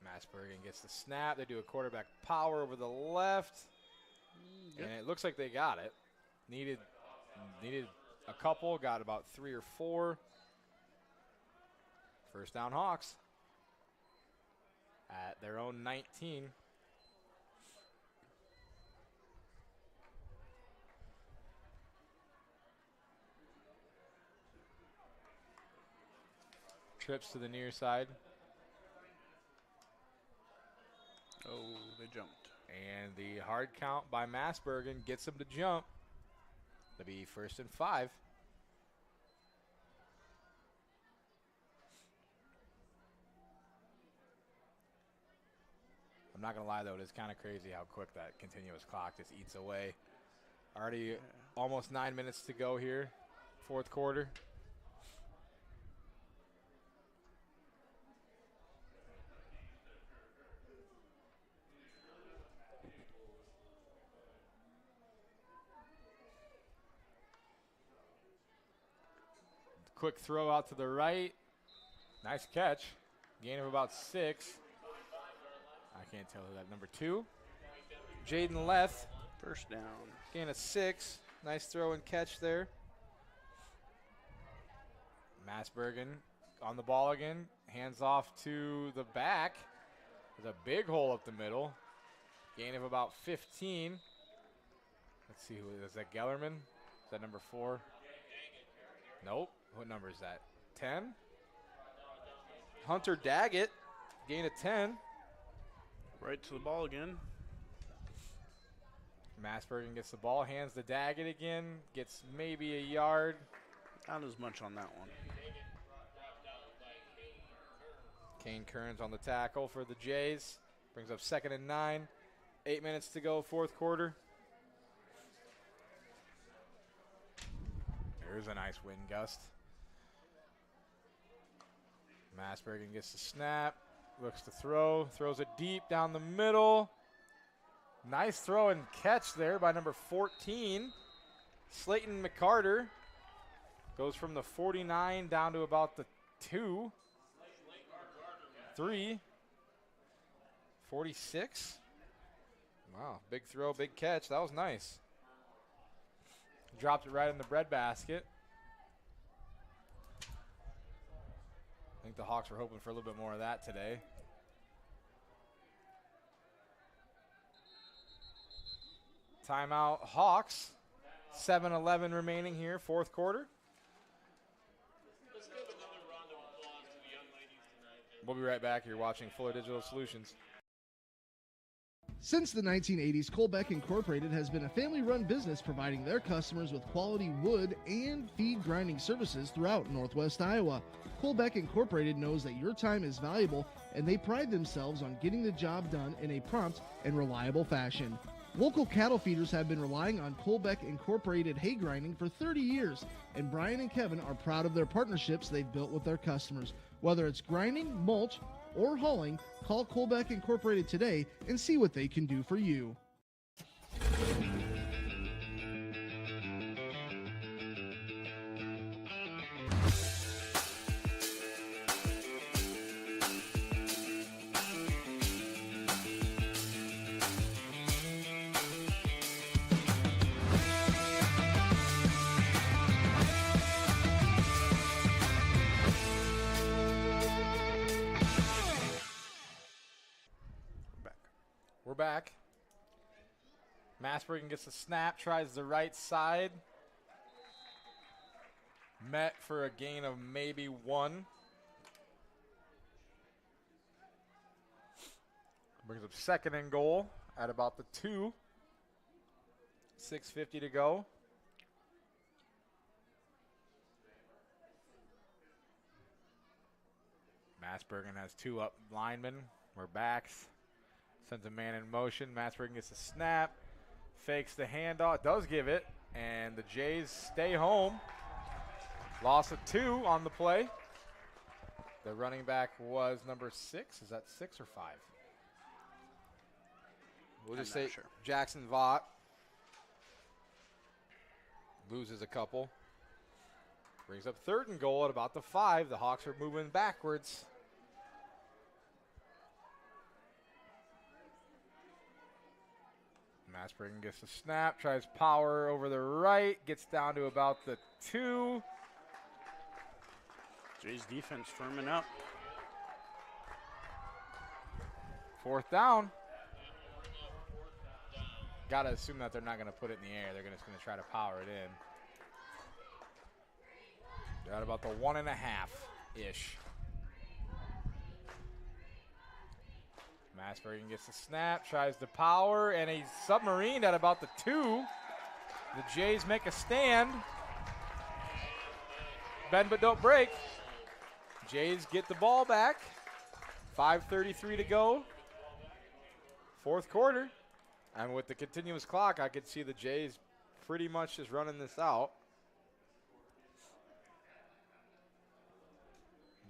Masbergen gets the snap. They do a quarterback power over the left. Yep. And it looks like they got it. Needed a couple, got about 3 or 4. First down Hawks at their own 19. Trips to the near side. Oh, they jumped. And the hard count by Masbergen gets them to jump. It'll be 1st and 5. I'm not going to lie, though, it is kind of crazy how quick that continuous clock just eats away. Already almost 9 minutes to go here, 4th quarter. Quick throw out to the right. Nice catch. Gain of about 6. I can't tell who that number 2. Jaden Leth. First down. Gain of 6. Nice throw and catch there. Masbergen on the ball again. Hands off to the back. There's a big hole up the middle. Gain of about 15. Let's see, who is that? Gellerman? Is that number 4? Nope. What number is that? 10? Hunter Daggett. Gain of 10. Right to the ball again. Masbergen gets the ball, hands the Daggett again, gets maybe a yard. Not as much on that one. Kane Kearns on the tackle for the Jays. Brings up 2nd and 9. 8 minutes to go, 4th quarter. There's a nice wind gust. Masbergen gets the snap, looks to throw, throws it deep down the middle. Nice throw and catch there by number 14. Slayton McCarter goes from the 49 down to about the 2. 3. 46. Wow, big throw, big catch. That was nice. Dropped it right in the breadbasket. I think the Hawks were hoping for a little bit more of that today. Timeout Hawks. 7:11 remaining here, 4th quarter. Let's give another round of applause to the young ladies tonight. We'll be right back. You're watching Fuller Digital Solutions. Since the 1980s, Colbeck Incorporated has been a family-run business providing their customers with quality wood and feed grinding services throughout Northwest Iowa. Colbeck Incorporated knows that your time is valuable, and they pride themselves on getting the job done in a prompt and reliable fashion. Local cattle feeders have been relying on Colbeck Incorporated hay grinding for 30 years, and Brian and Kevin are proud of their partnerships they've built with their customers. Whether it's grinding, mulch, or hauling, call Colbeck Incorporated today and see what they can do for you. We're back. Massbergen gets the snap, tries the right side. Met for a gain of maybe 1. Brings up 2nd and goal at about the 2. 6:50 to go. Massbergen has 2 up linemen. We're backs. Sends a man in motion. Massbergen gets a snap. Fakes the handoff. Does give it. And the Jays stay home. Loss of 2 on the play. The running back was number 6. Is that 6 or 5? We'll just say sure. Jackson Vaught. Loses a couple. Brings up 3rd and goal at about the 5. The Hawks are moving backwards. Massbergen gets the snap, tries power over the right, gets down to about the 2. Jay's defense firming up. 4th down. Got to assume that they're not going to put it in the air. They're just going to try to power it in. They're at about the 1.5-ish. Massbergen gets the snap, tries the power, and he's submarined at about the 2. The Jays make a stand. Bend but don't break. Jays get the ball back. 5:33 to go. 4th quarter. And with the continuous clock, I could see the Jays pretty much just running this out.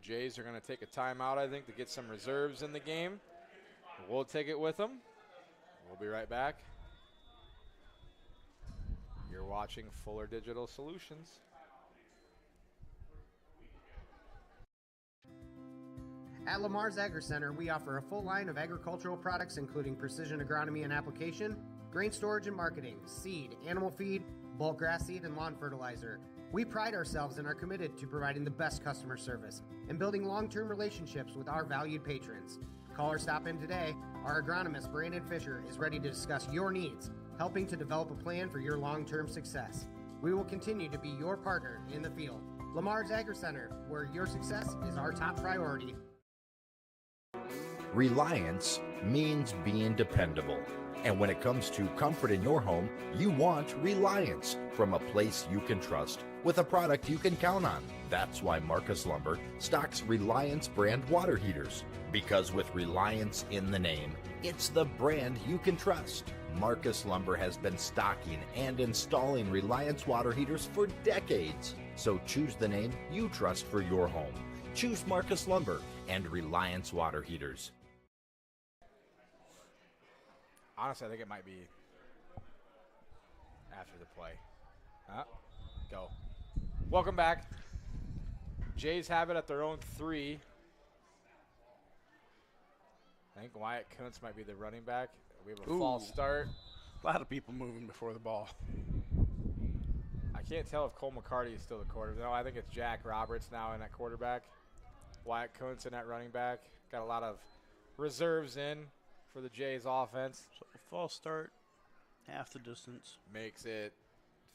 Jays are going to take a timeout, I think, to get some reserves in the game. We'll take it with them. We'll be right back. You're watching Fuller Digital Solutions. At Lamar's Agri Center, we offer a full line of agricultural products including precision agronomy and application, grain storage and marketing, seed, animal feed, bulk grass seed, and lawn fertilizer. We pride ourselves and are committed to providing the best customer service and building long-term relationships with our valued patrons. Call or stop in today. Our agronomist, Brandon Fisher, is ready to discuss your needs, helping to develop a plan for your long-term success. We will continue to be your partner in the field. Lamar's Agri Center, where your success is our top priority. Reliance means being dependable. And when it comes to comfort in your home, you want Reliance from a place you can trust with a product you can count on. That's why Marcus Lumber stocks Reliance brand water heaters. Because with Reliance in the name, it's the brand you can trust. Marcus Lumber has been stocking and installing Reliance water heaters for decades. So choose the name you trust for your home. Choose Marcus Lumber and Reliance water heaters. Honestly, I think it might be after the play. Go. Welcome back. Jays have it at their own 3. I think Wyatt Kuntz might be the running back. We have a false start. A lot of people moving before the ball. I can't tell if Cole McCarty is still the quarterback. No, I think it's Jack Roberts now in at quarterback. Wyatt Kuntz in at running back. Got a lot of reserves in for the Jays offense. So false start, half the distance. Makes it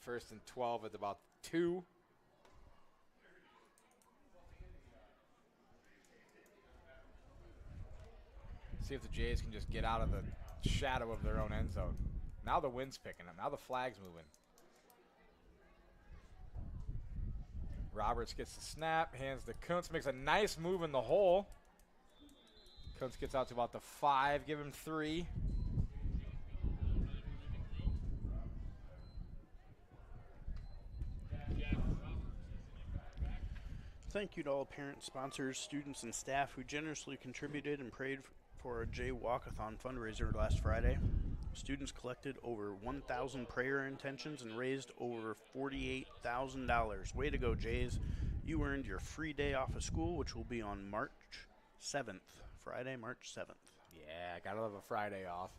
1st and 12 at about 2. See if the Jays can just get out of the shadow of their own end zone. Now the wind's picking up. Now the flag's moving. Roberts gets the snap, hands to Kuntz, makes a nice move in the hole. Kuntz gets out to about the 5, give him 3. Thank you to all parents, sponsors, students, and staff who generously contributed and prayed for a Jay Walkathon fundraiser last Friday. Students collected over 1,000 prayer intentions and raised over $48,000. Way to go, Jays. You earned your free day off of school, which will be on March 7th. Friday, March 7th. Yeah, gotta love a Friday off.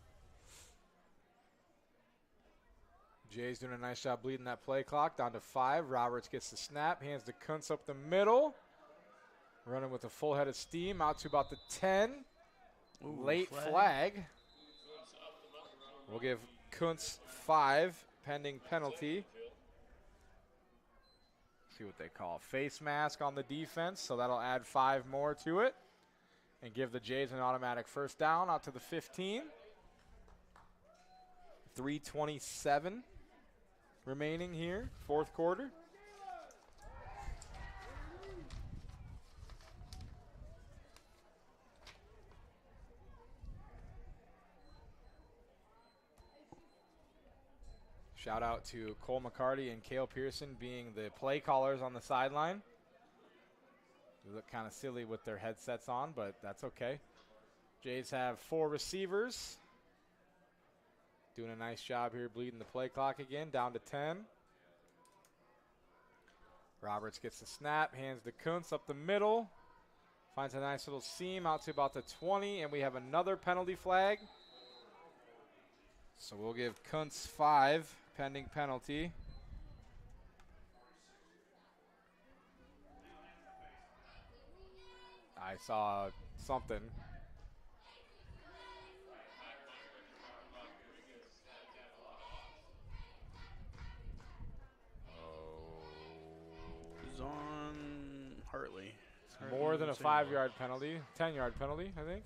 Jay's doing a nice job bleeding that play clock down to 5. Roberts gets the snap, hands to Kuntz up the middle. Running with a full head of steam out to about the 10. Ooh, Late flag. We'll give Kuntz 5 pending penalty. See what they call face mask on the defense, so that'll add 5 more to it and give the Jays an automatic first down out to the 15. 3:27 remaining here, fourth quarter. Shout out to Cole McCarty and Cale Pearson being the play callers on the sideline. They look kind of silly with their headsets on, but that's okay. Jays have 4 receivers. Doing a nice job here, bleeding the play clock again, down to 10. Roberts gets the snap, hands to Kuntz up the middle. Finds a nice little seam out to about the 20, and we have another penalty flag. So we'll give Kuntz 5, pending penalty. I saw something. He's on Hartley. More than a 5-yard penalty, 10-yard penalty, I think.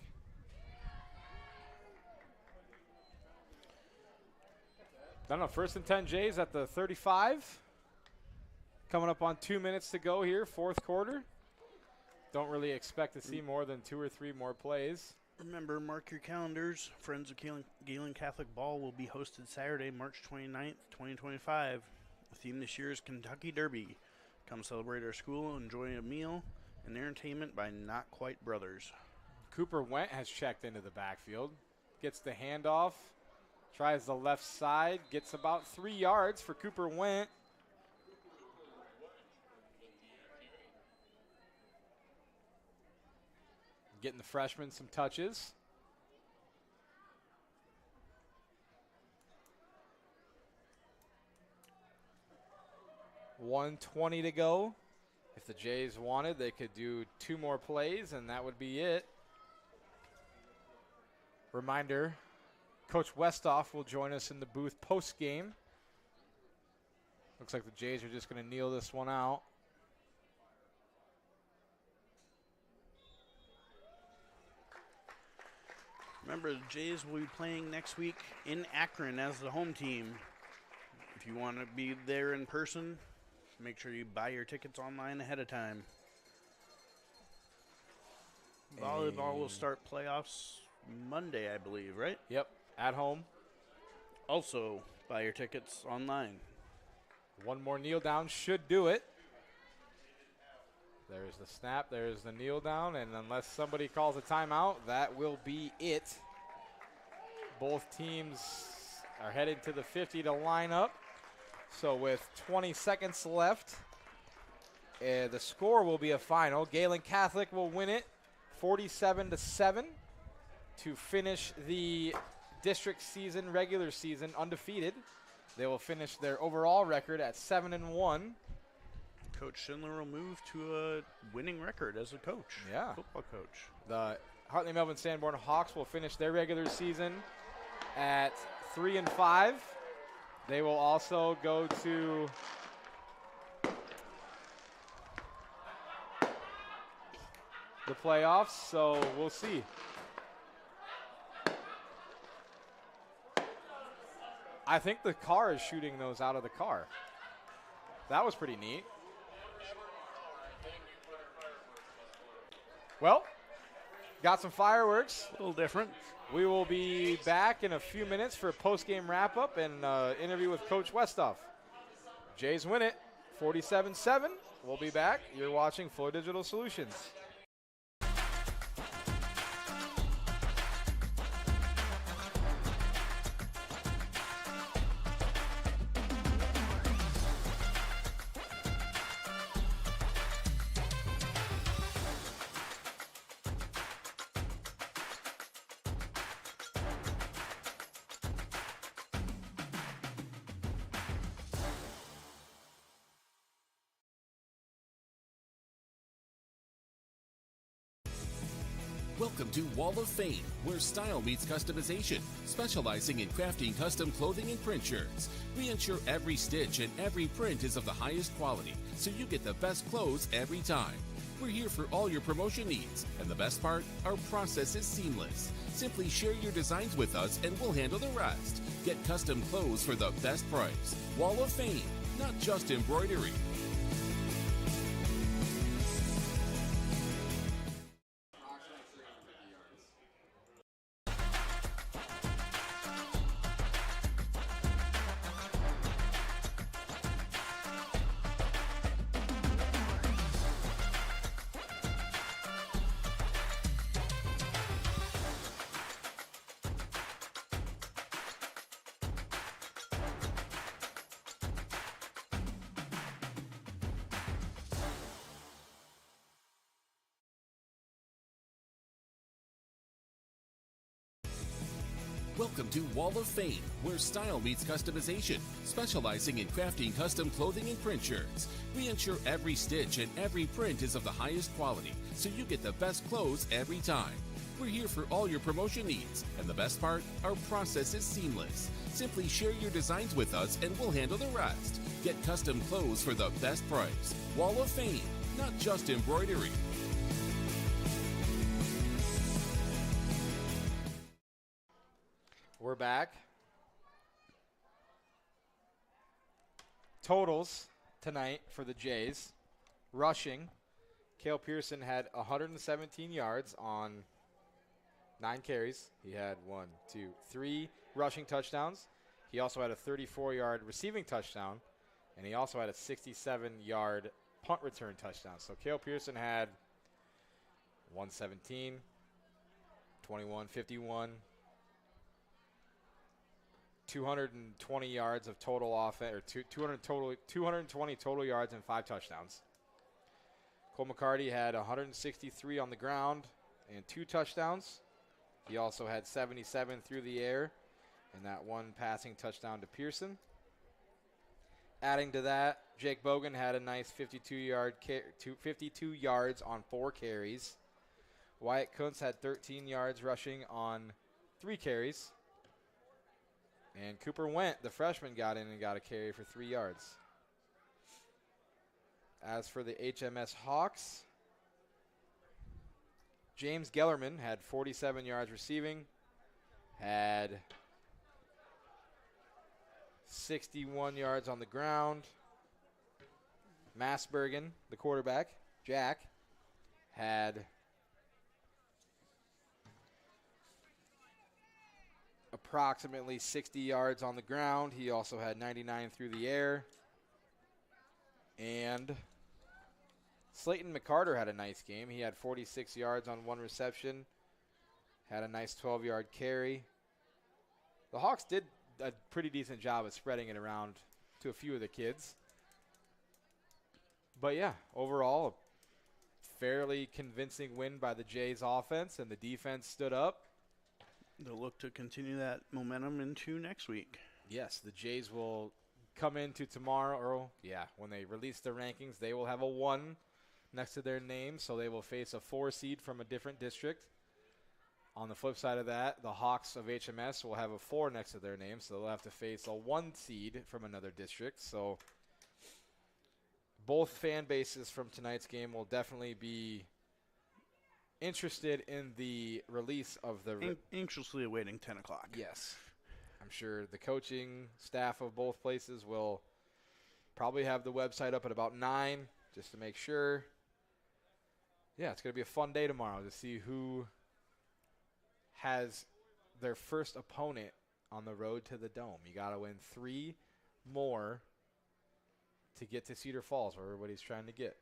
I don't know, 1st and 10 Jays at the 35. Coming up on 2 minutes to go here, fourth quarter. Don't really expect to see more than 2 or 3 more plays. Remember, mark your calendars. Friends of Gehlen Catholic Ball will be hosted Saturday, March 29th, 2025. The theme this year is Kentucky Derby. Come celebrate our school, enjoy a meal, and entertainment by Not Quite Brothers. Cooper Went has checked into the backfield. Gets the handoff. Tries the left side. Gets about 3 yards for Cooper Went. Getting the freshman some touches. $1:20 to go. If the Jays wanted, they could do 2 more plays, and that would be it. Reminder, Coach Westhoff will join us in the booth post-game. Looks like the Jays are just going to kneel this one out. Remember, the Jays will be playing next week in Akron as the home team. If you want to be there in person, make sure you buy your tickets online ahead of time. Volleyball will start playoffs Monday, I believe, right? Yep, at home. Also, buy your tickets online. 1 more kneel down should do it. There's the snap, there's the kneel down, and unless somebody calls a timeout, that will be it. Both teams are headed to the 50 to line up. So with 20 seconds left, the score will be a final. Gehlen Catholic will win it 47-7 to finish the district season, regular season, undefeated. They will finish their overall record at 7-1. Coach Schindler will move to a winning record as a coach. Yeah. Football coach. The Hartley Melvin Sanborn Hawks will finish their regular season at 3-5. They will also go to the playoffs, so we'll see. I think the car is shooting those out of the car. That was pretty neat. Well, got some fireworks. A little different. We will be back in a few minutes for a post-game wrap-up and interview with Coach Westhoff. Jays win it, 47-7. We'll be back. You're watching Flow Digital Solutions. Welcome to Wall of Fame, where style meets customization, specializing in crafting custom clothing and print shirts. We ensure every stitch and every print is of the highest quality, so you get the best clothes every time. We're here for all your promotion needs, and the best part, our process is seamless. Simply share your designs with us and we'll handle the rest. Get custom clothes for the best price. Wall of Fame, not just embroidery. Welcome to Wall of Fame, where style meets customization, specializing in crafting custom clothing and print shirts. We ensure every stitch and every print is of the highest quality, so you get the best clothes every time. We're here for all your promotion needs, and the best part, our process is seamless. Simply share your designs with us and we'll handle the rest. Get custom clothes for the best price. Wall of Fame, not just embroidery. We're back. Totals tonight for the Jays. Rushing, Cale Pearson had 117 yards on 9 carries. He had 3 rushing touchdowns. He also had a 34-yard receiving touchdown, and he also had a 67-yard punt return touchdown. So Cale Pearson had 117, 21, 51, 220 yards of total offense, or 220 total yards and 5 touchdowns. Cole McCarty had 163 on the ground and 2 touchdowns. He also had 77 through the air and that 1 passing touchdown to Pearson. Adding to that, Jake Bogan had a nice 52 yards on 4 carries. Wyatt Kuntz had 13 yards rushing on 3 carries. And Cooper Went, the freshman, got in and got a carry for 3 yards. As for the HMS Hawks, James Gellerman had 47 yards receiving, had 61 yards on the ground. Massbergen, the quarterback, Jack, had approximately 60 yards on the ground. He also had 99 through the air. And Slayton McCarter had a nice game. He had 46 yards on 1 reception, had a nice 12-yard carry. The Hawks did a pretty decent job of spreading it around to a few of the kids. But yeah, overall, a fairly convincing win by the Jays offense, and the defense stood up. They'll look to continue that momentum into next week. Yes, the Jays will come into tomorrow, or when they release their rankings, they will have a 1 next to their name, so they will face a 4 seed from a different district. On the flip side of that, the Hawks of HMS will have a 4 next to their name, so they'll have to face a 1 seed from another district. So both fan bases from tonight's game will definitely be interested in the release of the... Anxiously awaiting 10 o'clock. Yes. I'm sure the coaching staff of both places will probably have the website up at about 9 just to make sure. Yeah, it's going to be a fun day tomorrow to see who has their first opponent on the road to the Dome. You got to win 3 more to get to Cedar Falls, where everybody's trying to get.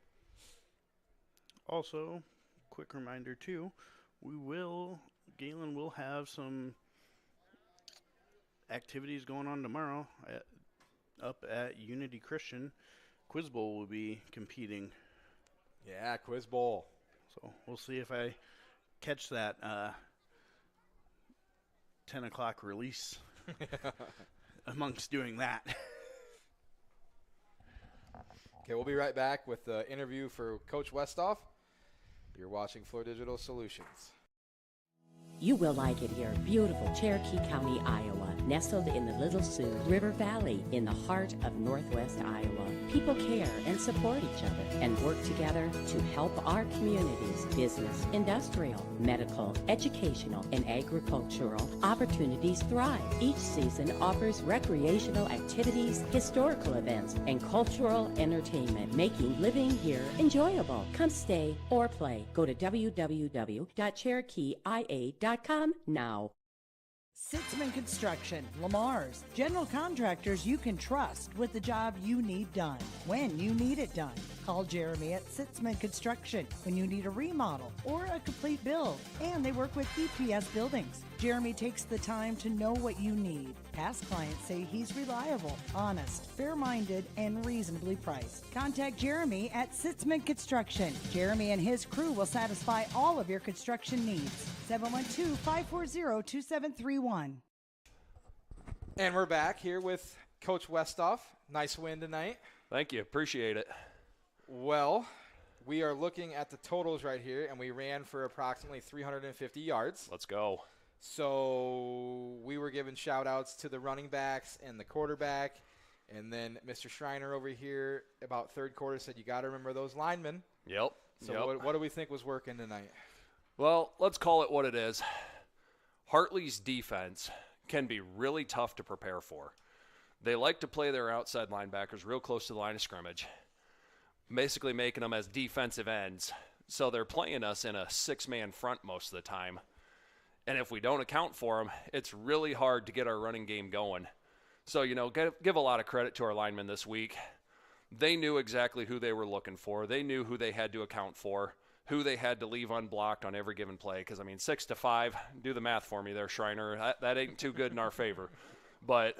Also, quick reminder too, Gehlen will have some activities going on tomorrow up at Unity Christian. Quiz Bowl will be competing. Yeah, Quiz Bowl. So we'll see if I catch that 10 o'clock release amongst doing that. Okay, we'll be right back with the interview for Coach Westhoff. You're watching Floor Digital Solutions. You will like it here. Beautiful Cherokee County, Iowa, nestled in the Little Sioux River Valley in the heart of Northwest Iowa. People care and support each other and work together to help our communities, business, industrial, medical, educational, and agricultural opportunities thrive. Each season offers recreational activities, historical events, and cultural entertainment, making living here enjoyable. Come stay or play. Go to www.cherokeeia.com now. Sitzman Construction, Lamar's. General contractors you can trust with the job you need done, when you need it done. Call Jeremy at Sitzman Construction when you need a remodel or a complete build. And they work with EPS buildings. Jeremy takes the time to know what you need. Past clients say he's reliable, honest, fair-minded, and reasonably priced. Contact Jeremy at Sitzman Construction. Jeremy and his crew will satisfy all of your construction needs. 712-540-2731. And we're back here with Coach Westhoff. Nice win tonight. Thank you. Appreciate it. Well, we are looking at the totals right here, and we ran for approximately 350 yards. Let's go. So we were giving shout-outs to the running backs and the quarterback. And then Mr. Schreiner over here about third quarter said, you got to remember those linemen. Yep. So what do we think was working tonight? Well, let's call it what it is. Hartley's defense can be really tough to prepare for. They like to play their outside linebackers real close to the line of scrimmage, basically making them as defensive ends. So they're playing us in a six-man front most of the time. And if we don't account for them, it's really hard to get our running game going. So, give a lot of credit to our linemen this week. They knew exactly who they were looking for. They knew who they had to account for, who they had to leave unblocked on every given play. Because, 6 to 5, do the math for me there, Schreiner. That ain't too good in our favor. But,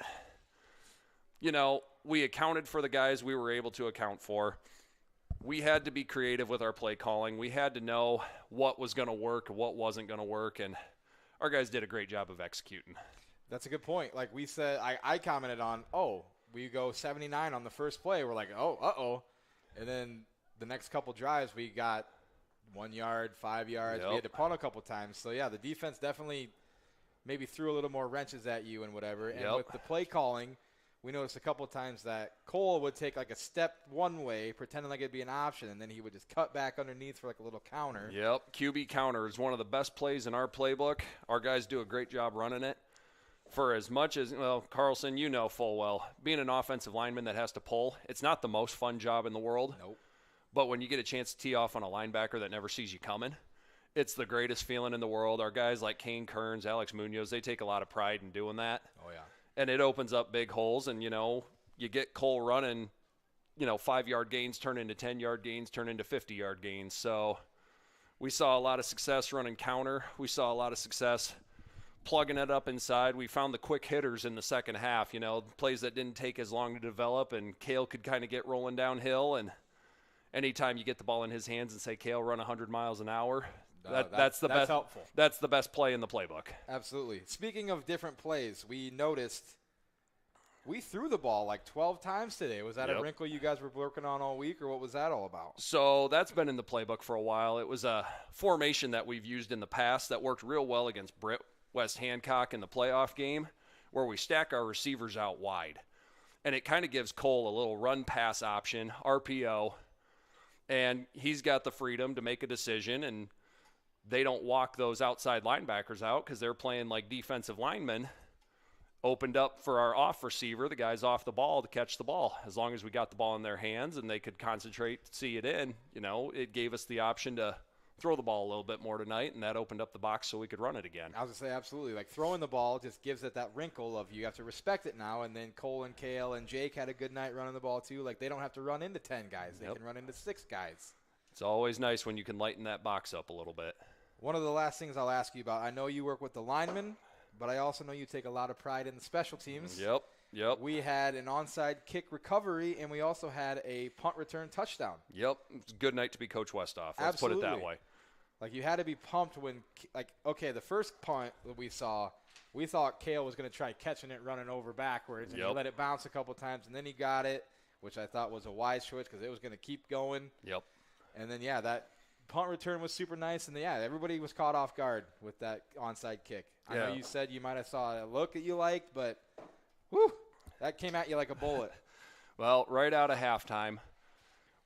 we accounted for the guys we were able to account for. We had to be creative with our play calling. We had to know what was going to work, what wasn't going to work, and our guys did a great job of executing. That's a good point. Like we said, I commented on, we go 79 on the first play. We're like, And then the next couple drives, we got 1 yard, 5 yards. Yep. We had to punt a couple times. So, yeah, the defense definitely maybe threw a little more wrenches at you and whatever. And with the play calling, we noticed a couple times that Cole would take like a step one way, pretending like it'd be an option, and then he would just cut back underneath for like a little counter. Yep, QB counter is one of the best plays in our playbook. Our guys do a great job running it. For as much as, Carlson, full well, being an offensive lineman that has to pull, it's not the most fun job in the world. Nope. But when you get a chance to tee off on a linebacker that never sees you coming, it's the greatest feeling in the world. Our guys like Kane Kearns, Alex Munoz, they take a lot of pride in doing that. Oh, yeah. And it opens up big holes, and, you get Cole running, 5-yard gains turn into 10-yard gains, turn into 50-yard gains. So we saw a lot of success running counter. We saw a lot of success plugging it up inside. We found the quick hitters in the second half, plays that didn't take as long to develop, and Cale could kind of get rolling downhill. And anytime you get the ball in his hands and say, Cale, run 100 miles an hour, that's the best. Helpful. That's the best play in the playbook. Absolutely. Speaking of different plays, we noticed we threw the ball like 12 times today. Was that a wrinkle you guys were working on all week, or what was that all about? So that's been in the playbook for a while. It was a formation that we've used in the past that worked real well against Britt West Hancock in the playoff game, where we stack our receivers out wide. And it kind of gives Cole a little run-pass option, RPO, and he's got the freedom to make a decision, and they don't walk those outside linebackers out because they're playing like defensive linemen. Opened up for our off receiver, the guys off the ball, to catch the ball. As long as we got the ball in their hands and they could concentrate, see it in, it gave us the option to throw the ball a little bit more tonight, and that opened up the box so we could run it again. I was going to say, absolutely. Like, throwing the ball just gives it that wrinkle of you have to respect it now, and then Cole and Cale and Jake had a good night running the ball too. Like, they don't have to run into 10 guys. They can run into 6 guys. It's always nice when you can lighten that box up a little bit. One of the last things I'll ask you about, I know you work with the linemen, but I also know you take a lot of pride in the special teams. Yep. We had an onside kick recovery, and we also had a punt return touchdown. Yep. It's a good night to be Coach Westhoff. Let's put it that way. Like, you had to be pumped when, the first punt that we saw, we thought Cale was going to try catching it running over backwards, and he let it bounce a couple times, and then he got it, which I thought was a wise choice because it was going to keep going. Yep. And then, that punt return was super nice, and everybody was caught off guard with that onside kick. I know you said you might have saw a look that you liked, but that came at you like a bullet. Well, right out of halftime,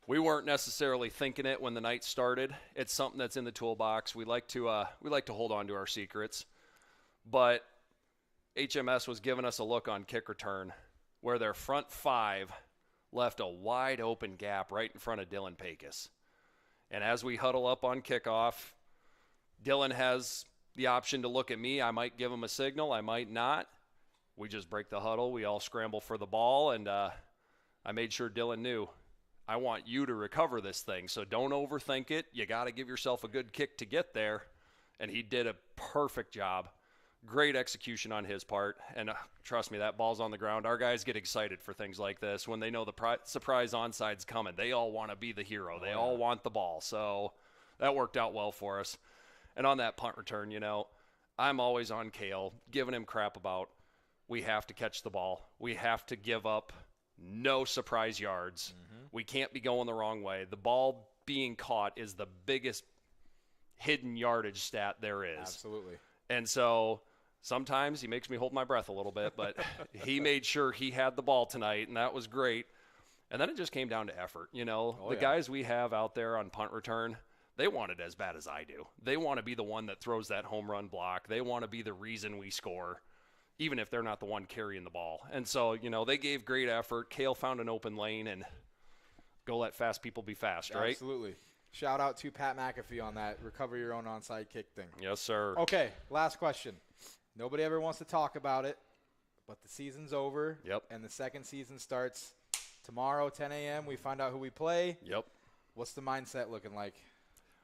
we weren't necessarily thinking it when the night started. It's something that's in the toolbox. We like to hold on to our secrets, but HMS was giving us a look on kick return where their front 5 left a wide open gap right in front of Dylan Pecos. And as we huddle up on kickoff, Dylan has the option to look at me. I might give him a signal. I might not. We just break the huddle. We all scramble for the ball, and I made sure Dylan knew, I want you to recover this thing, so don't overthink it. You got to give yourself a good kick to get there. And he did a perfect job. Great execution on his part. And trust me, that ball's on the ground. Our guys get excited for things like this. When they know the surprise onside's coming, they all want to be the hero. They all want the ball. So that worked out well for us. And on that punt return, I'm always on Cale, giving him crap about we have to catch the ball. We have to give up no surprise yards. We can't be going the wrong way. The ball being caught is the biggest hidden yardage stat there is. Absolutely. And so sometimes he makes me hold my breath a little bit, but he made sure he had the ball tonight, and that was great. And then it just came down to effort. The guys we have out there on punt return, they want it as bad as I do. They want to be the one that throws that home run block. They want to be the reason we score, even if they're not the one carrying the ball. And so, they gave great effort. Cale found an open lane, and go let fast people be fast, right? Absolutely. Shout out to Pat McAfee on that recover your own onside kick thing. Yes, sir. Okay, last question. Nobody ever wants to talk about it, but the season's over. Yep. And the second season starts tomorrow, 10 a.m. We find out who we play. Yep. What's the mindset looking like?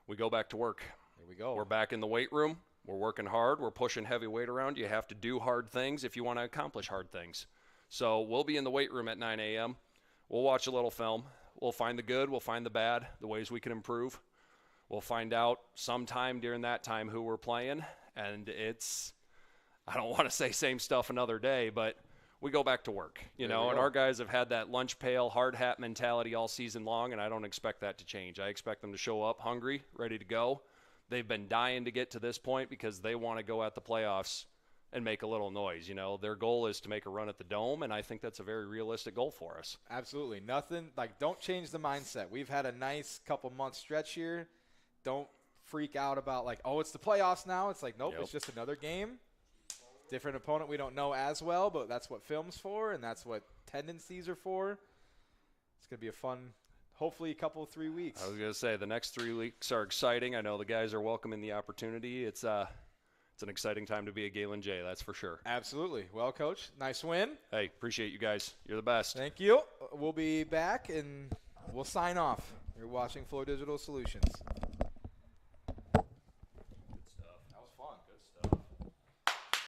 We go back to work. Here we go. We're back in the weight room. We're working hard. We're pushing heavy weight around. You have to do hard things if you want to accomplish hard things. So we'll be in the weight room at 9 a.m. We'll watch a little film. We'll find the good. We'll find the bad, the ways we can improve. We'll find out sometime during that time who we're playing. And I don't want to say same stuff another day, but we go back to work, and our guys have had that lunch pail, hard hat mentality all season long, and I don't expect that to change. I expect them to show up hungry, ready to go. They've been dying to get to this point because they want to go at the playoffs and make a little noise. Their goal is to make a run at the Dome, and I think that's a very realistic goal for us. Absolutely. Nothing, don't change the mindset. We've had a nice couple month stretch here. Don't freak out about it's the playoffs now. It's nope, It's just another game. Different opponent we don't know as well, but that's what film's for, and that's what tendencies are for. It's going to be a fun, hopefully, 3 weeks. I was going to say, the next 3 weeks are exciting. I know the guys are welcoming the opportunity. It's an exciting time to be a Gehlen J, that's for sure. Absolutely. Well, Coach, nice win. Hey, appreciate you guys. You're the best. Thank you. We'll be back, and we'll sign off. You're watching Flow Digital Solutions.